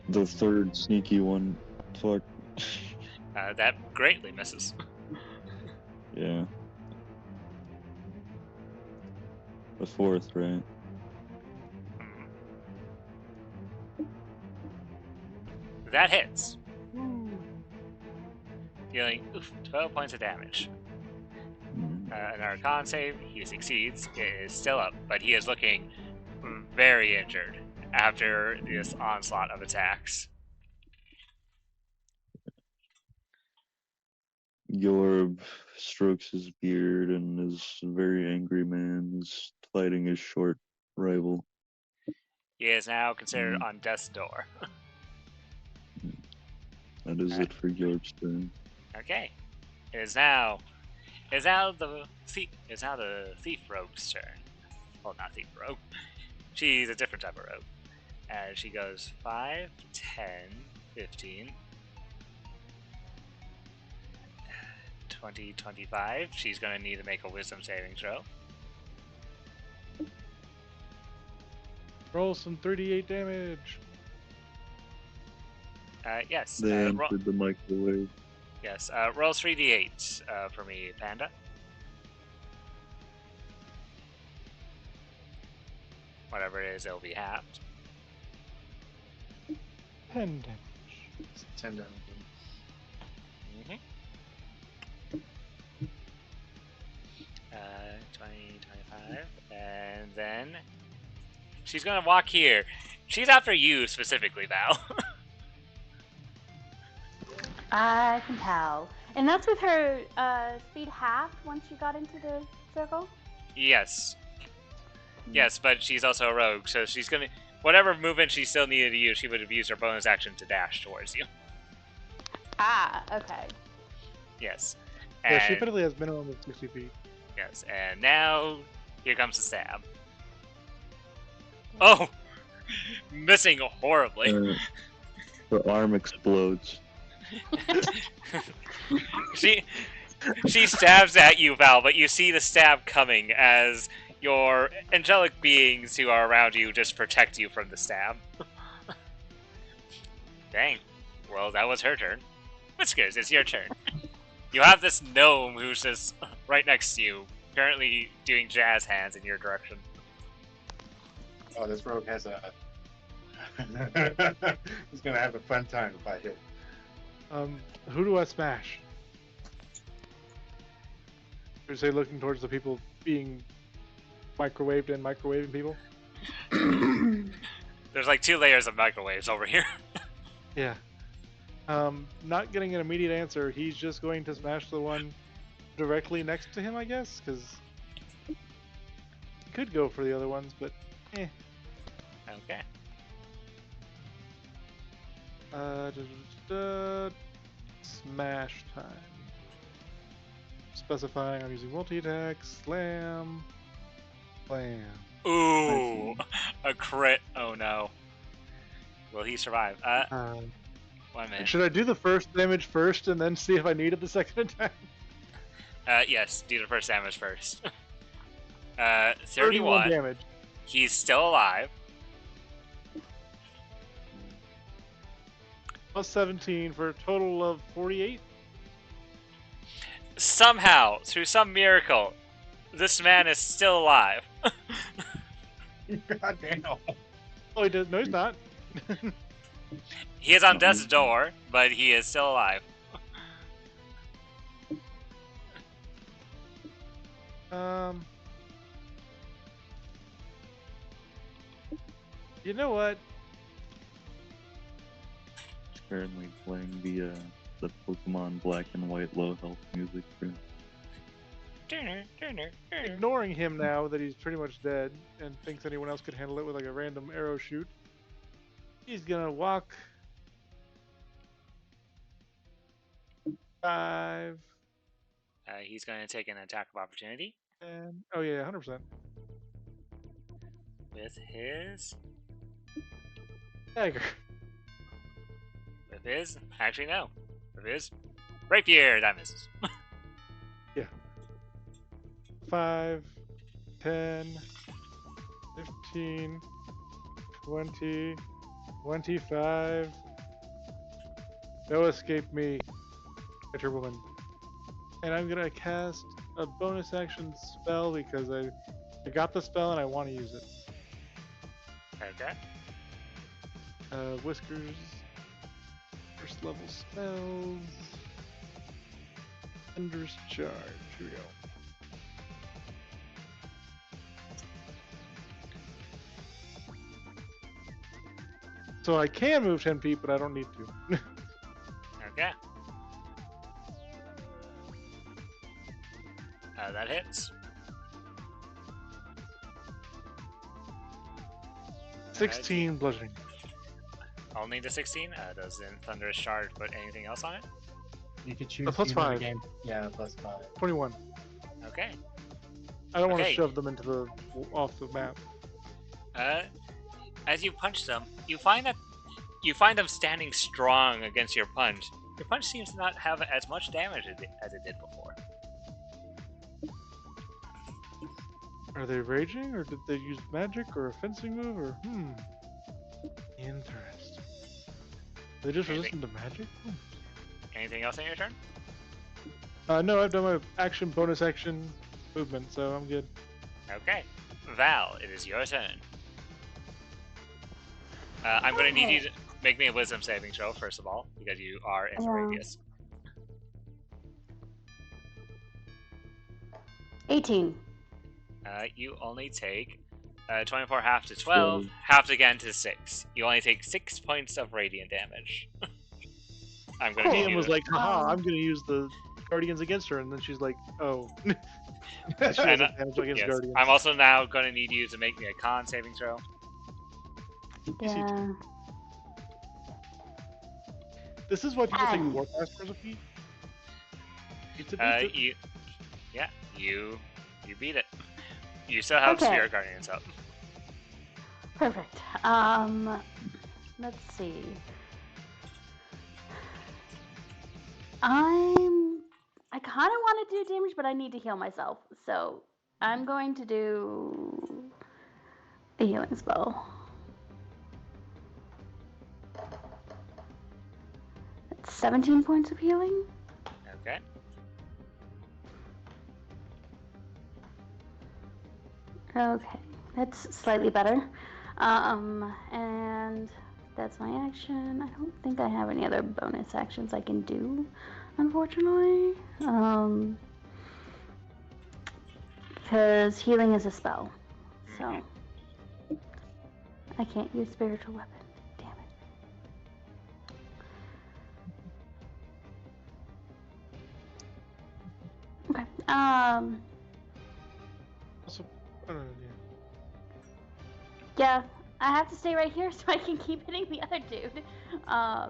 The third sneaky one, fuck. That greatly misses. Yeah. The fourth, right? That hits. Dealing 12 points of damage. Another con save, he succeeds. It is still up, but he is looking very injured after this onslaught of attacks. Yorb strokes his beard and is a very angry man. He's fighting his short rival. He is now considered on death's door. That is it for Yorb's turn. Okay. It is now the thief rogue's turn. Well, not thief rogue. She's a different type of rogue. And she goes 5, 10, 15, 20, 25. She's going to need to make a wisdom saving throw. Roll some 38 damage. Yes. They entered the microwave. Yes. Roll 3d8 for me, Panda. Whatever it is, it'll be halved. 10 damage. 10 damage. Mm-hmm. 20, 25, and then she's gonna walk here. She's after you specifically, Val. I can tell. And that's with her speed halved once you got into the circle? Yes. Yes, but she's also a rogue, so she's gonna... Whatever movement she still needed to use, she would have used her bonus action to dash towards you. Ah, okay. Yes. Yeah, she And- apparently has minimum of 60 feet. Yes, and now here comes the stab. Oh! Missing horribly. Her arm explodes. She stabs at you, Val, but you see the stab coming as your angelic beings who are around you just protect you from the stab. Dang. Well, that was her turn. Whiskers, it's your turn. You have this gnome who's just right next to you, currently doing jazz hands in your direction. Oh, this rogue has a... He's gonna have a fun time if I hit. Who do I smash? Or say looking towards the people being microwaved and microwaving people? There's like 2 layers of microwaves over here. Yeah. Not getting an immediate answer. He's just going to smash the one directly next to him, I guess, because he could go for the other ones, but Okay. Smash time. Specifying I'm using multi-attack, slam, blam. Ooh, a crit. Oh no. Will he survive? 1 minute. Should I do the first damage first and then see if I needed the second attack? Yes, do the first damage first. 31 31. damage. He's still alive. Plus 17 for a total of 48. Somehow, through some miracle, this man is still alive. God damn. Oh, he does. No, he's not. He is on death's door, but he is still alive. You know what? Apparently playing the Pokemon Black and White low health music too. Ignoring him now that he's pretty much dead and thinks anyone else could handle it with like a random arrow shoot. He's gonna walk 5. He's going to take an attack of opportunity And oh yeah, 100%. with his. Dagger. With his. Actually, no. With his rapier. That misses. 5, 10, 15, 20, 25. No escape me, Bitter Woman. And I'm gonna cast a bonus action spell because I got the spell and I want to use it. Okay. Whiskers. First level spells. Thunderous Charge. Here we go. So I can move 10 feet, but I don't need to. Okay. That hits. 16 bludgeoning. Only the 16? Does the Thunderous Shard put anything else on it? You could choose plus either 5. Game. Yeah, plus 5. 21. Okay. I don't want to Okay. shove them into the off the map. As you punch them, you find them standing strong against your punch. Your punch seems to not have as much damage as it did before. Are they raging, or did they use magic, or a fencing move, or Interesting. They just resistant to magic? Anything else in your turn? No, I've done my action, bonus action, movement, so I'm good. Okay. Val, it is your turn. I'm going to need you to make me a wisdom saving throw, first of all, because you are in the radius. 18. You only take 24 half to 12, half again to 6. You only take 6 points of radiant damage. I'm going to need Ian you was to... like, haha, I'm going to use the Guardians against her, and then she's like, oh. She has And, advantage against yes. Guardians. I'm also now going to need you to make me a con saving throw. Yeah. This is why people take Warpath for a feat. You beat it. You still have Okay. Spirit Guardians up. Perfect. Let's see. I kind of want to do damage, but I need to heal myself. So I'm going to do a healing spell. That's 17 points of healing. Okay. Okay, that's slightly better. And that's my action. I don't think I have any other bonus actions I can do, unfortunately. Because healing is a spell. So I can't use spiritual weapon. Damn it. Okay. Also, Yeah, I have to stay right here so I can keep hitting the other dude. Yeah,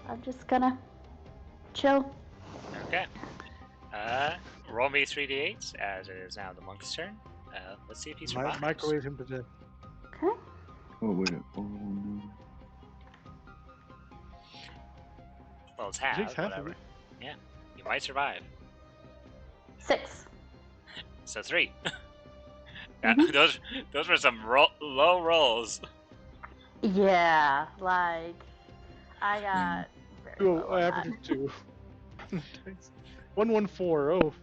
I'm just gonna chill. Okay. Roll me 3d8s, as it is now the monk's turn. Let's see if he survives. Microwave him to death. Okay. Oh wait. Oh no. Well, it's half, Takes half of whatever. it. Yeah, you might survive. 6. So 3. Yeah, those were some low rolls. Yeah, like I got very low Oh, on I that. averaged 2. 114. Oh,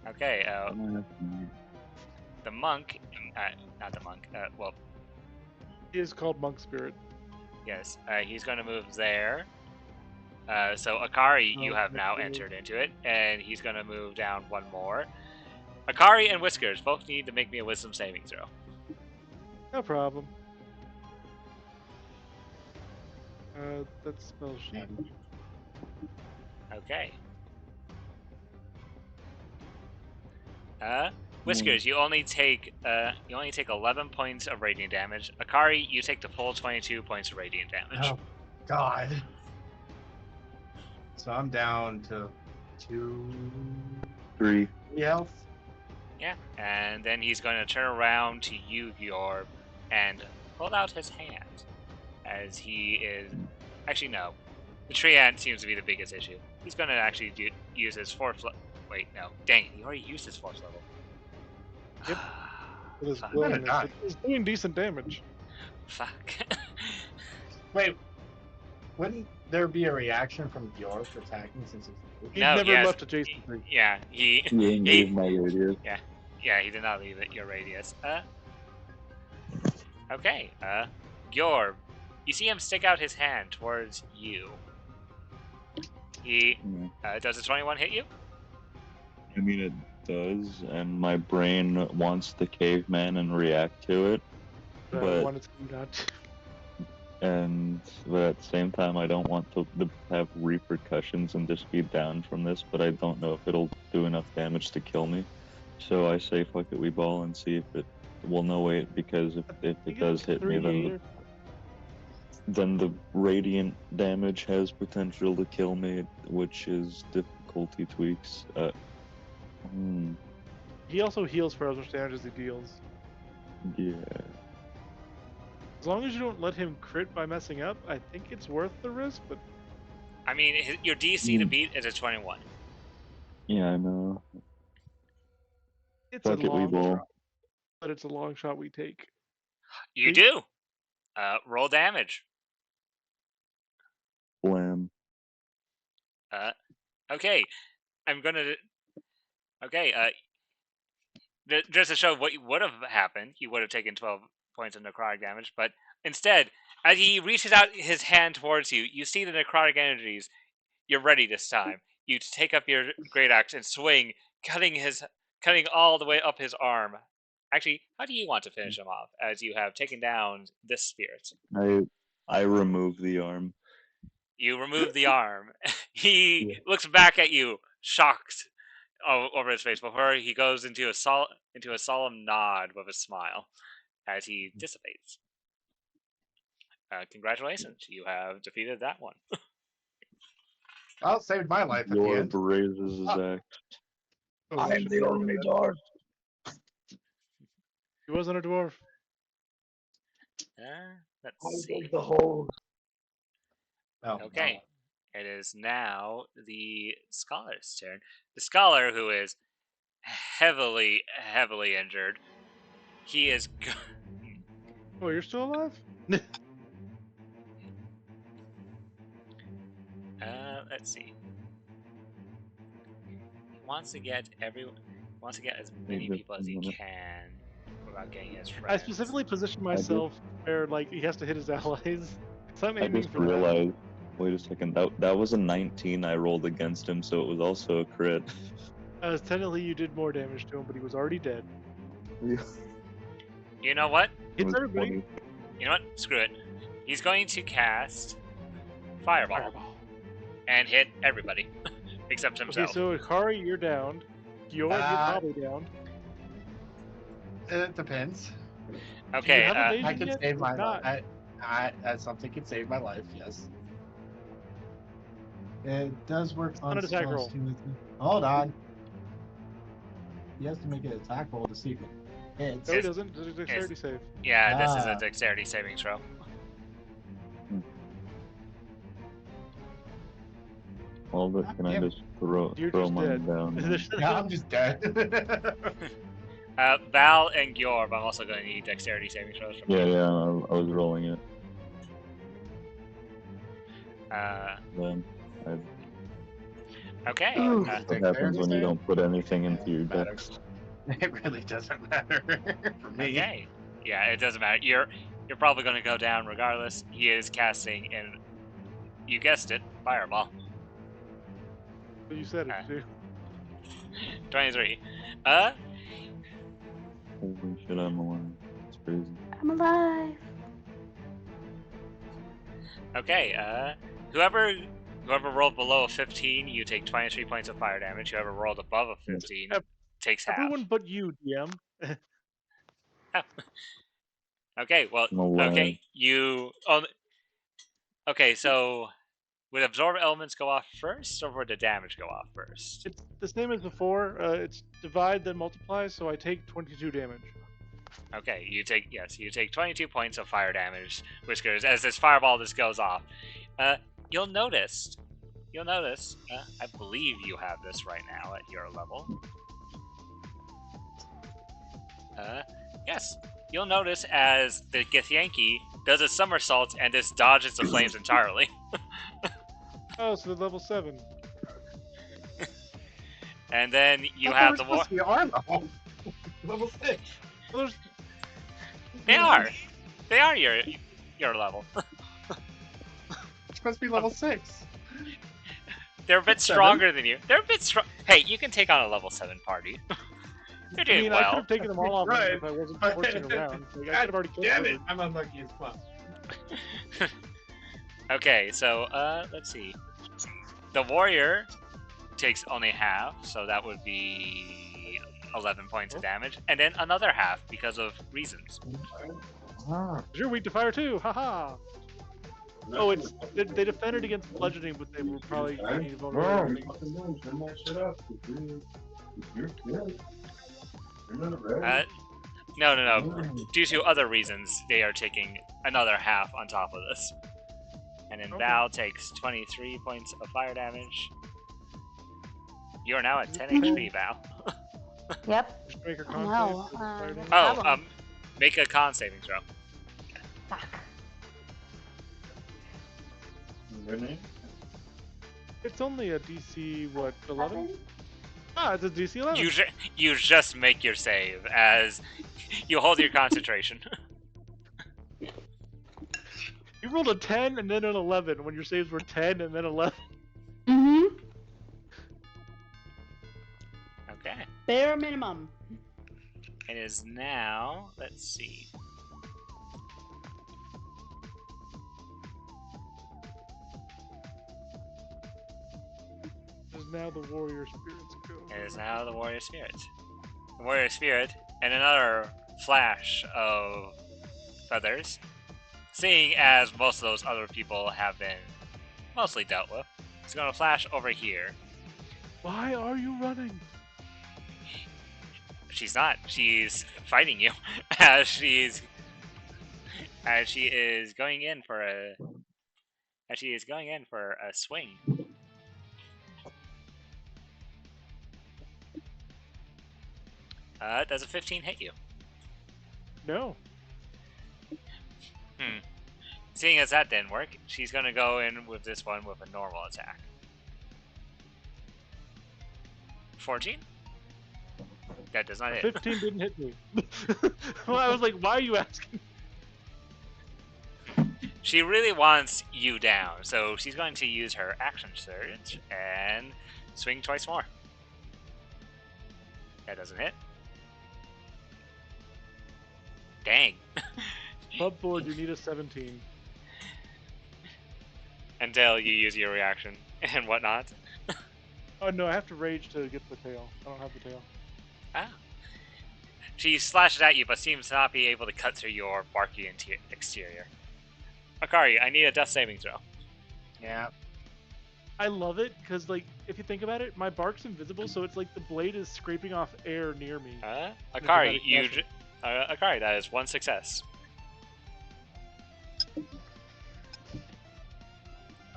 Okay, the monk, not the monk, well, he is called Monk Spirit. Yes, he's going to move there. So Akari, you Oh, have now okay. entered into it, and he's going to move down one more. Akari and Whiskers both need to make me a wisdom saving throw. No problem. That's spell sheet. Okay. Whiskers, you only take 11 points of radiant damage. Akari, you take the full 22 points of radiant damage. Oh, God. So I'm down to 3. health. Yeah, and then he's going to turn around to you, Yorb, and hold out his hand. As he is... Actually, no. The tree ant seems to be the biggest issue. He's going to actually use his 4th level... Wait, no. Dang it, he already used his 4th level. Yep. It is Fuck. glowing. die. It's doing decent damage. Fuck. Wait, wouldn't there be a reaction from Bjork attacking since it's He No, never yes. left adjacent. Yeah, he... You didn't He- leave my radius. Yeah, he did not leave it your radius. Okay, Yorb, you see him stick out his hand towards you. He, Yeah. does a 21 hit you? I mean, it does, and my brain wants the caveman and react to it, I but wanted to not. but at the same time, I don't want to have repercussions and just be down from this. But I don't know if it'll do enough damage to kill me, so I say fuck it, we ball and see if it. Well, no wait, because if it does hit me, then the radiant damage has potential to kill me, which is difficulty tweaks. He also heals for as much damage as he deals. Yeah. As long as you don't let him crit by messing up, I think it's worth the risk, but I mean, your DC to beat is a 21. Yeah, I know. it's Fuck a it, we long ball. shot. But it's a long shot we take. You Wait. do! Roll damage. Blam. Okay, I'm gonna... Okay, just to show what would have happened, he would have taken 12 points of necrotic damage, but instead, as he reaches out his hand towards you, you see the necrotic energies. You're ready this time. You take up your great axe and swing, cutting all the way up his arm. Actually, how do you want to finish him off, as you have taken down this spirit? I remove the arm. You remove the arm. He looks back at you, shocked over his face, before he goes into a solemn nod with a smile as he dissipates. Congratulations, you have defeated that one. Well, it saved my life at the Yorb end. raises his axe. Oh, I should be aware of that. dwarf. He wasn't a dwarf. Let's see. the hole. Oh, Okay. It is now the scholar's turn. The scholar, who is heavily, heavily injured, he is... Oh, you're still alive? Let's see. He wants to get as many people as he can without getting his friends. I specifically positioned myself where like he has to hit his allies. So I'm I aiming just for that. realized. Wait a second. That was a 19 I rolled against him, so it was also a crit. Technically, you did more damage to him, but he was already dead. You know what? It Hits was everybody. 20. You know what? Screw it. He's going to cast Fireball and hit everybody except himself. Okay, so Akari, you're downed. You're probably downed. It depends. Okay, Do you have evasion I could yet? save If my not, life. Something could save my life. Yes. It does work on an attack spells roll. too. Hold on. He has to make an attack roll to see if it hits. No, he doesn't. It's a dexterity save. yeah, this is a Ah. dexterity saving throw. Well, but can I Damn it. just throw You're throw just mine dead. down? Yeah, I'm just dead. Val and Gyorb, I'm also going to need dexterity saving throws from Yeah, you. yeah. I was rolling it. Then Okay. Ooh. what Dexterity happens when you save? don't put anything into your Matters. dex? It really doesn't matter for me. Okay. Yeah, it doesn't matter. you're probably going to go down regardless. He is casting, and you guessed it, Fireball. You said it, too. 23. Holy shit, I'm alive. It's crazy. I'm alive. Okay, whoever rolled below a 15, you take 23 points of fire damage. Whoever rolled above a 15 takes half. Everyone but you, DM. Okay, well, I'm alive. okay, you... Okay, so would absorb elements go off first, or would the damage go off first? It's the same as before. It's divide then multiply, so I take 22 damage. Okay, you take 22 points of fire damage, Whiskers, as this fireball just goes off. You'll notice, I believe you have this right now at your level. Yes, you'll notice as the Githyanki does a somersault and just dodges the flames entirely. Oh, so they're level 7. And then you I have the thought war. we're supposed to be our level. Level 6. Well, there's They are your level. It's supposed to be level 6. They're a bit Seven. stronger than you. They're a bit strong. Hey, you can take on a level 7 party. You're I doing mean, I could well. have taken them all off Right. if I wasn't forcing around. Like, I could have already killed Damn it! Blizzard. I'm unlucky as fuck. Okay, so let's see. The warrior takes only half, so that would be 11 points of damage, and then another half because of reasons. You're weak to fire too, haha! Oh, it's they defended against bludgeoning, but they were probably gaining vulnerability. No. Due to other reasons, they are taking another half on top of this. And then Okay. Val takes 23 points of fire damage. You are now at 10 Mhm. HP, Val. Yep. Just make her I con know, save, fire damage. Oh, Problem. make a con saving throw. Fuck. It's only a DC, what, 11? Ah, it's a DC 11. You just make your save as you hold your concentration. You rolled a 10 and then an 11 when your saves were 10 and then 11. Mm-hmm. Okay. Bare minimum. It is now, let's see. This is now the warrior spirits go. It is now the warrior spirit. The warrior spirit, and another flash of feathers. Seeing as most of those other people have been mostly dealt with, it's going to flash over here. Why are you running? She's not. She's fighting you as she is going in for a swing. Does a 15 hit you? No. Seeing as that didn't work, she's gonna go in with this one with a normal attack. 14? That does not hit. 15 didn't hit me. Well, I was like, why are you asking? She really wants you down, so she's going to use her action surge and swing twice more. That doesn't hit. Dang. Club board, you need a 17. Until you use your reaction and whatnot. Oh no, I have to rage to get the tail. I don't have the tail. Ah. She slashes at you, but seems to not be able to cut through your barky exterior. Akari, I need a death saving throw. Yeah. I love it because, like, if you think about it, my bark's invisible, so it's like the blade is scraping off air near me. Akari, dramatic Akari, that is one success.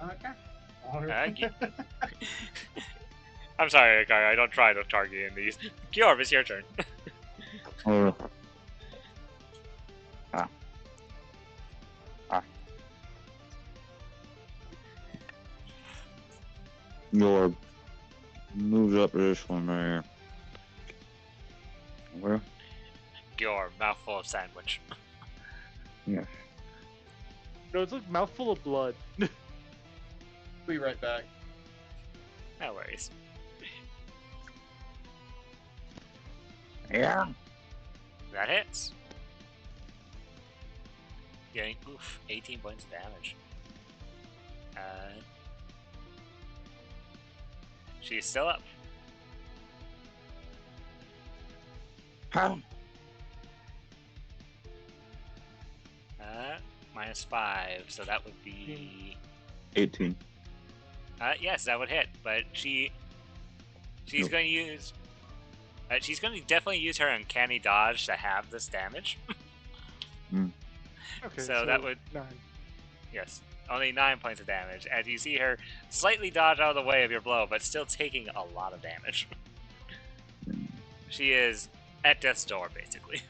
Okay. I'm sorry, Akari, I don't try to target you in these. Kyorv, it's your turn. Your moves up to this one right here. Where? Your mouthful of sandwich. Yeah. No, it's like mouthful of blood. Be right back. No worries. Yeah. That hits. Getting 18 points of damage. She's still up. -5, so that would be 18. Yes, that would hit, but she's Nope. going to use. She's going to definitely use her uncanny dodge to have this damage. Okay, So that would 9. yes, only 9 points of damage, as you see her slightly dodge out of the way of your blow, but still taking a lot of damage. She is at death's door, basically.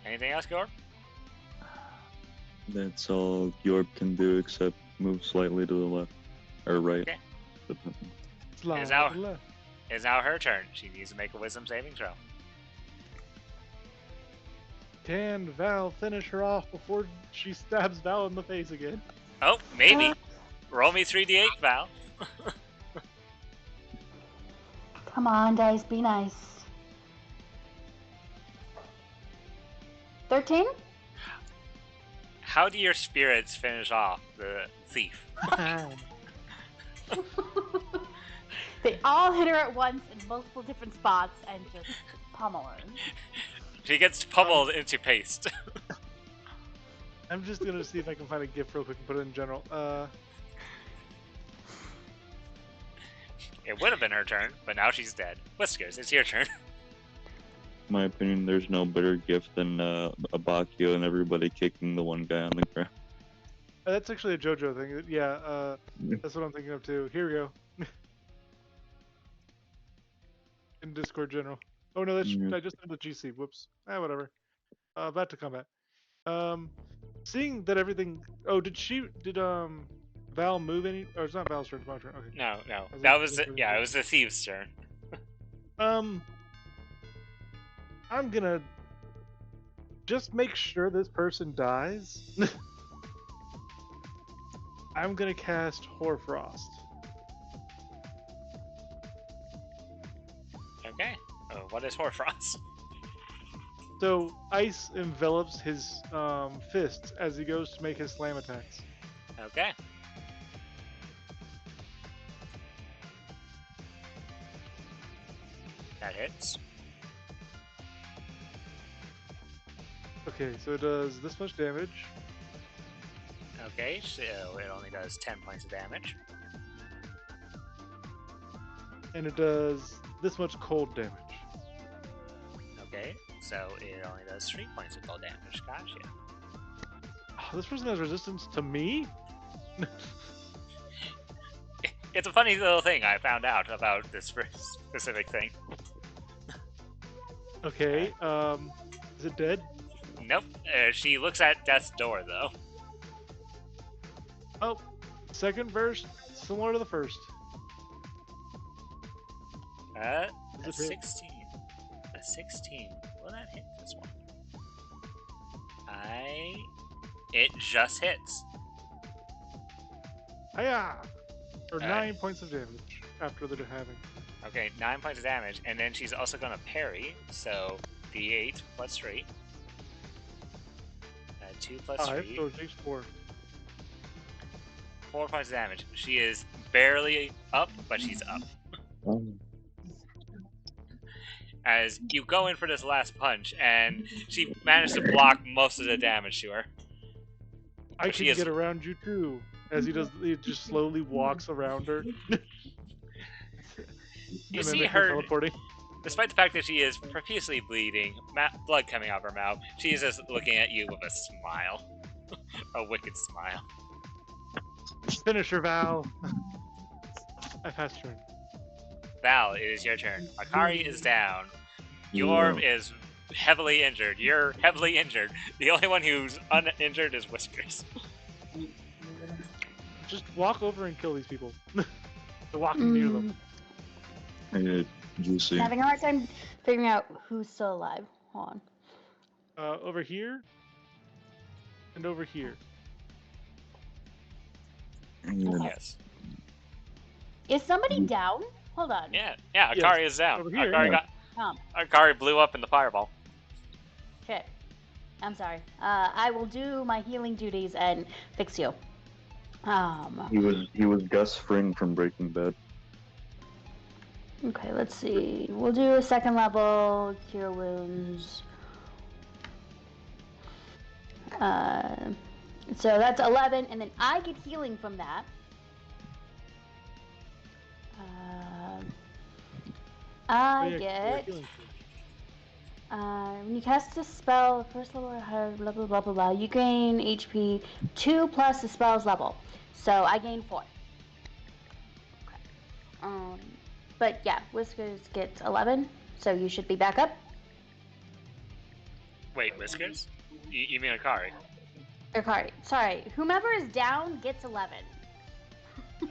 Anything else, Gorb? That's all York can do except move slightly to the left or right. Okay. Slide Is now- to the left. It's now her turn. She needs to make a wisdom saving throw. Can Val finish her off before she stabs Val in the face again? Oh, maybe. Roll me 3d8, Val. Come on, dice, be nice. 13? How do your spirits finish off the thief? They all hit her at once in multiple different spots and just pummel her. She gets pummeled into paste. I'm just gonna see if I can find a GIF real quick and put it in general. It would have been her turn, but now she's dead. Whiskers, it's your turn. In my opinion, there's no better gift than Abakio and everybody kicking the one guy on the ground. That's actually a JoJo thing. Yeah, that's what I'm thinking of too. Here we go. In Discord general. Oh no, that's Yeah. I just did the GC. Whoops. Whatever. Back to combat. Seeing that everything. Oh, did Val move any? Oh, it's not Val's turn. It's my turn. Okay. No. was That like- was it was the thief's turn. I'm gonna just make sure this person dies. I'm gonna cast Hoarfrost. Okay. Oh, what is Hoarfrost? So ice envelops his fists as he goes to make his slam attacks. Okay. That hits. Okay, so it does this much damage. Okay, so it only does 10 points of damage. And it does this much cold damage. Okay, so it only does 3 points of cold damage. Gotcha. Oh, this person has resistance to me? It's a funny little thing I found out about this specific thing. Okay, is it dead? Nope. She looks at death's door, though. Oh, second verse, similar to the first. A Does it hit? 16. A 16. Will that hit this one? It just hits. Hiya! Or Alright. 9 points of damage after the having. Okay, 9 points of damage, and then she's also gonna parry, so d8 plus 3. 2 plus 5, 3. so it takes 4. 4 points of damage. She is barely up, but she's up. As you go in for this last punch, and she managed to block most of the damage to her. I She can is- get around you too. As he just slowly walks around her. You And see then her, teleporting. despite the fact that she is profusely bleeding, blood coming out of her mouth, she is just looking at you with a smile. A wicked smile. Finish her, Val. I passed turn. Val, it is your turn. Akari is down. Yorm is heavily injured. You're heavily injured. The only one who's uninjured is Whiskers. Just walk over and kill these people. They're walking near them. Juicy. Having a hard time figuring out who's still alive. Hold on. Over here. and over here. Okay. Yes. Is somebody down? Hold on. Yeah, Yes, Akari is down. over here. Akari Yeah. Akari blew up in the fireball. Okay. I'm sorry. I will do my healing duties and fix you. He was Gus Fring from Breaking Bad. Okay, let's see. We'll do a second level cure wounds. So that's 11, and then I get healing from that. I Yeah, get. healing. When you cast a spell, first level or higher, blah blah blah blah blah, you gain HP 2 plus the spell's level. So I gain 4. Okay. But yeah, Whiskers gets 11, so you should be back up. Wait, Whiskers? You mean Akari? Akari, sorry, whomever is down gets 11.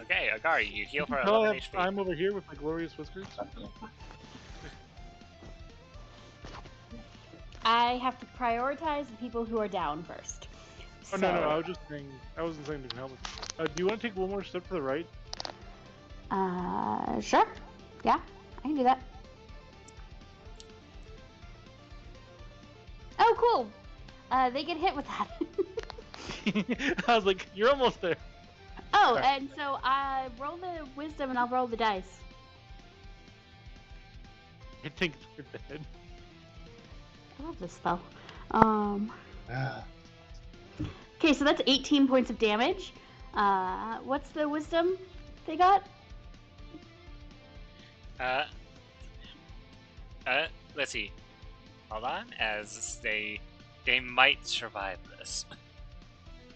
Okay, Akari, you heal for Oh, 11 HP. I'm over here with my glorious whiskers. I have to prioritize the people who are down first. Oh no, I was just saying. I wasn't saying to help. Do you want to take one more step to the right? Sure. Yeah, I can do that. Oh, cool. They get hit with that. I was like, you're almost there. Oh, Sorry. and so I roll the wisdom and I'll roll the dice. I think they're dead. I love this spell. Ah, Okay, so that's 18 points of damage. What's the wisdom they got? Let's see. Hold on, as they might survive this.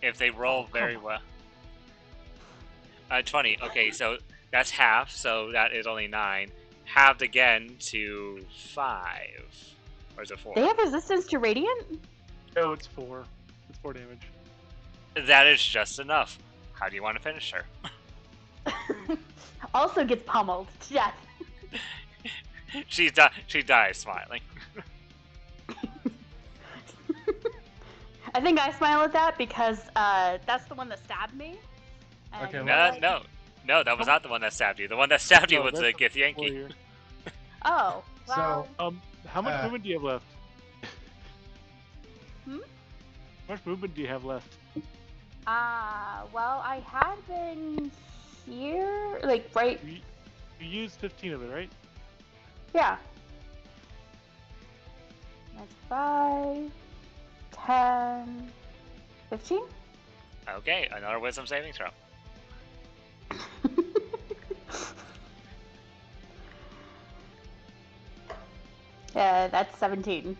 If they roll very well. 20. Okay, so that's half, so that is only 9. Halved again to 5. Or is it 4? They have resistance to radiant? No, it's 4. It's 4 damage. That is just enough. How do you want to finish her? Also gets pummeled to death. She dies smiling. I think I smile at that because that's the one that stabbed me. And Okay, No, that was not the one that stabbed you. The one that stabbed you No, was the that's Gith Four Yankee. here. Oh, well. How much movement do you have left? Hmm? How much movement do you have left? Well, I had been here, like, right. You used 15 of it, right? Yeah. That's 5, 10, 15? Okay, another wisdom saving throw. That's 17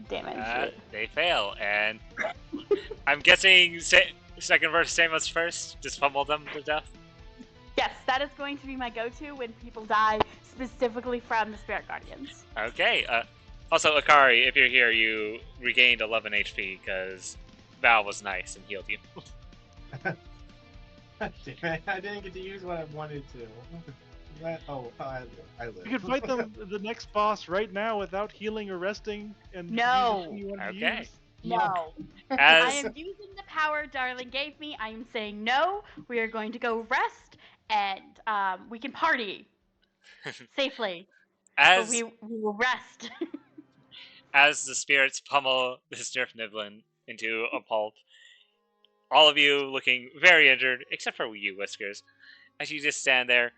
damage. They fail, and I'm guessing second verse same as first. Just pummel them to death. Yes, that is going to be my go-to when people die, specifically from the Spirit Guardians. Okay. Also, Akari, if you're here, you regained 11 HP because Val was nice and healed you. damn it, I didn't get to use what I wanted to. I live. You can fight the next boss right now without healing or resting, and No. use the thing you want to Okay. use. No. I As am using the power Darling gave me. I am saying no. We are going to go rest, and we can party safely. But as we will rest. as the spirits pummel this Nerf Niblin into a pulp, all of you looking very injured, except for you, Whiskers. As you just stand there,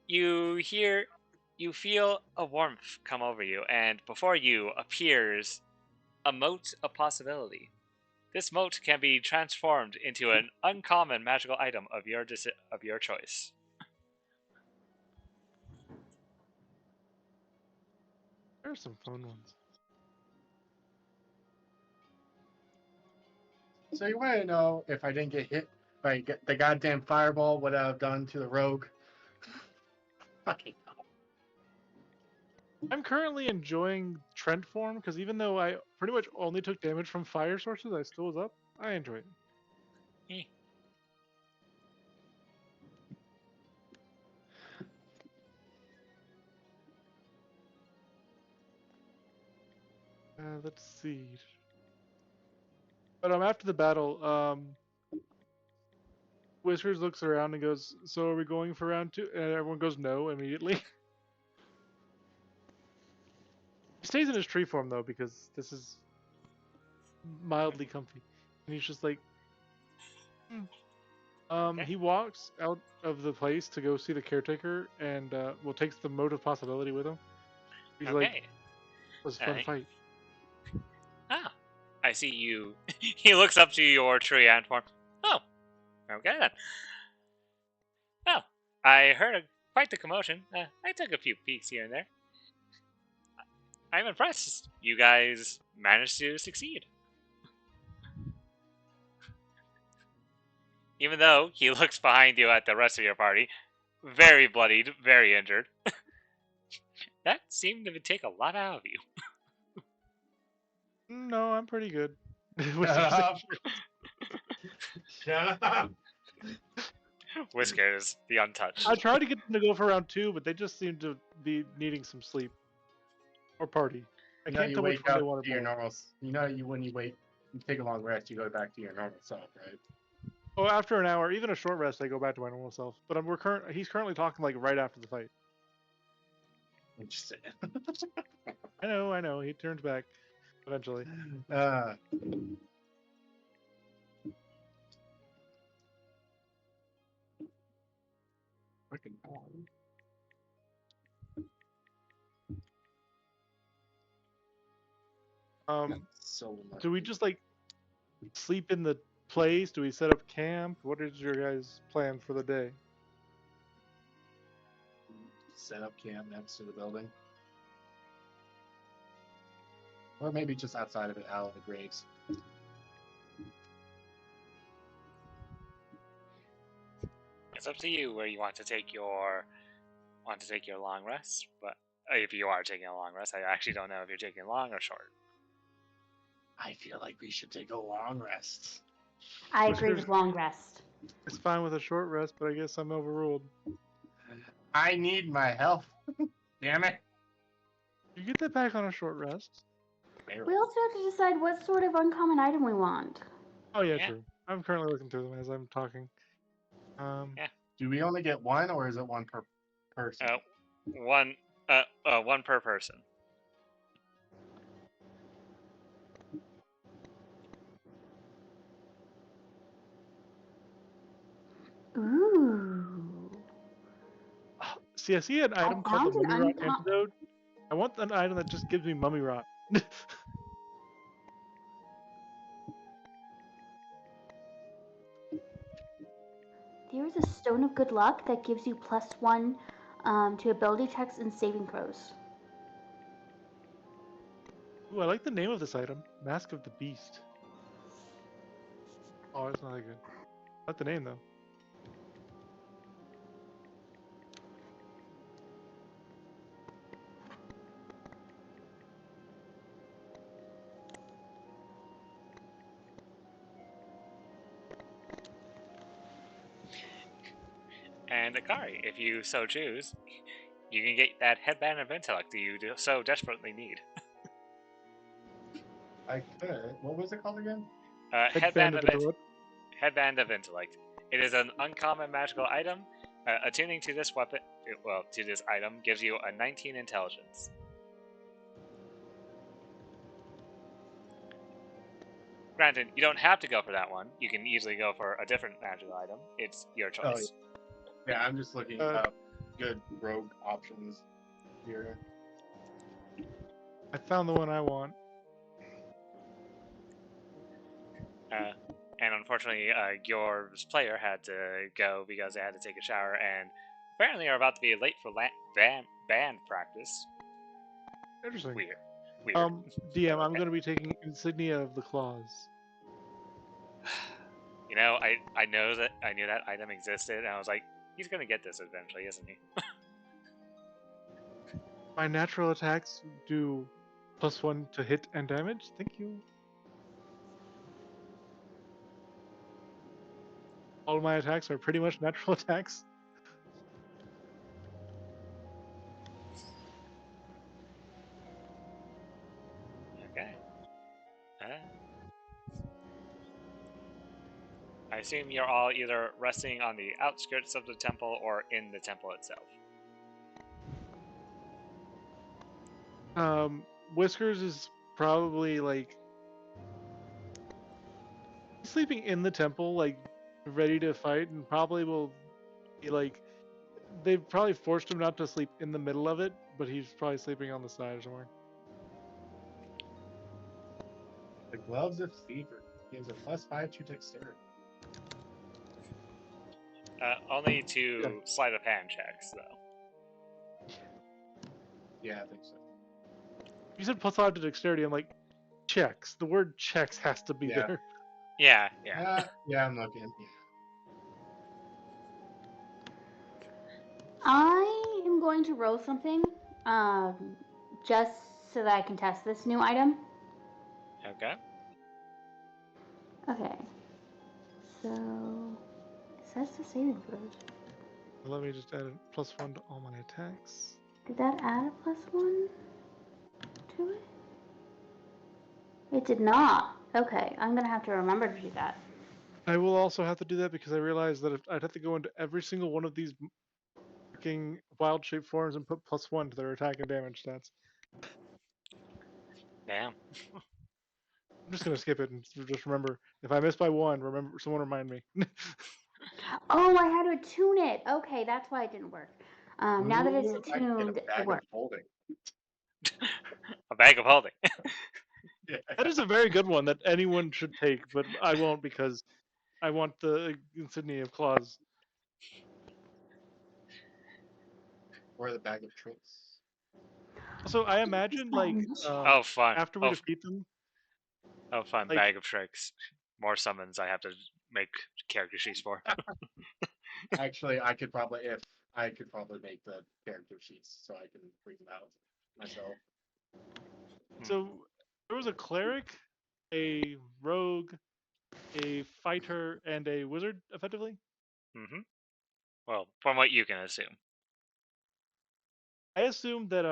you feel a warmth come over you, and before you appears a mote of possibility. This mote can be transformed into an uncommon magical item of your choice. There are some fun ones. So you want to know if I didn't get hit by the goddamn fireball, what I've done to the rogue? Fucking hell. I'm currently enjoying Trent form because even though I pretty much only took damage from fire sources, I still was up. I enjoy it. Eh. Let's see. But after the battle, Whiskers looks around and goes, "So are we going for round 2?" And everyone goes, "No," immediately. He stays in his tree form though because this is mildly comfy, and he's just like, "Hmm." Okay. He walks out of the place to go see the caretaker, and takes the motive possibility with him. He's like, Okay. "It was a fun fight." Ah, I see you. He looks up to your tree ant form. Oh, okay then. Oh, I heard quite the commotion. I took a few peeks here and there. I'm impressed. You guys managed to succeed. Even though he looks behind you at the rest of your party, very bloodied, very injured. That seemed to take a lot out of you. No, I'm pretty good. Shut up. Shut up. Whiskers, the untouched. I tried to get them to go for round 2, but they just seem to be needing some sleep or party. I You know, can't you tell which wake one they up want to to your play. normal. When you wait, you take a long rest, you go back to your normal self, right? Oh, after an hour, even a short rest, I go back to my normal self. But he's currently talking like right after the fight. Interesting. I know. He turns back eventually. Freaking on. So much. Do we just like sleep in the place? Do we set up camp? What is your guys' plan for the day? Set up camp next to the building? Or maybe just outside of it, out of the graves. It's up to you where you want to take your long rest. But if you are taking a long rest, I actually don't know if you're taking long or short. I feel like we should take a long rest. I agree with long rest. It's fine with a short rest, but I guess I'm overruled. I need my health. Damn it. You get that back on a short rest. We also have to decide what sort of uncommon item we want. Oh yeah, Yeah. true. I'm currently looking through them as I'm talking. Yeah. Do we only get one, or is it one per person? One per person. Ooh. See, I see an item called the found an Mummy Rot uncom- Antidote. I want an item that just gives me Mummy Rot. There is a stone of good luck that gives you +1 to ability checks and saving throws. Ooh, I like the name of this item. Mask of the Beast. Oh, it's not that good. I like the name though. And Akari, if you so choose, you can get that headband of intellect that you so desperately need. I could. What was it called again? Headband of Intellect. Headband of Intellect. It is an uncommon magical item. Attuning to this weapon, to this item, gives you a 19 intelligence. Granted, you don't have to go for that one. You can easily go for a different magical item. It's your choice. Yeah, I'm just looking up good rogue options here. I found the one I want. And unfortunately, your player had to go because they had to take a shower, and apparently are about to be late for band practice. Interesting. Weird. DM, I'm going to be taking Insignia of the Claws. You know, I knew that item existed, and I was like, he's gonna get this eventually, isn't he? My natural attacks do +1 to hit and damage. Thank you. All of my attacks are pretty much natural attacks. Okay. assume you're all either resting on the outskirts of the temple or in the temple itself. Whiskers is probably like sleeping in the temple, like ready to fight, and probably will be like they've probably forced him not to sleep in the middle of it, but he's probably sleeping on the side or somewhere. The gloves of fever gives a +5 to dexterity. Only to sleight of hand checks, though. Yeah, I think so. You said +5 to dexterity. I'm like, checks. The word checks has to be Yeah. there. Yeah. Yeah, I'm looking. Yeah. I am going to roll something, just so that I can test this new item. Okay. Okay. So, it says the saving throws. Let me just add a +1 to all my attacks. Did that add a +1 to it? It did not. Okay, I'm gonna have to remember to do that. I will also have to do that because I realized that if I'd have to go into every single one of these fucking wild shape forms and put +1 to their attack and damage stats. Damn. I'm just gonna skip it and just remember. If I miss by 1, remember someone remind me. Oh, I had to attune it. Okay, that's why it didn't work. Now that it's Ooh, I can get attuned, a it bag of works. holding. A bag of holding. Yeah. That is a very good one that anyone should take, but I won't because I want the insignia of claws. Or the bag of tricks. Also, I imagine like Oh, fun. after we defeat them, Oh, fun. like- Bag of tricks. More summons I have to make character sheets for. Actually, I could probably make the character sheets so I can bring them out myself. so there was a cleric, a rogue, a fighter, and a wizard, effectively. Mm-hmm. Well, from what you can assume. I assumed that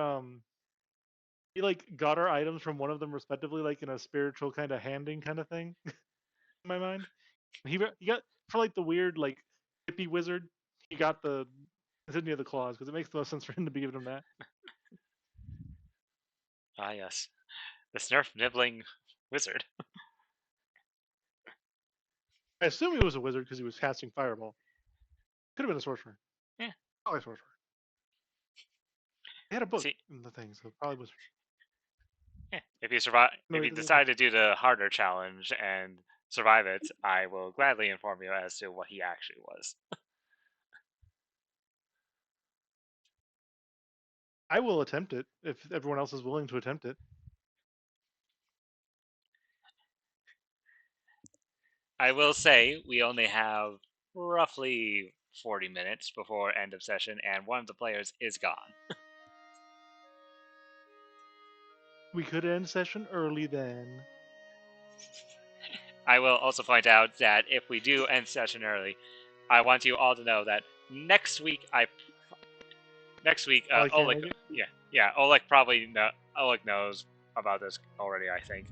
he like got our items from one of them respectively, like in a spiritual kind of handing kind of thing. In my mind, he got for like the weird like hippie wizard. He got the insignia of the claws because it makes the most sense for him to be giving him that. Ah, yes. The Snurf nibbling wizard. I assume he was a wizard because he was casting fireball. Could have been a sorcerer. Yeah. Probably a sorcerer. They had a book See- in the thing, so probably wizard. Yeah. If you survive, No, if he you doesn't. decide to do the harder challenge and survive it, I will gladly inform you as to what he actually was. I will attempt it if everyone else is willing to attempt it. I will say we only have roughly 40 minutes before end of session, and one of the players is gone. We could end session early then. I will also point out that if we do end session early, I want you all to know that next week Oleg can't Oleg, make it? Oleg knows about this already, I think.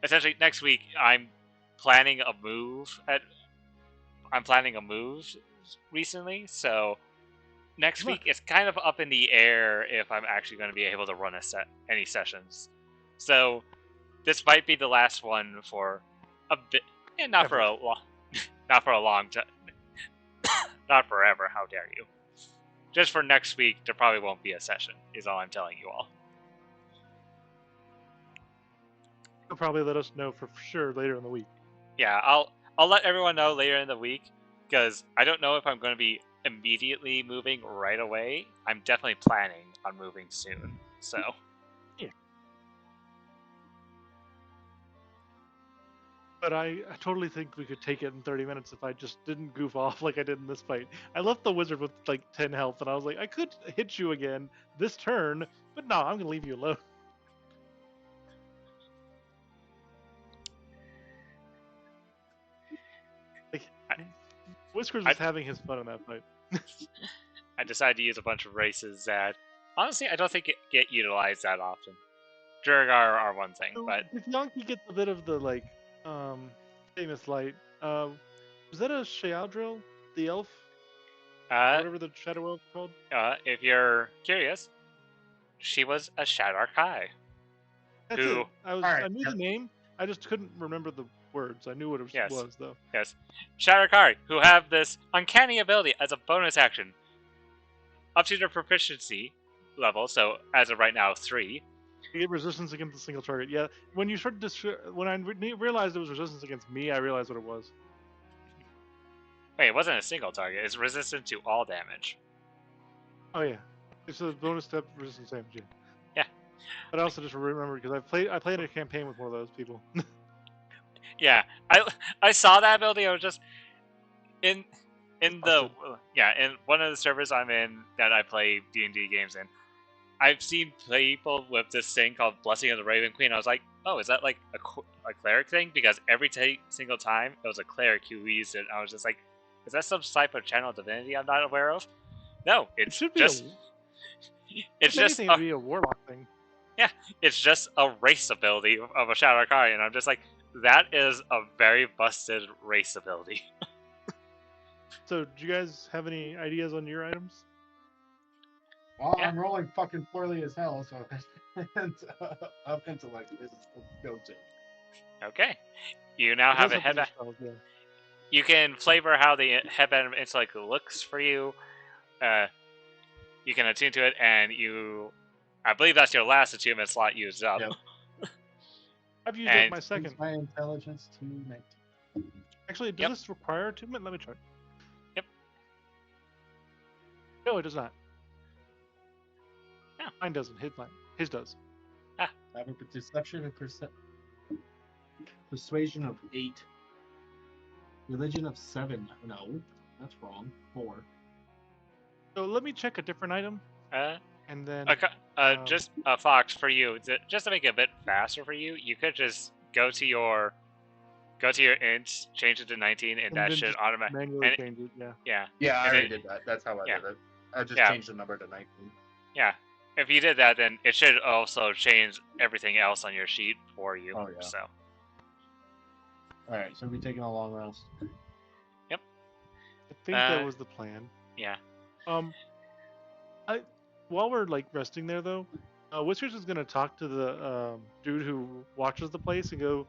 Essentially, next week I'm planning a move recently, so next week it's kind of up in the air if I'm actually going to be able to run any sessions. So this might be the last one for a bit, and not for a long time, not forever. How dare you? Just for next week, there probably won't be a session. Is all I'm telling you all. He'll probably let us know for sure later in the week. Yeah, I'll let everyone know later in the week because I don't know if I'm going to be immediately moving right away. I'm definitely planning on moving soon. So. Yeah. But I totally think we could take it in 30 minutes if I just didn't goof off like I did in this fight. I left the wizard with like 10 health, and I was like, I could hit you again this turn, but no, I'm gonna leave you alone. Like, Whiskers was having his fun in that fight. I decided to use a bunch of races that, honestly, I don't think get utilized that often. Durgar are one thing, So, but if Yankee gets a bit of the like famous light, Is that a Shealdril, the elf? Uh, Whatever the shadow elf called? if you're curious, she was a Shadarkai. That's Who? it. I Alright, knew the name. I just couldn't remember the words. I knew what it Yes. was though. Yes. Shadarkai, who have this uncanny ability as a bonus action. Up to their proficiency level, so as of right now, 3. You get resistance against a single target. Yeah. When you started when I realized it was resistance against me, I realized what it was. Wait, it wasn't a single target. It's resistant to all damage. Oh yeah. It's a bonus step resistance damage. Yeah. Yeah. But I also just remembered because I played a campaign with one of those people. Yeah, I saw that ability. I was just in the in one of the servers I'm in that I play D&D games in. I've seen people with this thing called Blessing of the Raven Queen. I was like, oh, is that like a cleric thing? Because every single time it was a cleric who used it. I was just like, is that some type of channel divinity I'm not aware of? No, It it's should be just it's if just anything, it'd be a warlock thing. it's just a race ability of a Shadowkai, and I'm just like, that is a very busted race ability. So, do you guys have any ideas on your items? Well, Yeah. I'm rolling fucking poorly as hell, so up intellect is go to. Okay, you now have a headband. Yeah. You can flavor how the headband intellect looks for you. You can attune to it, and I believe that's your last attunement slot used up. Yep. I've used And- up my second. My intelligence to 19. Actually, does Yep. this require attunement? Let me try. Yep. No, it does not. No. Mine doesn't. His does. I have a deception and persuasion of 8. Religion of 7. No, that's wrong. 4. So let me check a different item, Uh, and then just a Fox for you. Just to make it a bit faster for you, you could just go to your int, change it to 19, and that then should just automatically. manually change it. Yeah. Yeah. Yeah, I And already then- did that. That's how I yeah. did it. I just Yeah. changed the number to 19. Yeah. If you did that, then it should also change everything else on your sheet for you. Oh, yeah. So. Alright, so we're taking a long rest. I think that was the plan. Yeah. While we're like resting there though, Whiskers is gonna talk to the dude who watches the place and go,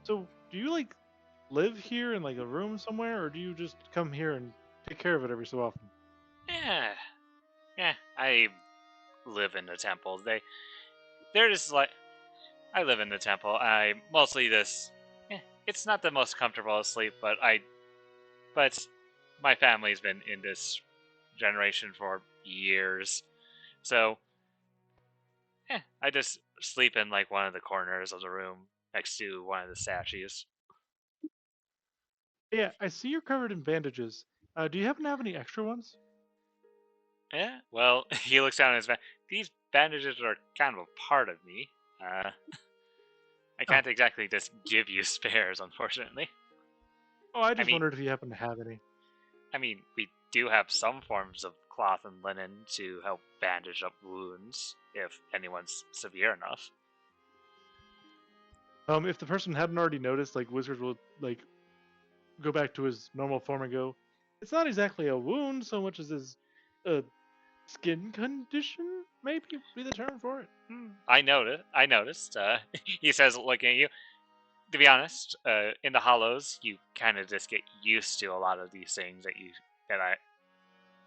so do you like live here in like a room somewhere, or do you just come here and take care of it every so often? Yeah. I live in the temple. They're just like, I live in the temple. I mostly this. It's not the most comfortable sleep, but my family's been in this generation for years, so I just sleep in like one of the corners of the room next to one of the statues. Yeah, I see you're covered in bandages. Do you happen to have any extra ones? Yeah. Well, he looks down at his These bandages are kind of a part of me. I can't exactly just give you spares, unfortunately. Oh, I just mean- wondered if you happen to have any. I mean, we do have some forms of cloth and linen to help bandage up wounds if anyone's severe enough. If the person hadn't already noticed, like Wizard will like go back to his normal form and go, it's not exactly a wound so much as his skin condition, maybe would be the term for it. I noticed. He says, looking at you. To be honest, in the Hollows, you kind of just get used to a lot of these things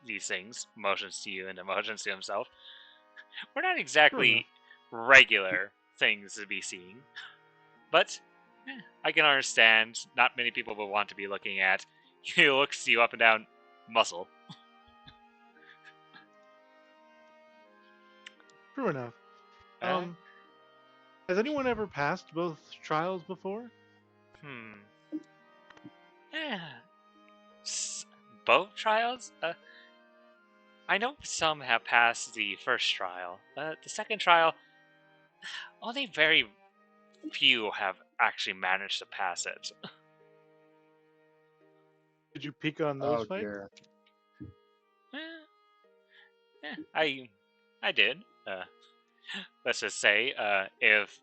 these things, motions to you and emotions to himself. We're not exactly regular things to be seeing, but I can understand. Not many people would want to be looking at. He looks you up and down, muscle. True enough. Has anyone ever passed both trials before? Both trials? I know some have passed the first trial. The second trial, only very few have actually managed to pass it. Did you peek on those Oh fights? dear. I did. Let's just say, if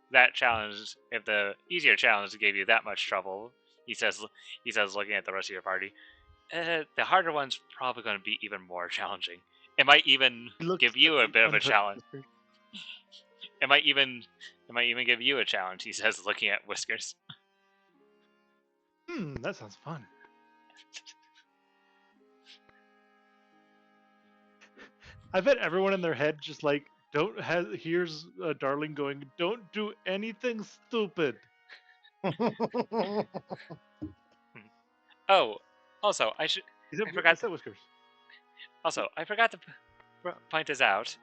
the easier challenge gave you that much trouble, He says, looking at the rest of your party. The harder one's probably going to be even more challenging. It might even He looks give you at a the bit of a untouched challenge. Whiskers. It might even give you a challenge. He says, looking at Whiskers. That sounds fun. I bet everyone in their head just like here's Darling going, don't do anything stupid. Oh, also, I forgot. Is that Whiskers? Also, I forgot to point this out.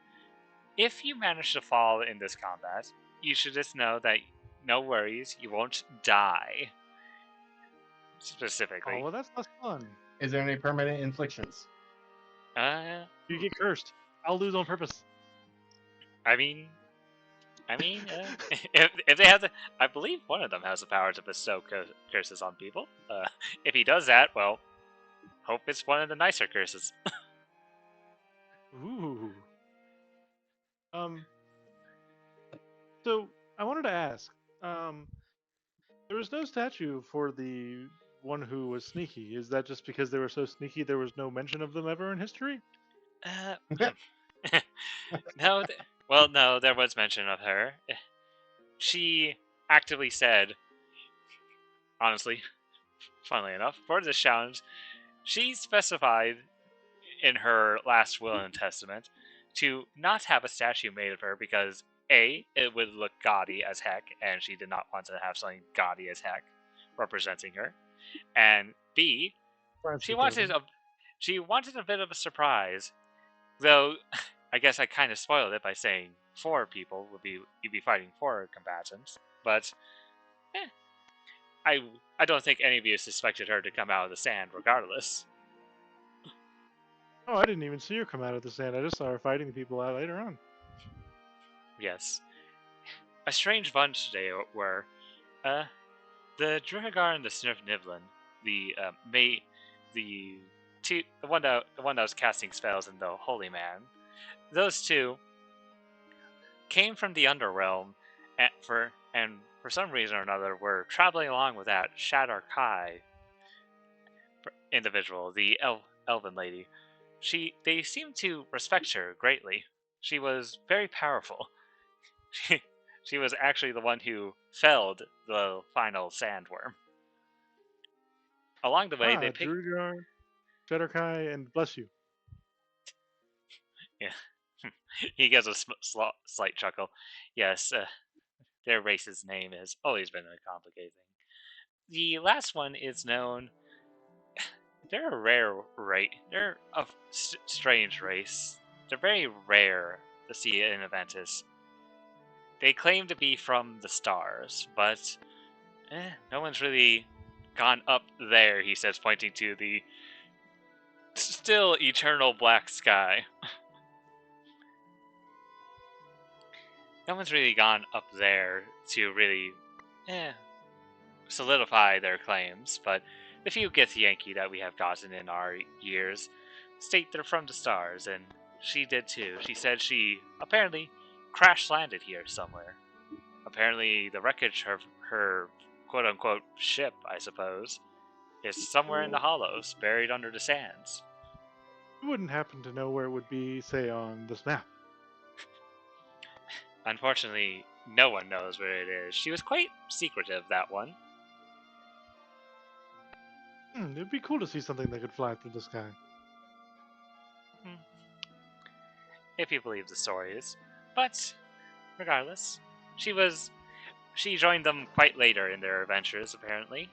If you manage to fall in this combat, you should just know that no worries, you won't die. Specifically. Oh, well, that's less fun. Is there any permanent inflictions? You get cursed. I'll lose on purpose. I mean, if they have the, I believe one of them has the power to bestow curses on people. If he does that, well, hope it's one of the nicer curses. Ooh. So I wanted to ask. There was no statue for the one who was sneaky. Is that just because they were so sneaky there was no mention of them ever in history? No, well, no, there was mention of her. She actively said, honestly, funnily enough, for this challenge, she specified in her last will and testament to not have a statue made of her because A, it would look gaudy as heck, and she did not want to have something gaudy as heck representing her, and B, she wanted a bit of a surprise, though I guess I kind of spoiled it by saying 4 people you'd be fighting 4 combatants, but I don't think any of you suspected her to come out of the sand regardless. Oh, I didn't even see her come out of the sand. I just saw her fighting the people out later on. Yes. A strange bunch today were the Druhagar and the Snivnivlin, the one that was casting spells and the Holy Man. Those 2 came from the Underrealm and for some reason or another were traveling along with that Shadar Kai individual, the elven lady. They seemed to respect her greatly. She was very powerful. She was actually the one who felled the final sandworm. Along the way, they picked... Drugar, Shadar-kai, and bless you. Yeah. He gives a slight chuckle. Yes, their race's name has always been a complicated thing. The last one is known... They're a rare race. They're a strange race. They're very rare to see in Adventus. They claim to be from the stars, but no one's really gone up there, he says, pointing to the still eternal black sky. No one's really gone up there to really solidify their claims, but the few Githyanki that we have gotten in our years state they're from the stars, and she did too. She said she apparently crash-landed here somewhere. Apparently the wreckage of her quote-unquote ship, I suppose, is somewhere in the hollows, buried under the sands. You wouldn't happen to know where it would be, say, on this map. Unfortunately, no one knows where it is. She was quite secretive, that one. It'd be cool to see something that could fly through the sky. If you believe the stories. But, regardless, she joined them quite later in their adventures, apparently.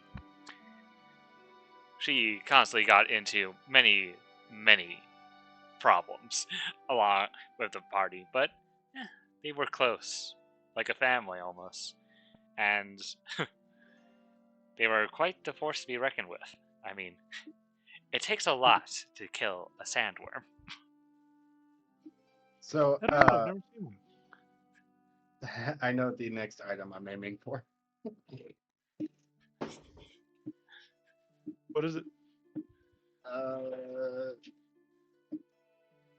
She constantly got into many, many problems along with the party, but they were close, like a family almost. And they were quite the force to be reckoned with. I mean, it takes a lot to kill a sandworm. So, I don't know, I've never seen one. I know the next item I'm aiming for. What is it?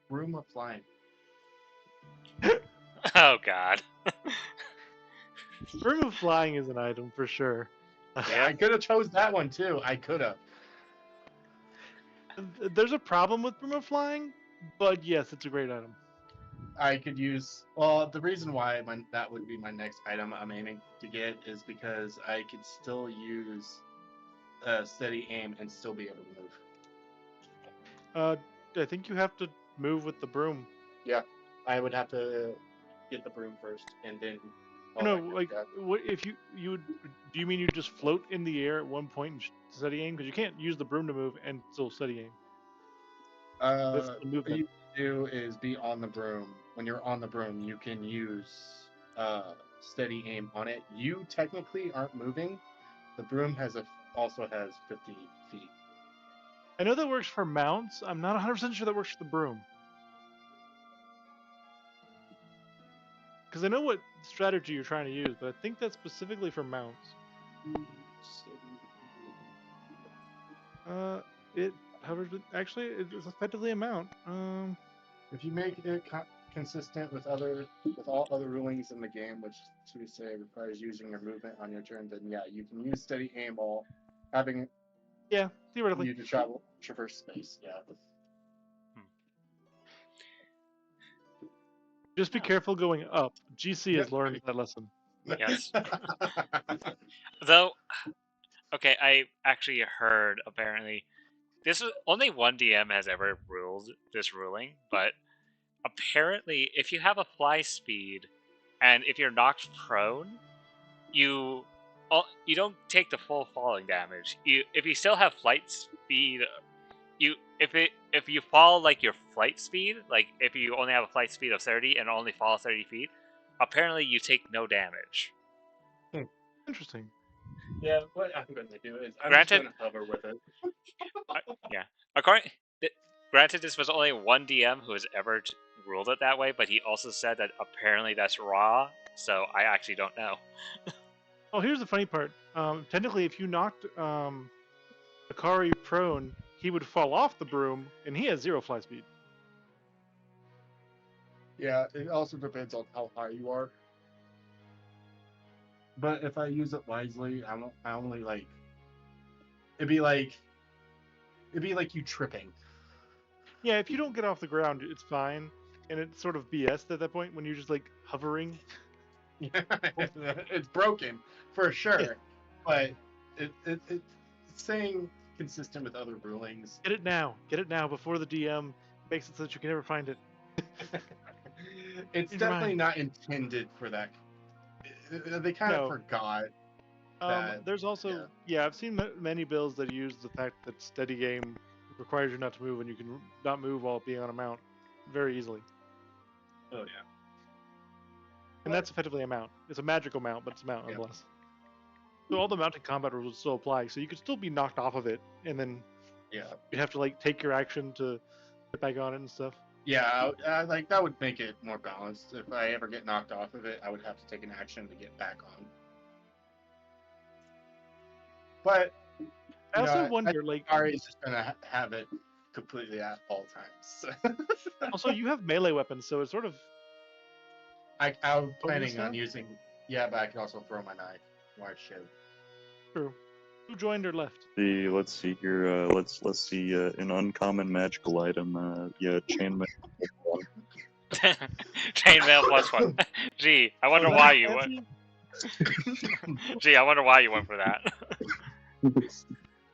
Room of Flying. Oh god. Room of Flying is an item for sure. Yeah, I could have chose that one too. I could have. There's a problem with Broom of Flying, but yes, it's a great item. I could use. Well, the reason why that would be my next item I'm aiming to get is because I could still use steady aim and still be able to move. I think you have to move with the broom. Yeah, I would have to get the broom first, and then. No, like, what if you would? Do you mean you just float in the air at one point and steady aim? Because you can't use the broom to move and still steady aim. That's the What movement. you do is be on the broom. When you're on the broom, you can use steady aim on it. You technically aren't moving. The broom also has 50 feet. I know that works for mounts. I'm not 100% sure that works for the broom. Because I know what strategy you're trying to use, but I think that's specifically for mounts. It hovers with. Actually, it's effectively a mount. If you make it consistent with all other rulings in the game, which to say requires using your movement on your turn, then yeah, you can use steady aim while having Yeah, theoretically. you to traverse space. Yeah. Just be careful going up. GC has learned that lesson. Yes. Though, okay, I actually heard apparently this is only one DM has ever ruled this ruling, but apparently if you have a fly speed and if you're knocked prone, you don't take the full falling damage. If you still have flight speed, if you fall like your flight speed, like if you only have a flight speed of 30 and only fall 30 feet, apparently you take no damage. Interesting. Yeah, what I'm going to do is I'm Granted- just going to hover with it. Yeah. Granted, this was only one DM who has ever ruled it that way, but he also said that apparently that's raw, so I actually don't know. Oh, here's the funny part. Technically, if you knocked Akari prone, he would fall off the broom, and he has 0 fly speed. Yeah, it also depends on how high you are. But if I use it wisely, I only like. It'd be like you tripping. Yeah, if you don't get off the ground, it's fine, and it's sort of BS at that point when you're just like hovering. It's broken for sure, Yeah. but it's staying consistent with other rulings. Get it now before the DM makes it so that you can never find it. It's You're definitely right. not intended for that. They kind No. of forgot. That- There's also I've seen many builds that use the fact that steady game requires you not to move, and you can not move while being on a mount very easily. Oh yeah. And that's effectively a mount. It's a magical mount, but it's a mount Yeah. nonetheless. So all the mounted combat rules still apply. So you could still be knocked off of it, and then Yeah. you'd have to like take your action to get back on it and stuff. Yeah, like that would make it more balanced. If I ever get knocked off of it, I would have to take an action to get back on. But I also wonder, like, Ari's just gonna have it completely at all times. also you have melee weapons, so it's sort of I'm planning stuff? on using. Yeah, but I can also throw my knife. Why should? true. Who joined or left? Let's see here. Let's see. An uncommon magical item. Chainmail. Chainmail +1. Gee, I wonder why you went. Gee, I wonder why you went for that.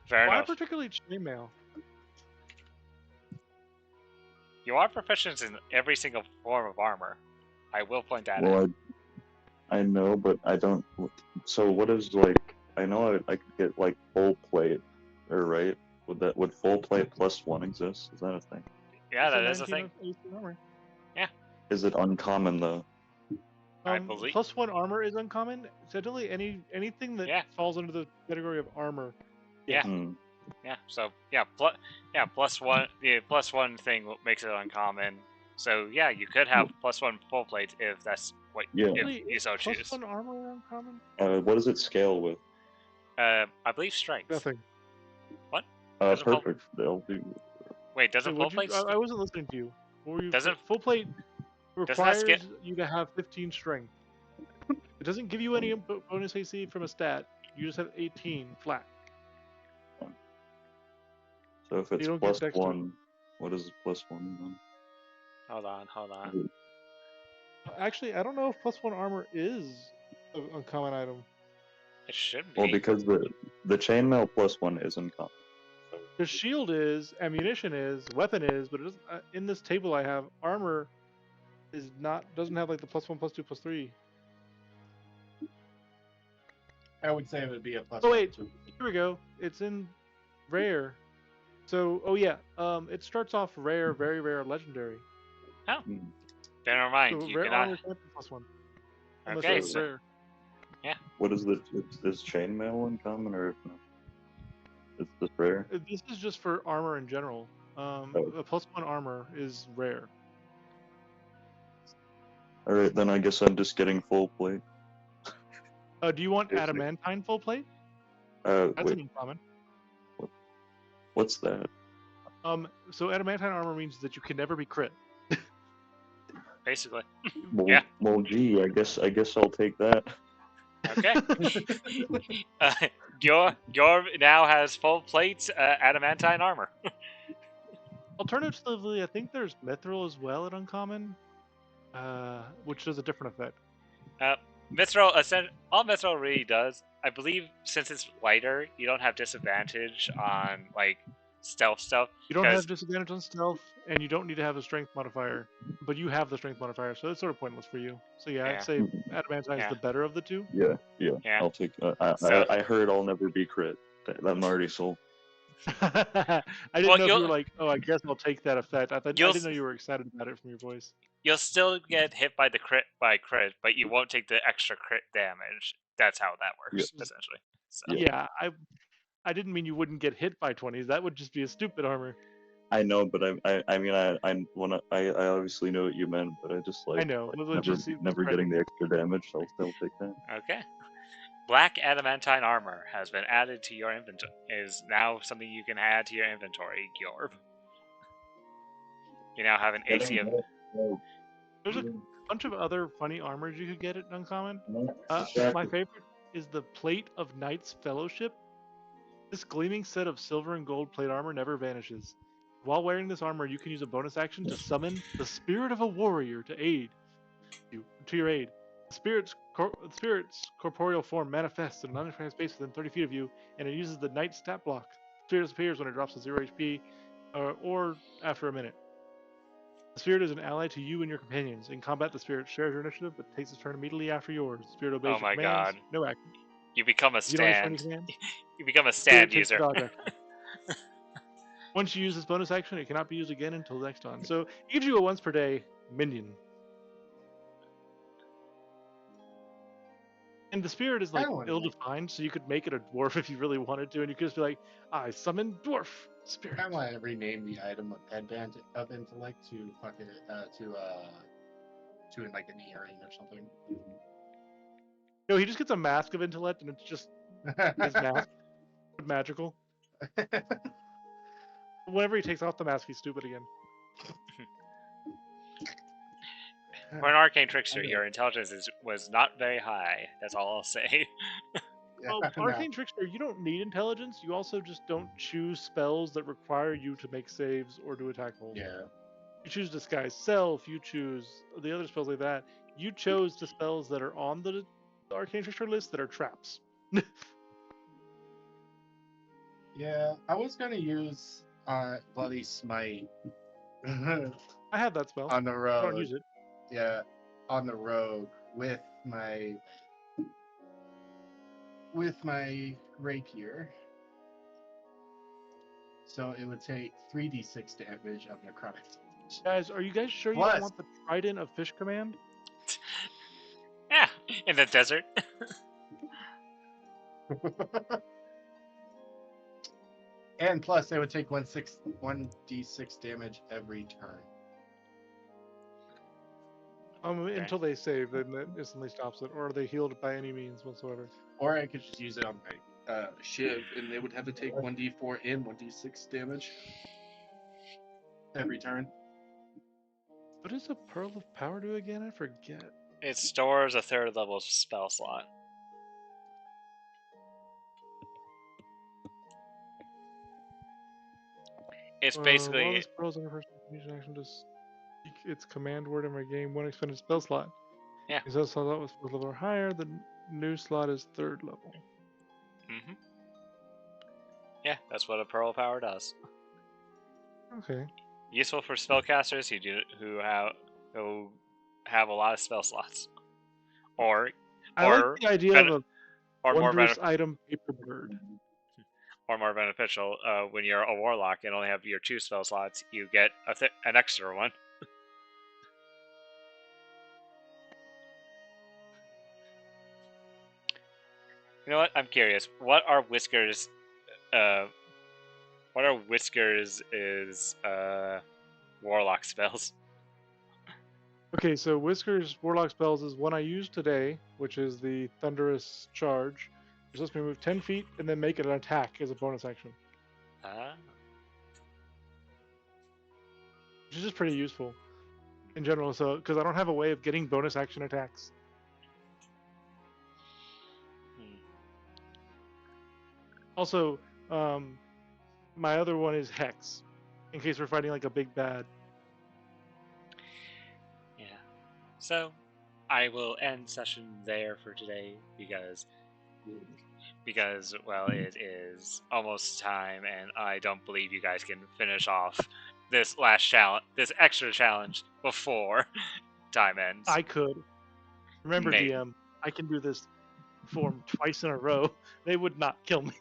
Fair Why enough. particularly chainmail? You are proficient in every single form of armor. I will point that out. Well, I know, but I don't. So what is like? I know I could get like full plate, or right? Would full plate +1 exist? Is that a thing? Yeah, that It's is a thing. 19 of armor. Is it uncommon though? I believe- +1 armor is uncommon. Essentially, anything that Yeah. falls under the category of armor. Yeah. Hmm. Yeah. So +1. The +1 thing makes it uncommon. So yeah, you could have +1 full plate if that's what Yeah. if Really, you so is choose. +1 armor uncommon? What does it scale with? I believe strength. Nothing. Doesn't full- Perfect. They'll do. Wait, doesn't Wait, full what'd you- plate? I wasn't listening to you. What were you? Doesn't- full plate that requires skip- you to have 15 strength. It doesn't give you any bonus AC from a stat. You just have 18 flat. So if it's You don't plus get dexterity. 1, what is plus 1 then? Hold on. Actually, I don't know if +1 armor is an uncommon item. It should be. Well, because the chainmail plus 1 is uncommon. The shield is, ammunition is, weapon is, but it doesn't. In this table I have, armor is not, doesn't have like the +1, +2, +3. I would say it would be a plus. Oh wait, 2. here we go. It's in rare. So, oh yeah, it starts off rare, very rare, legendary. Oh. Hmm. Then never mind. So You rare cannot. armor can't be +1. Unless Okay, it's so rare. What is is chainmail uncommon or no? It's just rare? This is just for armor in general. Oh. A +1 armor is rare. Alright, then I guess I'm just getting full plate. Do you want Yes, adamantine full plate? That's Wait, an uncommon. what's that? So adamantine armor means that you can never be crit. basically. Well, Yeah. well, gee, I guess I'll take that. Okay. Your now has full plate adamantine armor. Alternatively, I think there's mithril as well at uncommon, which does a different effect. Mithril, all Mithril really does, I believe, since it's lighter, you don't have disadvantage on like stealth stuff. You don't have disadvantage on stealth, and you don't need to have a strength modifier, but you have the strength modifier, so it's sort of pointless for you. So yeah, Yeah. I'd say adamantine is the better of the two. Yeah. Yeah. I'll take. So- I heard I'll never be crit. I'm already sold. I didn't Well, know if you you'll- were like, oh, I guess I'll take that effect. I didn't know you were excited about it from your voice. You'll still get hit by the crit, but you won't take the extra crit damage. That's how that works, essentially. So. Yeah, I didn't mean you wouldn't get hit by 20s. That would just be a stupid armor. I know, but I mean I obviously know what you meant, but I just like I know. like, Let's just see- never getting the extra damage. So I'll still take that. Okay. Black adamantine armor has been added to your inventory. Is now something you can add to your inventory, Gyorb. You now have an AC of. There's a bunch of other funny armors you could get at uncommon. My favorite is the Plate of Knights Fellowship. This gleaming set of silver and gold plate armor never vanishes. While wearing this armor, you can use a bonus action to summon the spirit of a warrior to your aid. The spirit's corporeal form manifests in an undefined space within 30 feet of you, and it uses the Knight stat block. The spirit disappears when it drops to 0 HP, or after a minute. The spirit is an ally to you and your companions. In combat, the spirit shares your initiative, but takes its turn immediately after yours. The spirit obeys Oh your my commands. god. No action. You become a You don't waste any stand. commands. You become a Spirit stand takes the user. dodge action. Once you use this bonus action, it cannot be used again until the next time. So it gives you a once per day minion. And the spirit is like I wanna ill-defined, so you could make it a dwarf if you really wanted to, and you could just be like, I summon dwarf spirit. I want to rename the item of Adventus of intellect to fucking to like an earring or something. No, he just gets a mask of intellect, and it's just his mask, but magical. Whenever he takes off the mask, he's stupid again. For an arcane trickster, your intelligence was not very high. That's all I'll say. Well, No. Arcane Trickster, you don't need intelligence. You also just don't choose spells that require you to make saves or do attack rolls. Yeah. You choose Disguise Self, you choose the other spells like that. You chose the spells that are on the Arcane Trickster list that are traps. Yeah, I was gonna use Bloody Smite I have that spell. on the I road. don't use it. Yeah, on the road with my rapier. So it would take 3d6 damage of necrotic. Guys, are you guys sure you Plus- don't want the Trident of Fish Command? Yeah, in the desert. And plus, it would take 1d6 damage every turn. Until they save, then it instantly stops it, or are they healed by any means whatsoever? Or I could just use it on my shiv, and they would have to take 1d4 and 1d6 damage every turn. What does a Pearl of Power do again? I forget. It stores a third level spell slot. It's While basically this spell's on your first use action, just speak its command word and regain one expended spell slot. Yeah. If that slot was 4th level or higher, the new slot is 3rd level. yeah, that's what a pearl power does. Okay. Useful for spellcasters who have a lot of spell slots, or I like the idea of a or more wondrous item paper bird. or more beneficial when you're a warlock and only have your 2 spell slots, you get an extra one. You know what? I'm curious. What are Whiskers? What are Whiskers is warlock spells? Okay, so Whisker's Warlock spells is one I used today, which is the Thunderous Charge. You're supposed to move 10 feet and then make it an attack as a bonus action, which is just pretty useful in general. So, because I don't have a way of getting bonus action attacks. Also, my other one is Hex, in case we're fighting like a big bad. Yeah. So, I will end session there for today because well, it is almost time, and I don't believe you guys can finish off this extra challenge before time ends. I could. Remember, Maybe. DM, I can do this form twice in a row. They would not kill me.